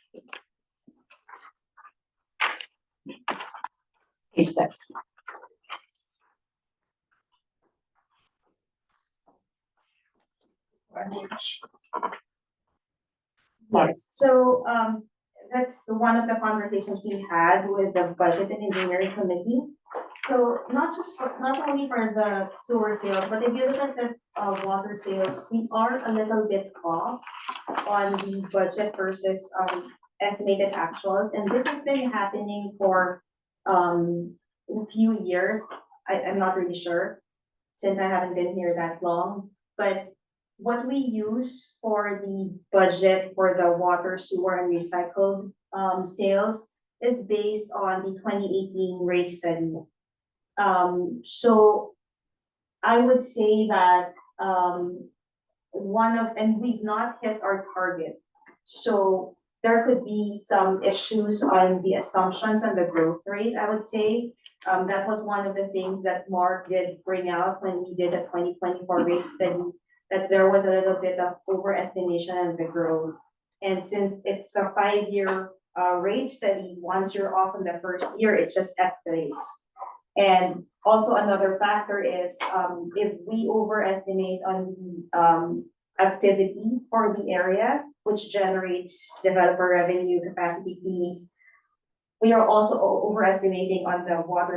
Page 6. Yes, so, that's one of the conversations we had with the Budget and Engineering Committee. So not only for the sewer sales, but if you look at the, water sales, we are a little bit off on the budget versus, estimated actuals, and this has been happening for, a few years. I'm not really sure, since I haven't been here that long, but what we use for the budget for the water, sewer, and recycled sales is based on the 2018 rate study. So I would say that and we've not hit our target. So there could be some issues on the assumptions and the growth rate, I would say. That was one of the things that Mark did bring out when he did the 2024 rate study, that there was a little bit of overestimation of the growth. And since it's a 5-year rate study, once you're off in the first year, it just escalates. And also another factor is if we overestimate on the activity for the area, which generates developer revenue, capacity fees, we are also overestimating on the water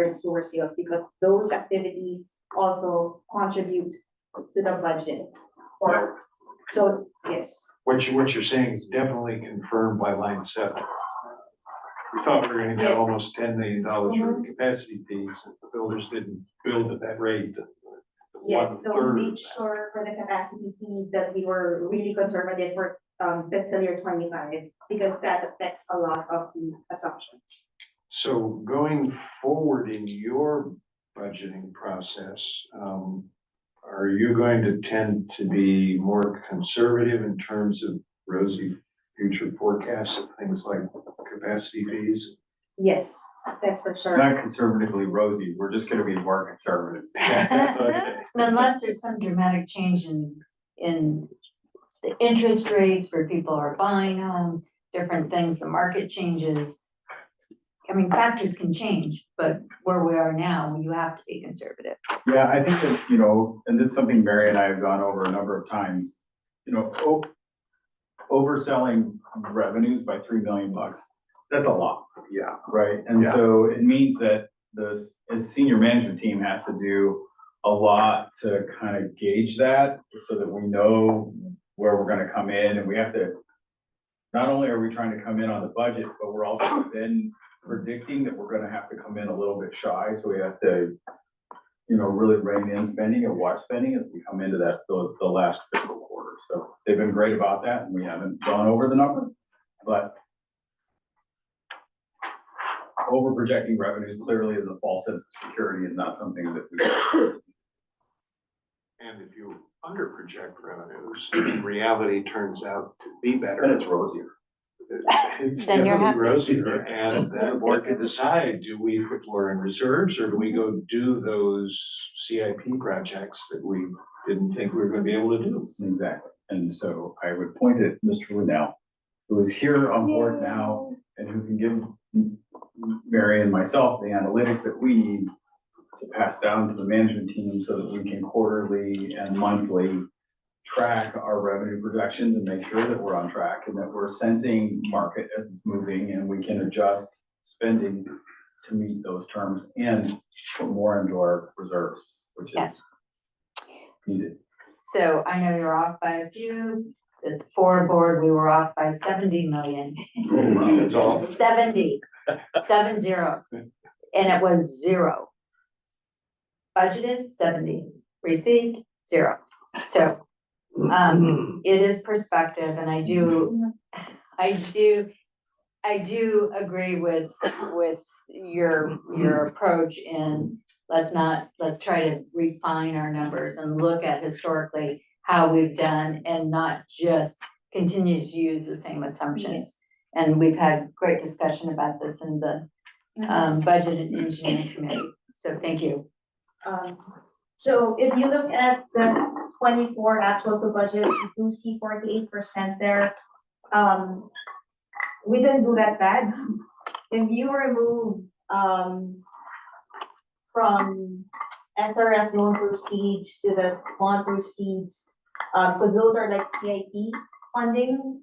and sewer sales, because those activities also contribute to the budget. So, yes. What you're saying is definitely confirmed by line 7. We thought we were gonna get Yes. almost $10 million worth of capacity fees, and the builders didn't build at that rate. Yes, so 1/3 we of made sure for the capacity fees that we were really conservative for fiscal year 25, because that affects a lot of the assumptions. So going forward in your budgeting process, are you going to tend to be more conservative in terms of rosy future forecasts of things like capacity fees? Yes, that's for sure. Not conservatively rosy, we're just gonna be more conservative. Unless there's some dramatic change in the interest rates where people are buying homes, different things, the market changes. I mean, factors can change, but where we are now, you have to be conservative. Yeah, I think that, you know, and this is something Mary and I have gone over a number of times, you know, overselling revenues by $3 million, that's a lot. Yeah. Right, and Yeah. so it means that the senior management team has to do a lot to kind of gauge that, so that we know where we're gonna come in, and we have to, not only are we trying to come in on the budget, but we're also then predicting that we're gonna have to come in a little bit shy, so we have to, you know, really rein in spending and watch spending as we come into the last fiscal quarter. So they've been great about that, and we haven't gone over the number, but over projecting revenues clearly is a false sense of security and not something that we. And if you under project revenues, reality turns out to be better. Then it's rosier. It's Then you're definitely happy. rosier, and then the board can decide, do we put more in reserves, or do we go do those CIP projects that we didn't think we were gonna be able to do? Exactly, and so I would point at Mr. Linnell, who is here on board now, and who can give Mary and myself the analytics that we need to pass down to the management team, so that we can quarterly and monthly track our revenue projections and make sure that we're on track and that we're sensing market as it's moving, and we can adjust spending to meet those terms and put more into our reserves, which is Yes. needed. So I know you're off by a few, the board, we were off by 70 million. That's all. 70, 70, and it was 0. Budgeted 70, received 0. So it is perspective, and I do agree with your approach in let's try to refine our numbers and look at historically how we've done and not just continue to use the same assumptions. And we've had great discussion about this in the budget and engineering committee. So thank you. So if you look at the 24 actual to budget, you do see 48% there. We didn't do that bad. If you remove, from SRF loan proceeds to the bond proceeds, because those are like CIP funding,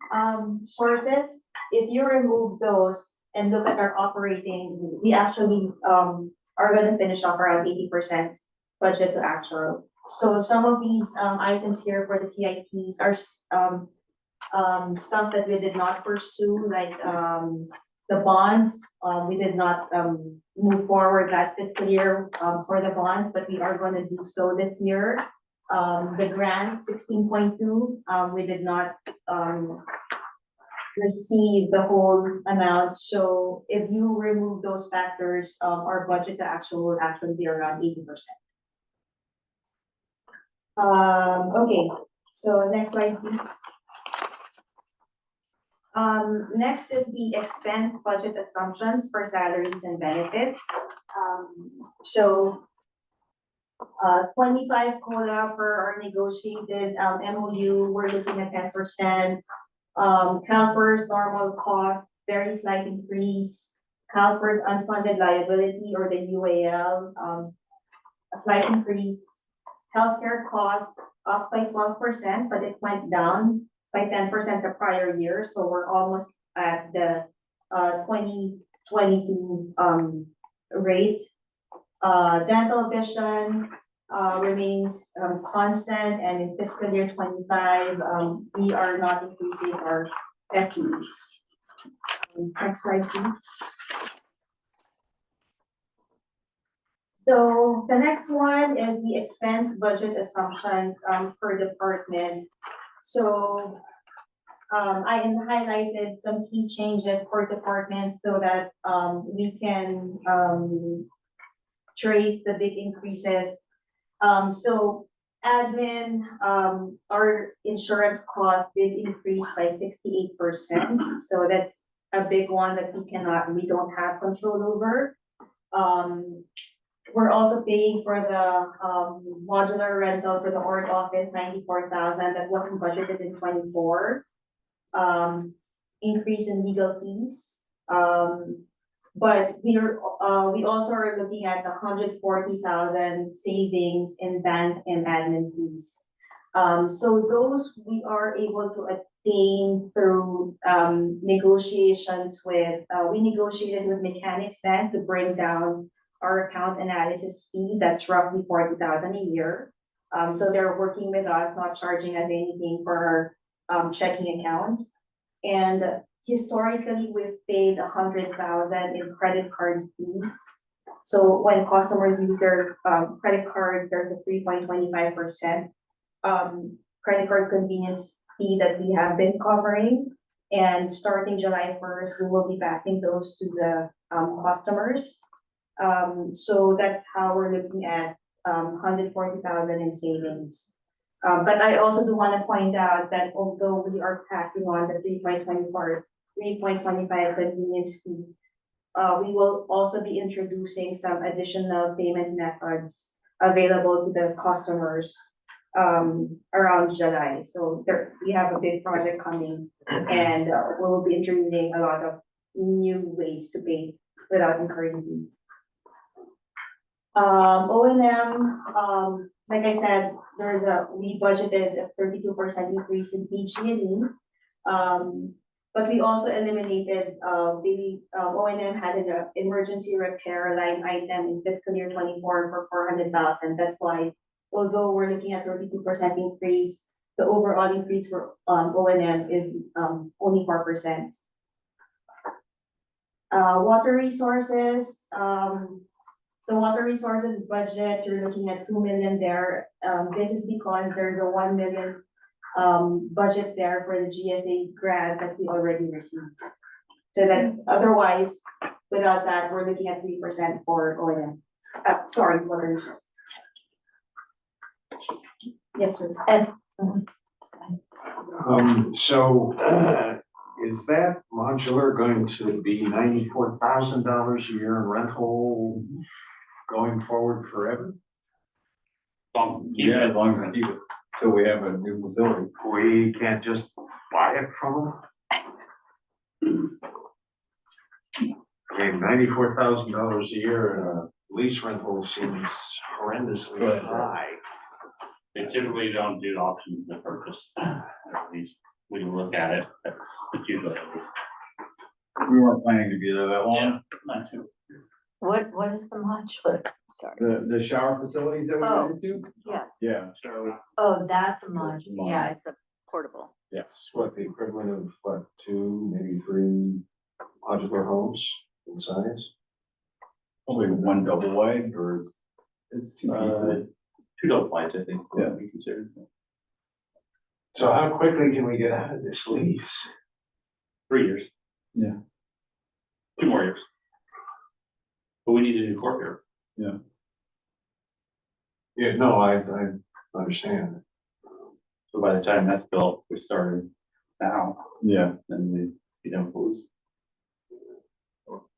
sources. If you remove those and look at our operating, we actually, are gonna finish off around 80% budget to actual. So some of these, items here for the CIPs are, stuff that we did not pursue, like, the bonds, we did not, move forward last fiscal year, for the bonds, but we are gonna do so this year. The grant 16.2, we did not, receive the whole amount. So if you remove those factors, our budget to actual will actually be around 80%. Okay, so next slide, please. Next is the expense budget assumptions for salaries and benefits. So 25 COLA for our negotiated MOU, we're looking at 10%. CalPERS normal cost, very slight increase. CalPERS unfunded liability or the UAL, a slight increase. Healthcare cost up by 12%, but it went down by 10% the prior year, so we're almost at the 2022 rate. Dental vision remains constant, and in fiscal year 25, we are not increasing our FTEs. Next slide, please. So the next one is the expense budget assumptions per department. So I highlighted some key changes per department so that we can trace the big increases. So admin, our insurance cost did increase by 68%. So that's a big one that we don't have control over. We're also paying for the modular rental for the org office, 94,000, that wasn't budgeted in 24. Increase in legal fees. But we also are looking at 140,000 savings in bank and admin fees. So those we are able to attain through negotiations with, we negotiated with Mechanics Bank to bring down our account analysis fee. That's roughly 40,000 a year. So they're working with us, not charging us anything for our checking account. And historically, we've paid 100,000 in credit card fees. So when customers use their credit cards, there's a 3.25% credit card convenience fee that we have been covering. And starting July 1st, we will be passing those to the customers. So that's how we're looking at 140,000 in savings. But I also do want to point out that although we are passing on the 3.25 convenience fee, we will also be introducing some additional payment methods available to the customers around July. So we have a big project coming, and we will be introducing a lot of new ways to pay without incurring fees. O&M, like I said, we budgeted a 32% increase in PG&E. But we also eliminated the O&M had an emergency repair line item in fiscal year 24 for 400,000. That's why, although we're looking at 32% increase, the overall increase for O&M is only 4%. Water resources. The water resources budget, you're looking at 2 million there. This is because there's a 1 million budget there for the GSA grant that we already received. So that's otherwise, without that, we're looking at 3% for O&M. Sorry, water resources. Yes, sir. Ed. Is that modular going to be $94,000 a year in rental going forward forever? Yeah, as long as we keep it, till we have a new facility. We can't just buy it from them? I mean, $94,000 a year in a lease rental seems horrendously high. They typically don't do options to purchase, at least we look at it, but usually. We weren't planning to be there that long. Not too. What is the modular? Sorry. The shower facilities that we Oh. went into? Yeah. Yeah, so, Oh, that's a modular. Yeah, it's a portable. yes. What, the equivalent of what, 2, maybe 3 modular homes in size? Probably one double wide or it's two people. 2 double wides, I think, Yeah. would be considered. So how quickly can we get out of this lease? 3 years. Yeah. 2 more years. But we need a new courtyard. Yeah, no, I understand. So by the time that's built, we started now, Yeah. then we, you know, lose. All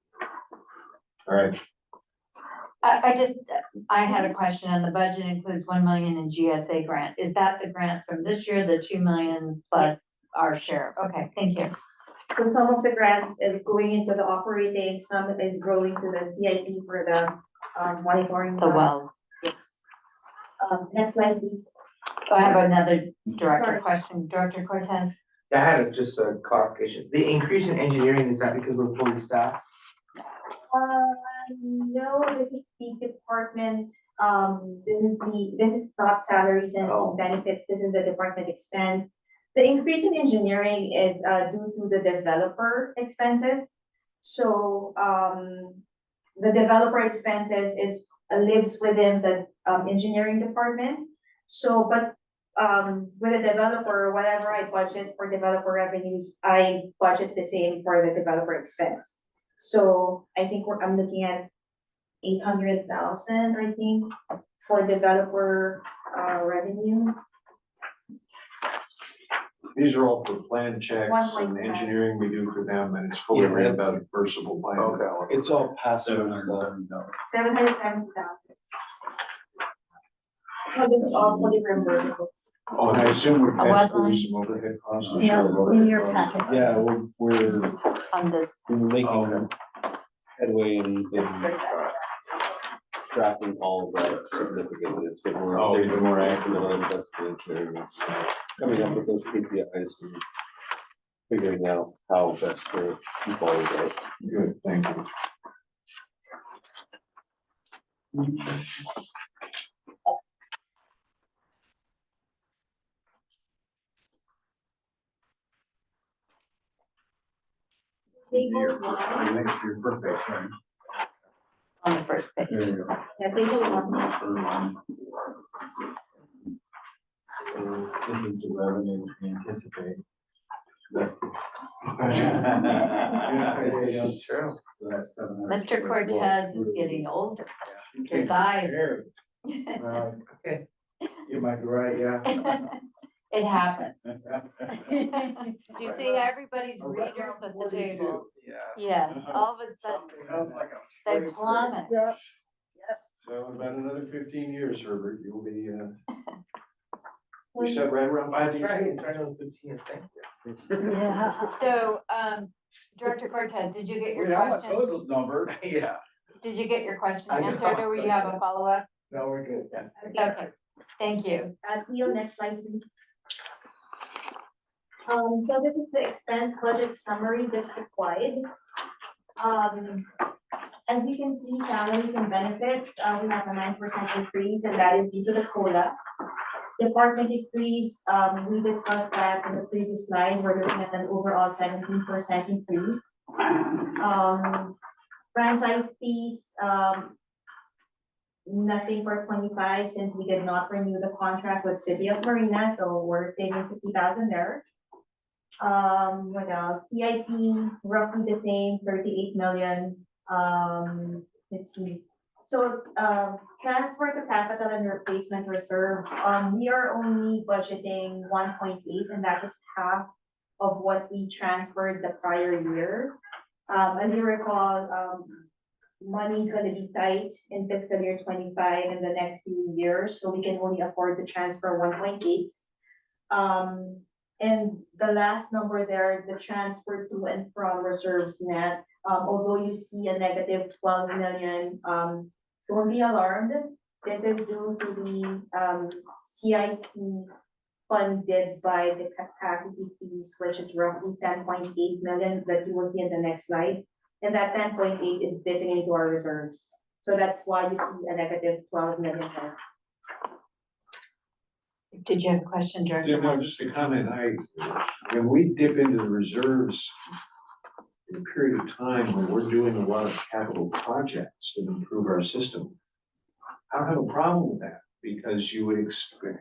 right, I had a question, and the budget includes 1 million in GSA grant. Is that the grant from this year, the 2 million plus our share? Okay, thank you. So some of the grant is going into the operating, some is going to the CIP for the monitoring. The wells. Yes. Next slide, please. I have another director Sorry. question, Director Cortez. I had just a clarification. The increase in engineering, is that because we're fully staffed? No, this is the department, this is not salaries and Oh. benefits, this is the department expense. The increase in engineering is due to the developer expenses. So, the developer expenses lives within the engineering department. So, but with a developer, whatever I budget for developer revenues, I budget the same for the developer expense. So I think I'm looking at 800,000, I think, for developer revenue. these are all for plan checks and 1.5. engineering we do for them, and it's fully reimbursable by. Okay, it's all passive. $770. 770,000. No, this is all fully reimbursable. Oh, and I assume we're A wet passing line? some overhead costs. I'm Yeah, sure. in your packet. Yeah, we're On this, making headway in tracking all of that significantly. It's been more, they've been more active on engineering. Coming up with those KPIs and figuring out how best to keep all of that. Good, thank you. Next year, birthday, right? on the first page. There you go. Yeah, table one. So this is the revenue we anticipate. True. So that's 700. Mr. Cortez is getting older. His eyes. Okay, you might be right, yeah. It happens. Do you see everybody's readers at the table? Yeah. Yes, all of a sudden, they plummet. So in about another 15 years, Herbert, you'll be, we said right around. I was trying on 15, thank you. Yeah. So, Director Cortez, did you get your Yeah, I question? know those numbers. Yeah, Did you get your question I know. answered, or will you have a follow-up? no, we're good, yeah. Okay, thank you. Neil, next slide, please. So this is the expense budget summary district-wide. As you can see, salaries and benefits, we have a 9% increase, and that is due to the COLA. Department increase, we discussed that in the previous slide, we're looking at an overall 17% increase. Franchise fees, nothing for 25, since we did not renew the contract with City of Marina, so we're saving 50,000 there. What else? CIP, roughly the same, 38 million. Let's see. So, transfer to capital and replacement reserve, we are only budgeting 1.8, and that is half of what we transferred the prior year. As you recall, money's gonna be tight in fiscal year 25 in the next few years, so we can only afford to transfer 1.8. And the last number there, the transfer to and from reserves net, although you see a negative 12 million, don't be alarmed. This is due to the CIP funded by the capacity fees, which is roughly 10.8 million that you will see in the next slide. And that 10.8 is dipping into our reserves. So that's why you see a negative 12 million there. Did you have a question, Yeah, Director? no, just a comment. When we dip into the reserves in a period of time when we're doing a lot of capital projects that improve our system, I don't have a problem with that because you would expect,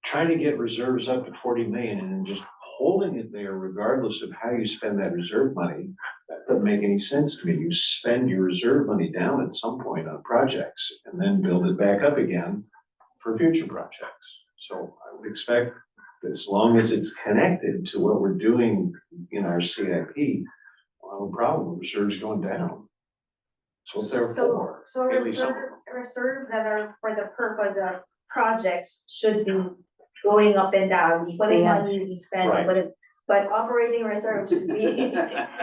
trying to get reserves up to 40 million and then just holding it there regardless of how you spend that reserve money, that doesn't make any sense to me. You spend your reserve money down at some point on projects and then build it back up again for future projects. So I would expect, as long as it's connected to what we're doing in our CIP, I have a problem with reserves going down. So therefore, So at least some- reserves that are for the purpose of projects should be going up and down, putting money we spend, Right. but operating reserves should be.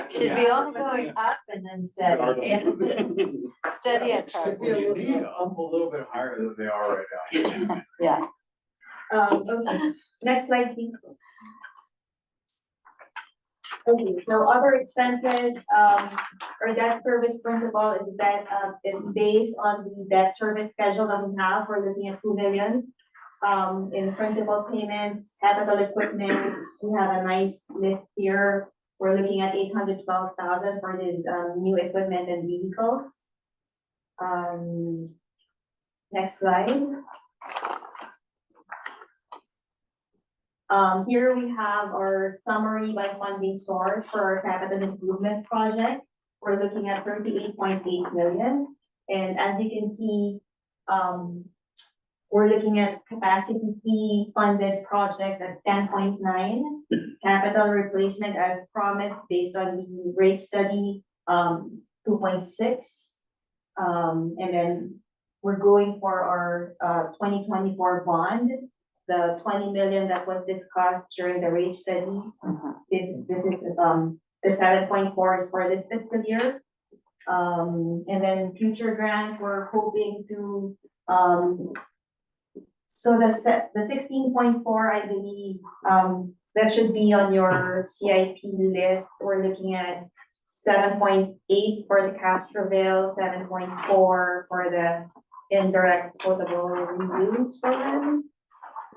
Should be all going up and then steady. Steady and Should be a little bit higher than they are right now. Yeah. Okay, next slide, please. Okay, so other expenses, our debt service principal is based on the debt service schedule that we have. We're looking at 2 million. In principal payments, capital equipment, we have a nice list here. We're looking at 812,000 for this, new equipment and vehicles. Next slide. Here we have our summary by funding source for our capital improvement project. We're looking at 38.8 million. And as you can see, we're looking at capacity fee funded project at 10.9, capital replacement as promised based on the rate study, 2.6. And then we're going for our 2024 bond, the 20 million that was discussed during the rate study. This is the 7.4 is for this fiscal year. And then future grant, we're hoping to so the 16.4, I believe, that should be on your CIP list. We're looking at 7.8 for the Castroville, 7.4 for the indirect potable reuse program.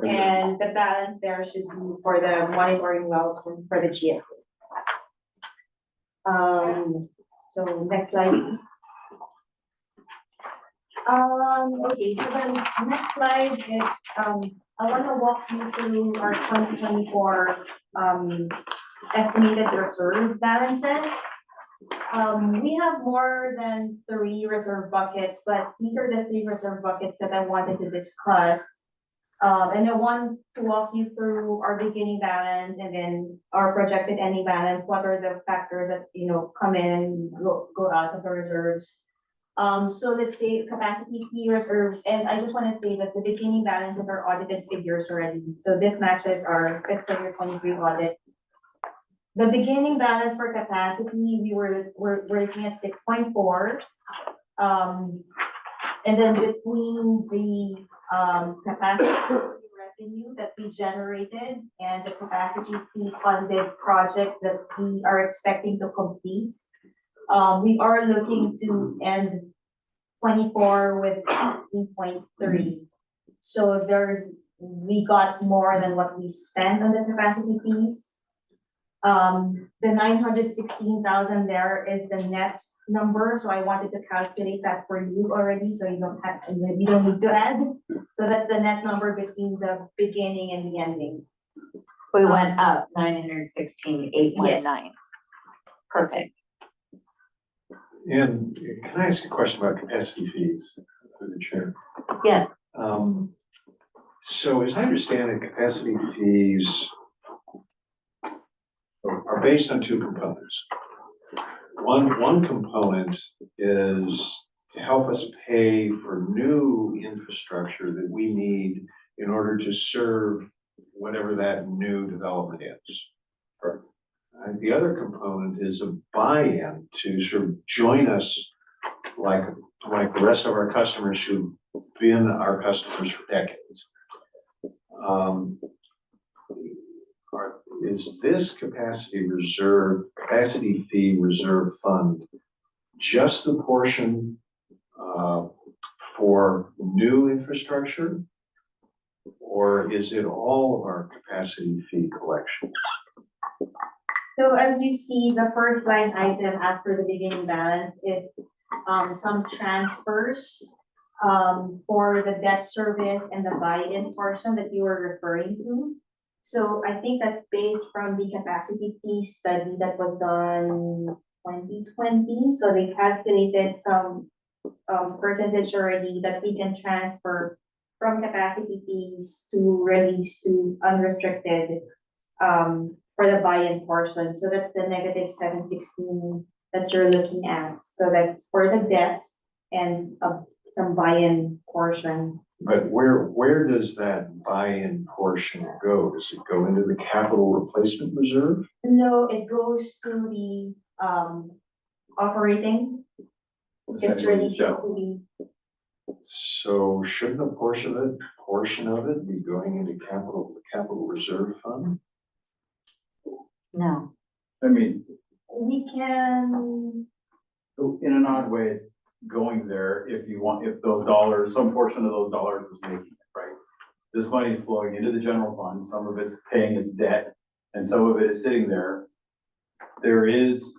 And the balance there should be for the monitoring wells for the GSA. So next slide, please. Okay, so the next slide is, I want to walk you through our 2024 estimated reserve balances. We have more than 3 reserve buckets, but these are the 3 reserve buckets that I wanted to discuss. And I want to walk you through our beginning balance and then our projected ending balance. What are the factors that, come in, go out of the reserves? So let's say capacity fee reserves, and I just want to say that the beginning balances are audited figures already. So this matches our fiscal year 23 audit. The beginning balance for capacity, we're looking at 6.4. And then between the capacity revenue that we generated and the capacity fee funded project that we are expecting to complete, we are looking to end 24 with 16.3. So we got more than what we spent on the capacity fees. The 916,000 there is the net number, so I wanted to calculate that for you already, so you don't need to add. So that's the net number between the beginning and the ending. We went up 916,819. Yes. Perfect. And can I ask a question about capacity fees through the chair? Yes. So as I understand it, capacity fees are based on 2 components. One component is to help us pay for new infrastructure that we need in order to serve whatever that new development is. And the other component is a buy-in to sort of join us like the rest of our customers who've been our customers for decades. Is this capacity fee reserve fund just the portion for new infrastructure? Or is it all of our capacity fee collections? So as you see, the first line item after the beginning balance is some transfers for the debt service and the buy-in portion that you were referring to. So I think that's based from the capacity fee study that was done 2020. So they calculated some percentage already that we can transfer from capacity fees to release to unrestricted for the buy-in portion. So that's the negative 716 that you're looking at. So that's for the debt and some buy-in portion. But where does that buy-in portion go? Does it go into the capital replacement reserve? No, it goes to the operating. It's released to the. So shouldn't a portion of it be going into the capital reserve fund? No. I mean, We can, in an odd way, it's going there if those dollars, some portion of those dollars is making it, right? This money is flowing into the general fund, some of it's paying its debt, and some of it is sitting there. There is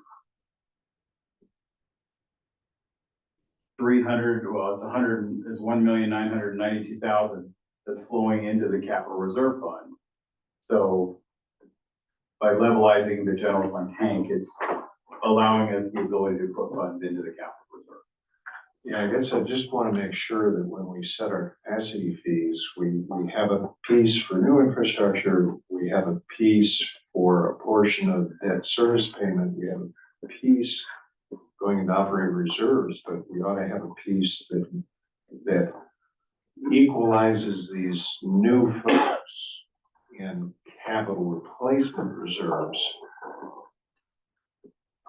1,992,000 that's flowing into the capital reserve fund. So by levelizing the general fund tank, it's allowing us the ability to put funds into the capital reserve. Yeah, I guess I just want to make sure that when we set our capacity fees, we have a piece for new infrastructure, we have a piece for a portion of debt service payment, we have a piece going into operating reserves, but we ought to have a piece that equalizes these new folks in capital replacement reserves.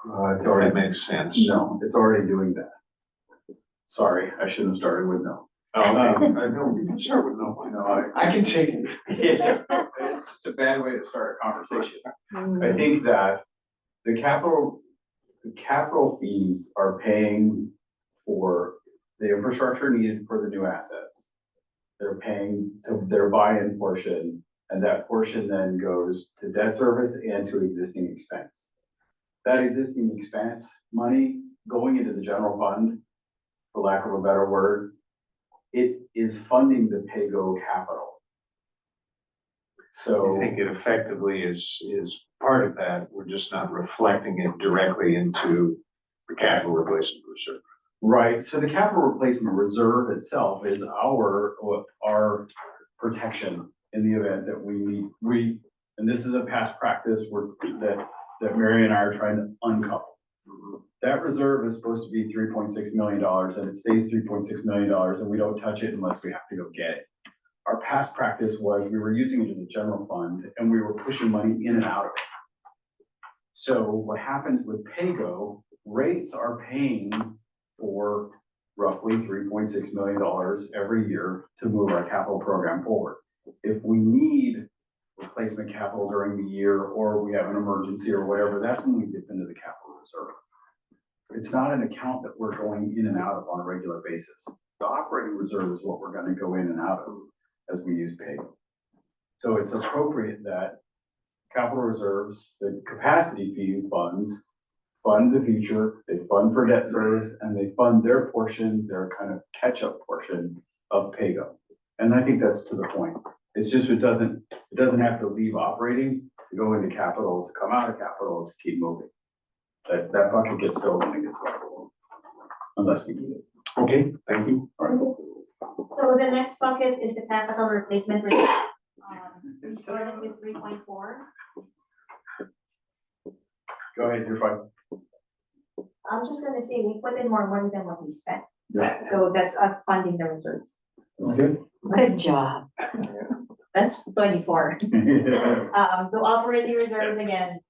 It already makes sense. No, it's already doing that. Sorry, I shouldn't have started with no. I know we can start with no. I can take it. Yeah, it's just a bad way to start a conversation. I think that the capital fees are paying for the infrastructure needed for the new assets. They're paying to their buy-in portion, and that portion then goes to debt service and to existing expense. That existing expense money going into the general fund, for lack of a better word, it is funding the PAYGO capital. So I think it effectively is part of that. We're just not reflecting it directly into the capital replacement reserve. right, so the capital replacement reserve itself is our protection in the event that we and this is a past practice that Mary and I are trying to uncouple. That reserve is supposed to be $3.6 million and it stays $3.6 million and we don't touch it unless we have to go get it. Our past practice was we were using it in the general fund and we were pushing money in and out of it. So what happens with PAYGO, rates are paying for roughly $3.6 million every year to move our capital program forward. If we need replacement capital during the year, or we have an emergency or whatever, that's when we dip into the capital reserve. It's not an account that we're going in and out of on a regular basis. The operating reserve is what we're going to go in and out of as we use PAYGO. So it's appropriate that capital reserves, the capacity fee funds, fund the future, they fund for debt service, and they fund their portion, their kind of catch-up portion of PAYGO. And I think that's to the point. It's just, it doesn't have to leave operating to go into capital, to come out of capital, to keep moving. That bucket gets filled when it gets level, unless we need it. Okay, thank you. All right. so the next bucket is the capital replacement reserve. We started with 3.4. Go ahead, you're fine. I'm just gonna say, we put in more money than what we spent. Yeah. So that's us funding the reserves. Good. Good job. That's 24. So operating reserves again,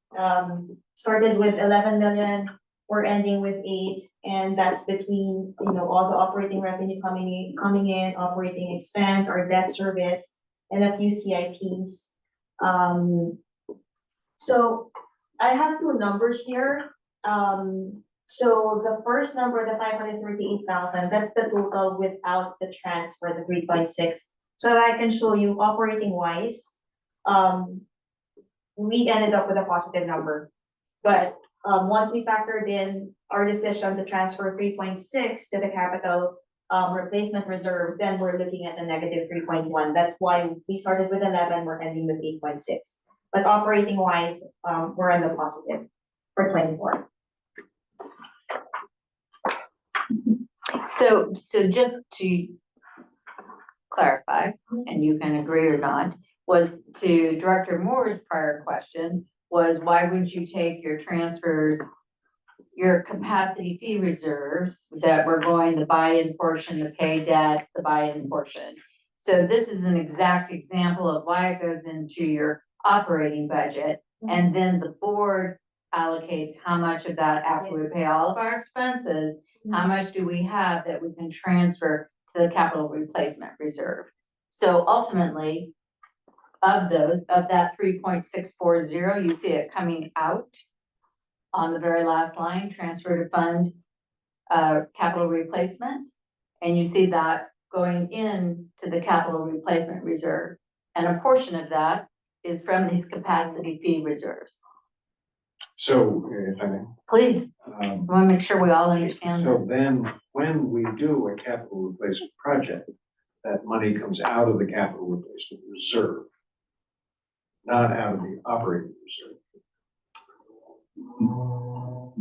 started with 11 million, we're ending with 8, and that's between, all the operating revenue coming in, operating expense, our debt service, and a few CIPs. So I have two numbers here. So the first number, the 538,000, that's the total without the transfer, the 3.6. So that I can show you operating wise, we ended up with a positive number. But once we factored in our decision to transfer 3.6 to the capital replacement reserves, then we're looking at a negative 3.1. That's why we started with 11, we're ending with 8.6. But operating wise, we're in the positive for 24. So just to clarify, and you can agree or not, was to Director Moore's prior question was why would you take your transfers, your capacity fee reserves that were going the buy-in portion, the pay debt, the buy-in portion. So this is an exact example of why it goes into your operating budget. And then the board allocates how much of that after we pay all of our expenses, how much do we have that we can transfer to the capital replacement reserve? So ultimately, of that 3.640, you see it coming out on the very last line, transfer to fund capital replacement. And you see that going in to the capital replacement reserve. And a portion of that is from these capacity fee reserves. So, if I may. Please, I want to make sure we all understand So this. then, when we do a capital replacement project, that money comes out of the capital replacement reserve, not out of the operating reserve. How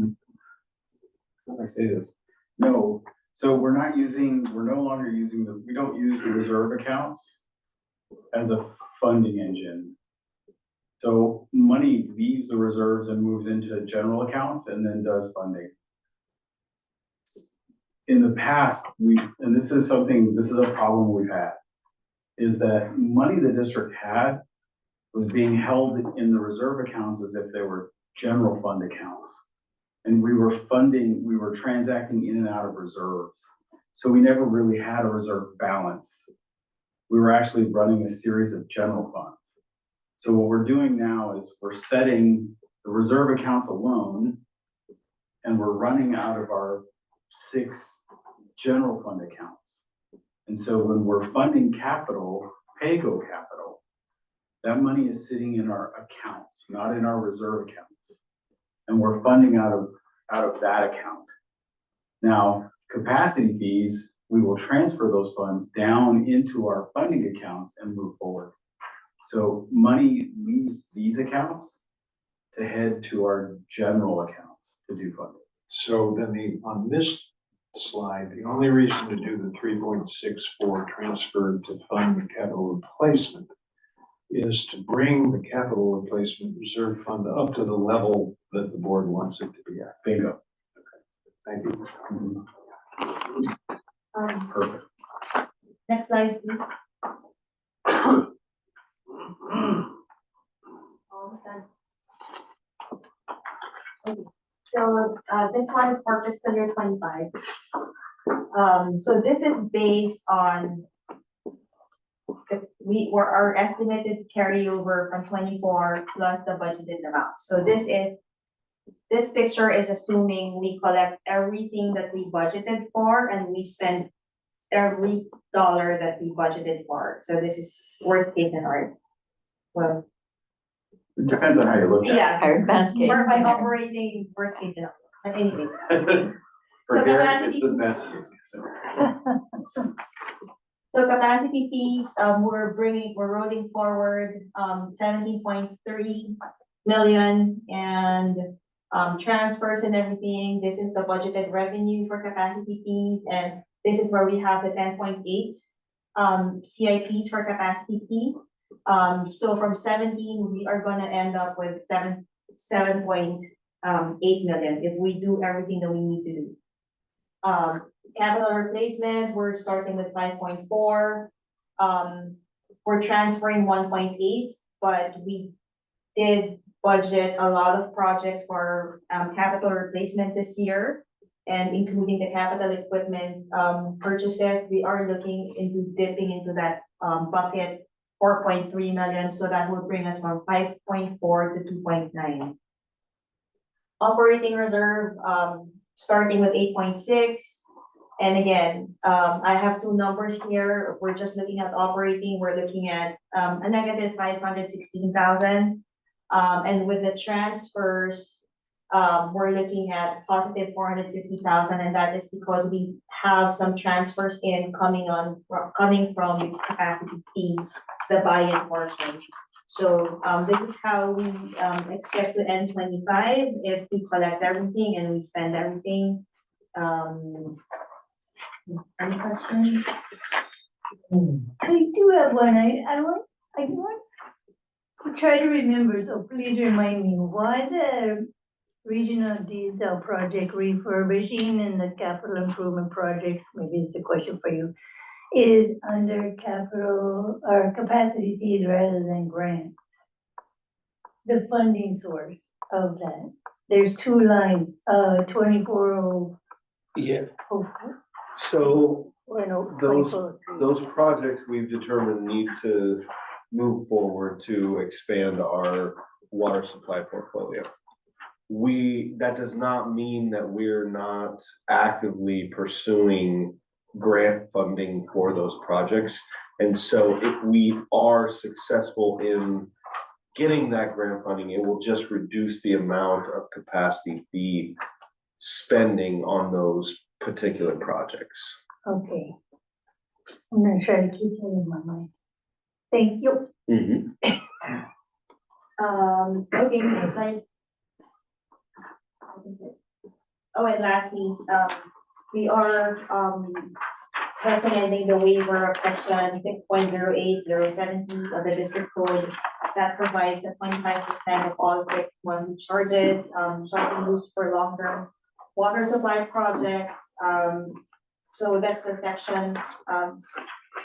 do I say this? No, so we're no longer using we don't use the reserve accounts as a funding engine. So money leaves the reserves and moves into general accounts and then does funding. In the past, and this is a problem we've had, is that money the district had was being held in the reserve accounts as if they were general fund accounts. And we were transacting in and out of reserves. So we never really had a reserve balance. We were actually running a series of general funds. So what we're doing now is we're setting the reserve accounts alone, and we're running out of our 6 general fund accounts. And so when we're funding capital, pay-go capital, that money is sitting in our accounts, not in our reserve accounts. And we're funding out of that account. Now, capacity fees, we will transfer those funds down into our funding accounts and move forward. So money leaves these accounts to head to our general accounts to do funding. So then on this slide, the only reason to do the 3.64 transfer to fund the capital replacement is to bring the capital replacement reserve fund up to the level that the board wants it to be at. Bingo. Thank you. Perfect. Next slide, please. Almost done. Okay. So this one is for fiscal year 25. So this is based on our estimated carryover from 24 plus the budgeted amount. So this picture is assuming we collect everything that we budgeted for and we spend every dollar that we budgeted for. So this is worst case scenario. Well, it depends on how you look at it. yeah, Best case or by scenario. operating worst case scenario. But anyways. For So Derek, capacity- it's the best case scenario. So capacity fees, we're rolling forward, 17.3 million and, transfers and everything. This is the budgeted revenue for capacity fees. And this is where we have the 10.8, CIPs for capacity fee. So from 17, we are gonna end up with 7.8 8 million if we do everything that we need to do. Capital replacement, we're starting with 5.4. We're transferring 1.8, but we did budget a lot of projects for capital replacement this year. And including the capital equipment purchases, we are looking into dipping into that bucket 4.3 million, so that will bring us from 5.4 to 2.9. Operating reserve, starting with 8.6. And again, I have two numbers here. We're just looking at operating, we're looking at a negative 516,000. And with the transfers, we're looking at positive 450,000, and that is because we have some transfers coming from the capacity fee, the buy-in portion. So this is how we expect to end 25 if we collect everything and we spend everything. Any questions? I do have one. I want to try to remember, so please remind me, why the regional diesel project refurbishing and the capital improvement projects, maybe it's a question for you, is under capital or capacity fees rather than grants? The funding source of that. There's two lines, 24. Yeah. So those 24. projects we've determined need to move forward to expand our water supply portfolio. That does not mean that we're not actively pursuing grant funding for those projects. And so if we are successful in getting that grant funding, it will just reduce the amount of capacity fee spending on those particular projects. Okay. I'm gonna try to keep that in my mind. Thank you. Okay, like. Oh, and lastly, we are recommending the waiver of section 6.08070 of the district code that provides a 25% of all fixed monthly charges, shall be used for long-term water supply projects. So that's the section.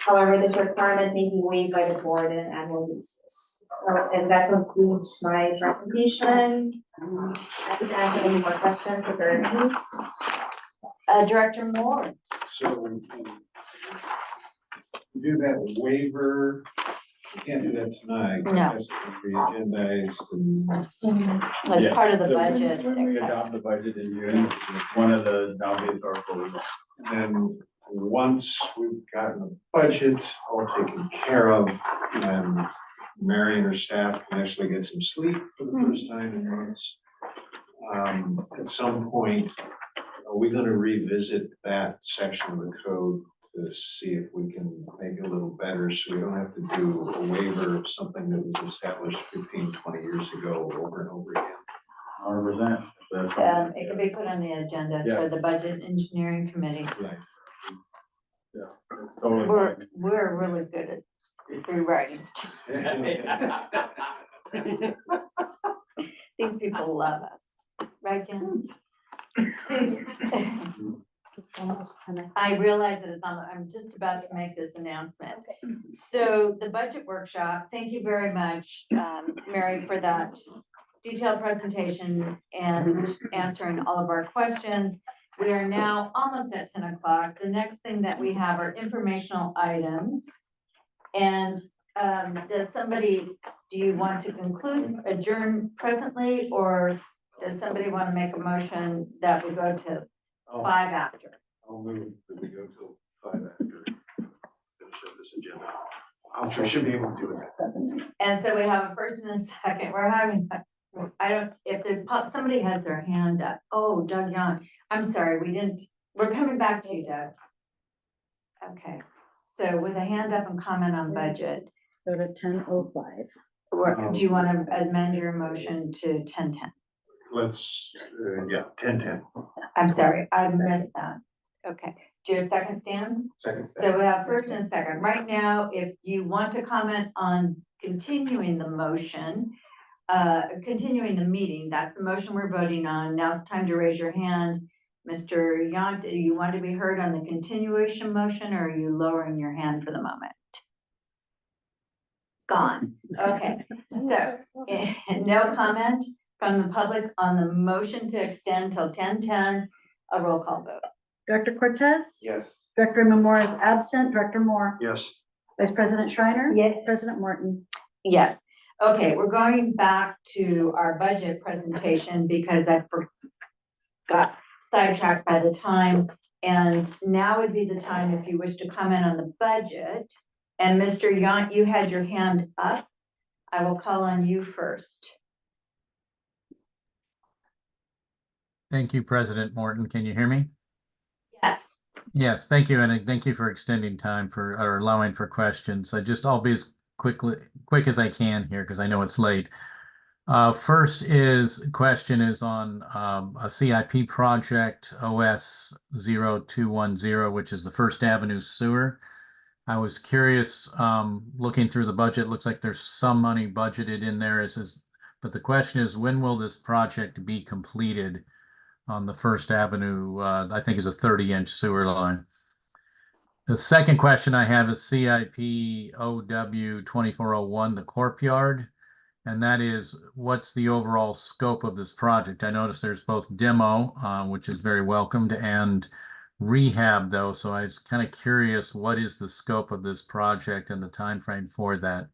However, this requirement may be waived by the board on an annual basis. So, and that concludes my presentation. Happy to answer any more questions if there are any. Director Moore. So we do that waiver, we can't do that tonight. No. It has to be agendized and As Yeah, part of the so budget. When we adopt the budget in June, one of the nominees are fully. And then once we've gotten the budget all taken care of, and Mary and her staff can actually get some sleep for the first time in months. At some point, are we gonna revisit that section of the code to see if we can make it a little better, so we don't have to do a waiver of something that was established 15, 20 years ago over and over again? 100%. It could be put on the agenda Yeah. for the budget engineering committee. Right. Yeah, it's totally. We're really good at rewriting stuff. These people love us, right, Jen? I realize that it's on, I'm just about to make this announcement. So the budget workshop, thank you very much, Mary, for that detailed presentation and answering all of our questions. We are now almost at 10 o'clock. The next thing that we have are informational items. And do you want to adjourn presently, or does somebody want to make a motion that we go to 5 after? I'll move that we go till 5 after finish up this agenda. I should be able to do it. And so we have a first and a second. We're having, if there's somebody has their hand up. Oh, Doug Young. I'm sorry, we're coming back to you, Doug. Okay, so with a hand up and comment on budget. Go to 10:05. Do you want to amend your motion to 10:10? Let's, 10:10. I'm sorry, I missed that. Okay, do you have a second, Stan? Second. So we have first and a second. Right now, if you want to comment on continuing the motion, continuing the meeting, that's the motion we're voting on. Now it's time to raise your hand. Mr. Yount, do you want to be heard on the continuation motion, or are you lowering your hand for the moment? Gone. Okay, so no comment from the public on the motion to extend till 10:10. A roll call vote. Director Cortez? Yes. Director Memora is absent. Director Moore? Yes. Vice President Schreiner? Yes. President Morton? Yes. Okay, we're going back to our budget presentation because I got sidetracked by the time. And now would be the time if you wish to comment on the budget. And Mr. Yount, you had your hand up. I will call on you first. Thank you, President Morton. Can you hear me? Yes. Yes, thank you, and thank you for extending time for, or allowing for questions. I'll be as quick as I can here because I know it's late. First question is on a CIP project OS 0210, which is the First Avenue sewer. I was curious, looking through the budget, looks like there's some money budgeted in there. But the question is, when will this project be completed on the First Avenue? I think is a 30-inch sewer line. The second question I have is CIP OW 2401, the Courtyard. And that is, what's the overall scope of this project? I noticed there's both demo, which is very welcomed, and rehab, though. So I was kind of curious, what is the scope of this project and the time frame for that?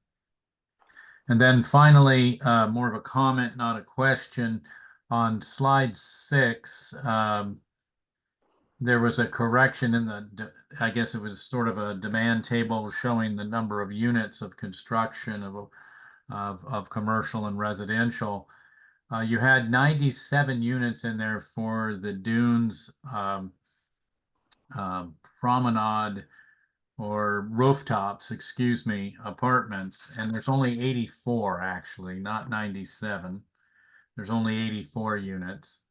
And then finally, more of a comment, not a question. On slide 6, there was a correction in the, I guess it was sort of a demand table showing the number of units of construction of commercial and residential. You had 97 units in there for the Dunes promenade or rooftops, excuse me, apartments, and there's only 84 actually, not 97. There's only 84 units.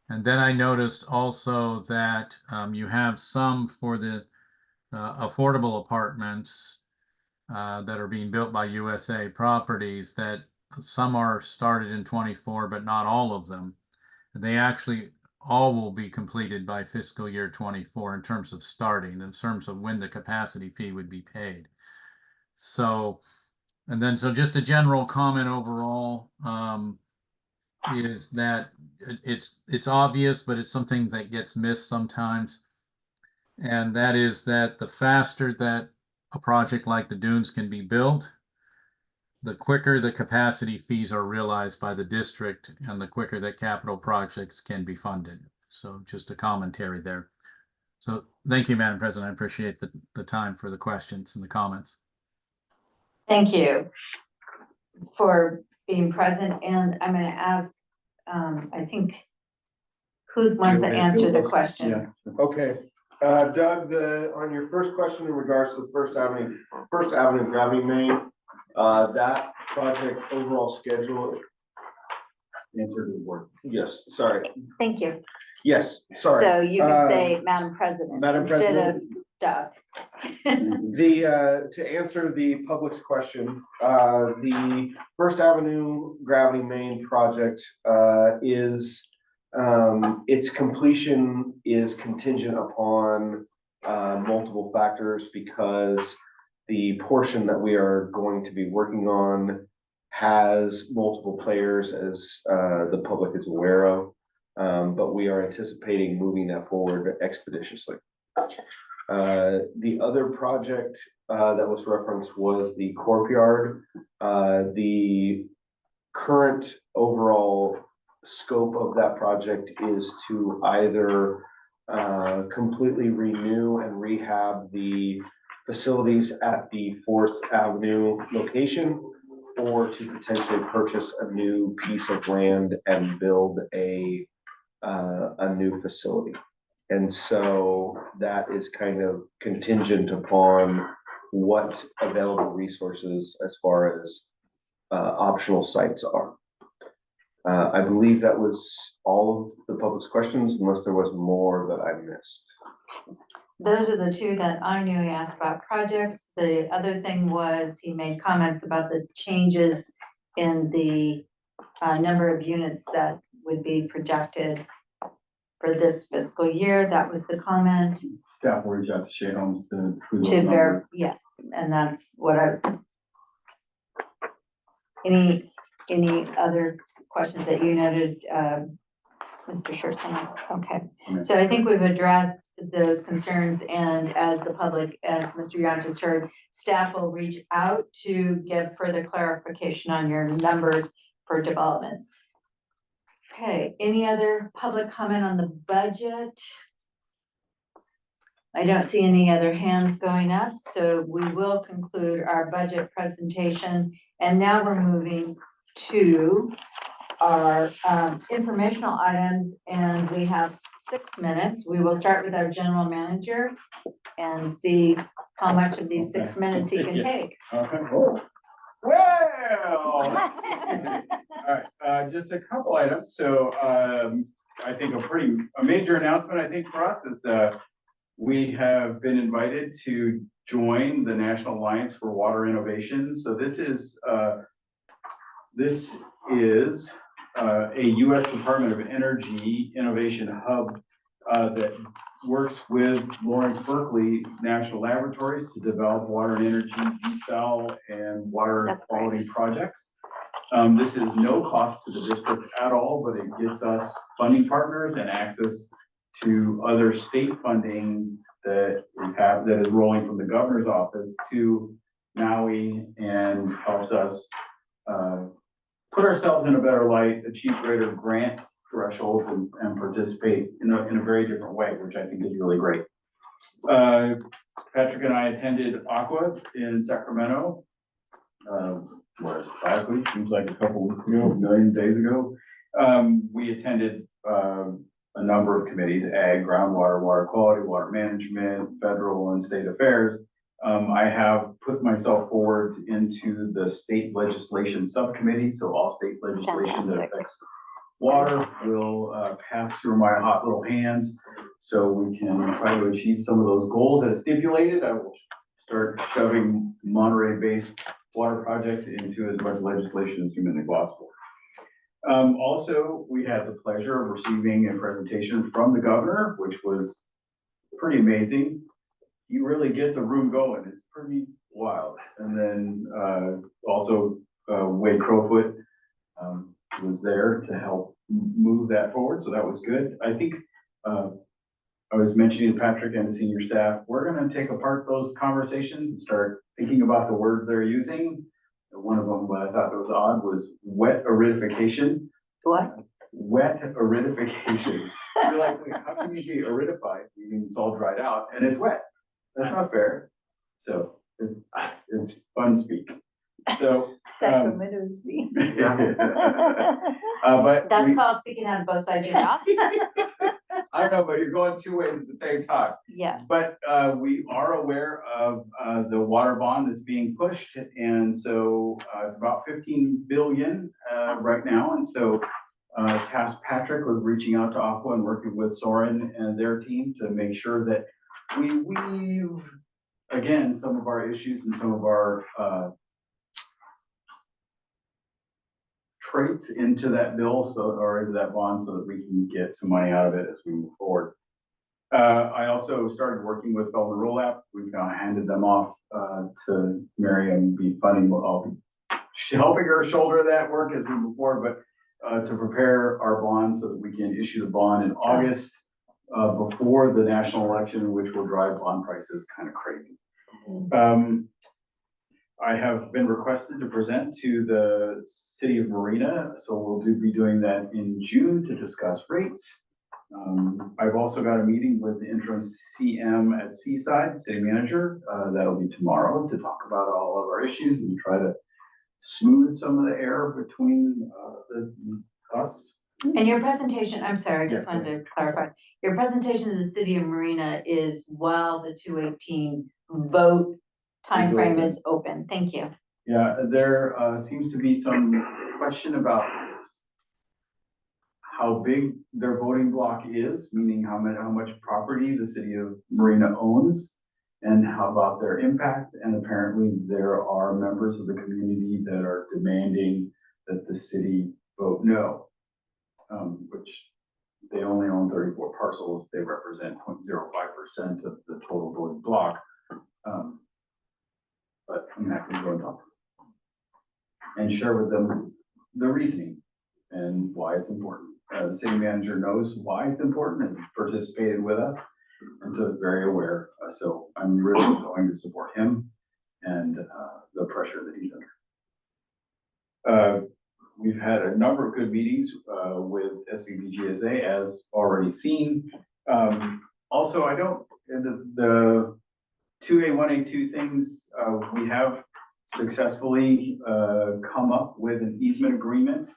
And then I noticed also that you have some for the affordable apartments that are being built by USA Properties, that some are started in 24, but not all of them. They actually all will be completed by fiscal year 24 in terms of starting, in terms of when the capacity fee would be paid. So, and then, so just a general comment overall, is that it's obvious, but it's something that gets missed sometimes. And that is that the faster that a project like the Dunes can be built, the quicker the capacity fees are realized by the district and the quicker that capital projects can be funded. So just a commentary there. So thank you, Madam President. I appreciate the time for the questions and the comments. Thank you for being present. And I'm going to ask, I think, who's wants to answer the questions? Yeah. Okay. Doug, on your first question in regards to First Avenue gravity main, that project overall schedule. Answer to the board. Yes, sorry. Thank you. Yes, sorry. So you can say Madam President Madam instead President. of Doug. To answer the public's question, the First Avenue gravity main project is its completion is contingent upon multiple factors, because the portion that we are going to be working on has multiple players, as the public is aware of, but we are anticipating moving that forward expeditiously. The other project that was referenced was the Courtyard. The current overall scope of that project is to either completely renew and rehab the facilities at the 4th Avenue location, or to potentially purchase a new piece of land and build a new facility. And so that is kind of contingent upon what available resources as far as optional sites are. I believe that was all of the public's questions, unless there was more that I missed. Those are the two that I knew he asked about projects. The other thing was he made comments about the changes in the number of units that would be projected for this fiscal year. That was the comment. Staff will reach out to Shea Homes to. Yes, and that's what I was. Any other questions that you noted, Mr. Scherson? Okay, so I think we've addressed those concerns, and as the public, as Mr. Yount just heard, staff will reach out to give further clarification on your numbers for developments. Okay, any other public comment on the budget? I don't see any other hands going up, so we will conclude our budget presentation. And now we're moving to our informational items, and we have 6 minutes. We will start with our general manager and see how much of these 6 minutes he can take. Well, all right, just a couple items. So I think a major announcement, I think, for us is we have been invited to join the National Alliance for Water Innovation. So this is a U.S. Department of Energy innovation hub that works with Lawrence Berkeley National Laboratories to develop water and energy desal and water quality projects. This is no cost to the district at all, but it gives us funding partners and access to other state funding that is rolling from the governor's office to Maui, and helps us put ourselves in a better light, achieve greater grant thresholds, and participate in a very different way, which I think is really great. Patrick and I attended Aqua in Sacramento. Last week, seems like a couple weeks ago, a million days ago. We attended a number of committees: ag, groundwater, water quality, water management, federal and state affairs. I have put myself forward into the state legislation subcommittee, so all state legislation that affects water will pass through my hot little hands, so we can try to achieve some of those goals as stipulated. I will start shoving Monterey-based water projects into as much legislation as humanly possible. Also, we had the pleasure of receiving a presentation from the governor, which was pretty amazing. He really gets a room going. It's pretty wild. And then also Wade Crowfoot was there to help move that forward, so that was good. I think I was mentioning to Patrick and the senior staff, we're going to take apart those conversations and start thinking about the words they're using. One of them I thought that was odd was wet aridification. What? Wet aridification. You're like, wait, how can you be aridified? Meaning it's all dried out and it's wet. That's not fair. So it's fun speak. So Sacramento speak. But that's called speaking out of both sides of your mouth. I don't know, but you're going two ways at the same time. Yeah. But we are aware of the water bond that's being pushed, and so it's about 15 billion right now. And so Task Patrick was reaching out to Aqua and working with Soren and their team to make sure that we weave again some of our issues and some of our traits into that bill, or into that bond, so that we can get some money out of it as we move forward. I also started working with Feldman Rolap. We've now handed them off to Miriam B. Funding. I'll be helping her shoulder that work as we move forward, but to prepare our bond so that we can issue the bond in August before the national election, which will drive bond prices kind of crazy. I have been requested to present to the city of Marina, so we'll be doing that in June to discuss rates. I've also got a meeting with the interim CM at Seaside, city manager. That'll be tomorrow to talk about all of our issues and try to smooth some of the air between us. And your presentation, I'm sorry, I just wanted to clarify. Your presentation to the city of Marina is while the 218 vote timeframe is open. Thank you. Yeah, there seems to be some question about how big their voting block is, meaning how much property the city of Marina owns, and how about their impact. And apparently there are members of the community that are demanding that the city vote no. Which they only own 34 parcels, they represent 0.05% of the total village block. But I'm happy to go and talk to them and share with them the reasoning and why it's important. The city manager knows why it's important, has participated with us, and so is very aware. So I'm really going to support him and the pressure that he's under. We've had a number of good meetings with SVBGSA, as already seen. Also, I don't, the 2A, 1A2 things, we have successfully come up with an easement agreement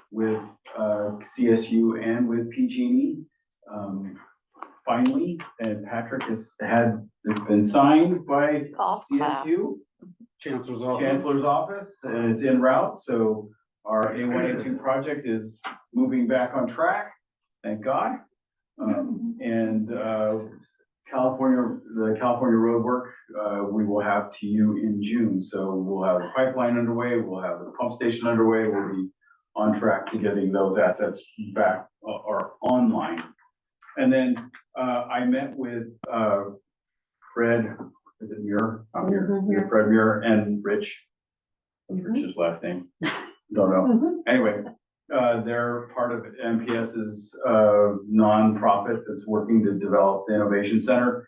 with CSU and with PG&E. Finally, and Patrick it's been signed by CSU. Chancellor's office, and it's en route, so our A1A2 project is moving back on track, thank God. And the California road work, we will have to you in June. So we'll have a pipeline underway, we'll have the pump station underway, we'll be on track to getting those assets back or online. And then I met with Fred, is it Muir? Fred Muir and Rich. What's Rich's last name? Don't know. Anyway, they're part of MPS's nonprofit that's working to develop the Innovation Center.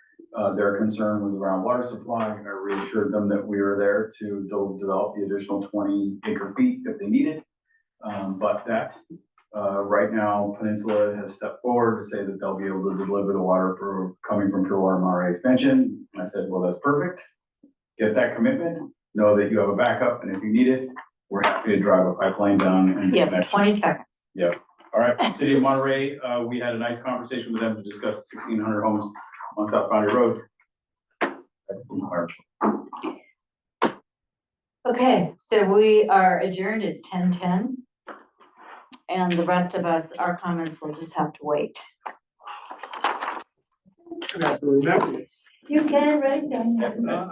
Their concern was around water supply. I reassured them that we were there to develop the additional 20 acre feet if they needed. But that right now, Peninsula has stepped forward to say that they'll be able to deliver the water coming from Pure Water Monterey expansion. I said, well, that's perfect. Get that commitment. Know that you have a backup, and if you need it, we're happy to drive a pipeline down. And Yeah, 20 seconds. Yeah. All right. City of Monterey, we had a nice conversation with them to discuss 1,600 homes on South Boundary Road. Okay, so we are adjourned. It's 10:10. And the rest of us, our comments will just have to wait. You can write them. Write them down.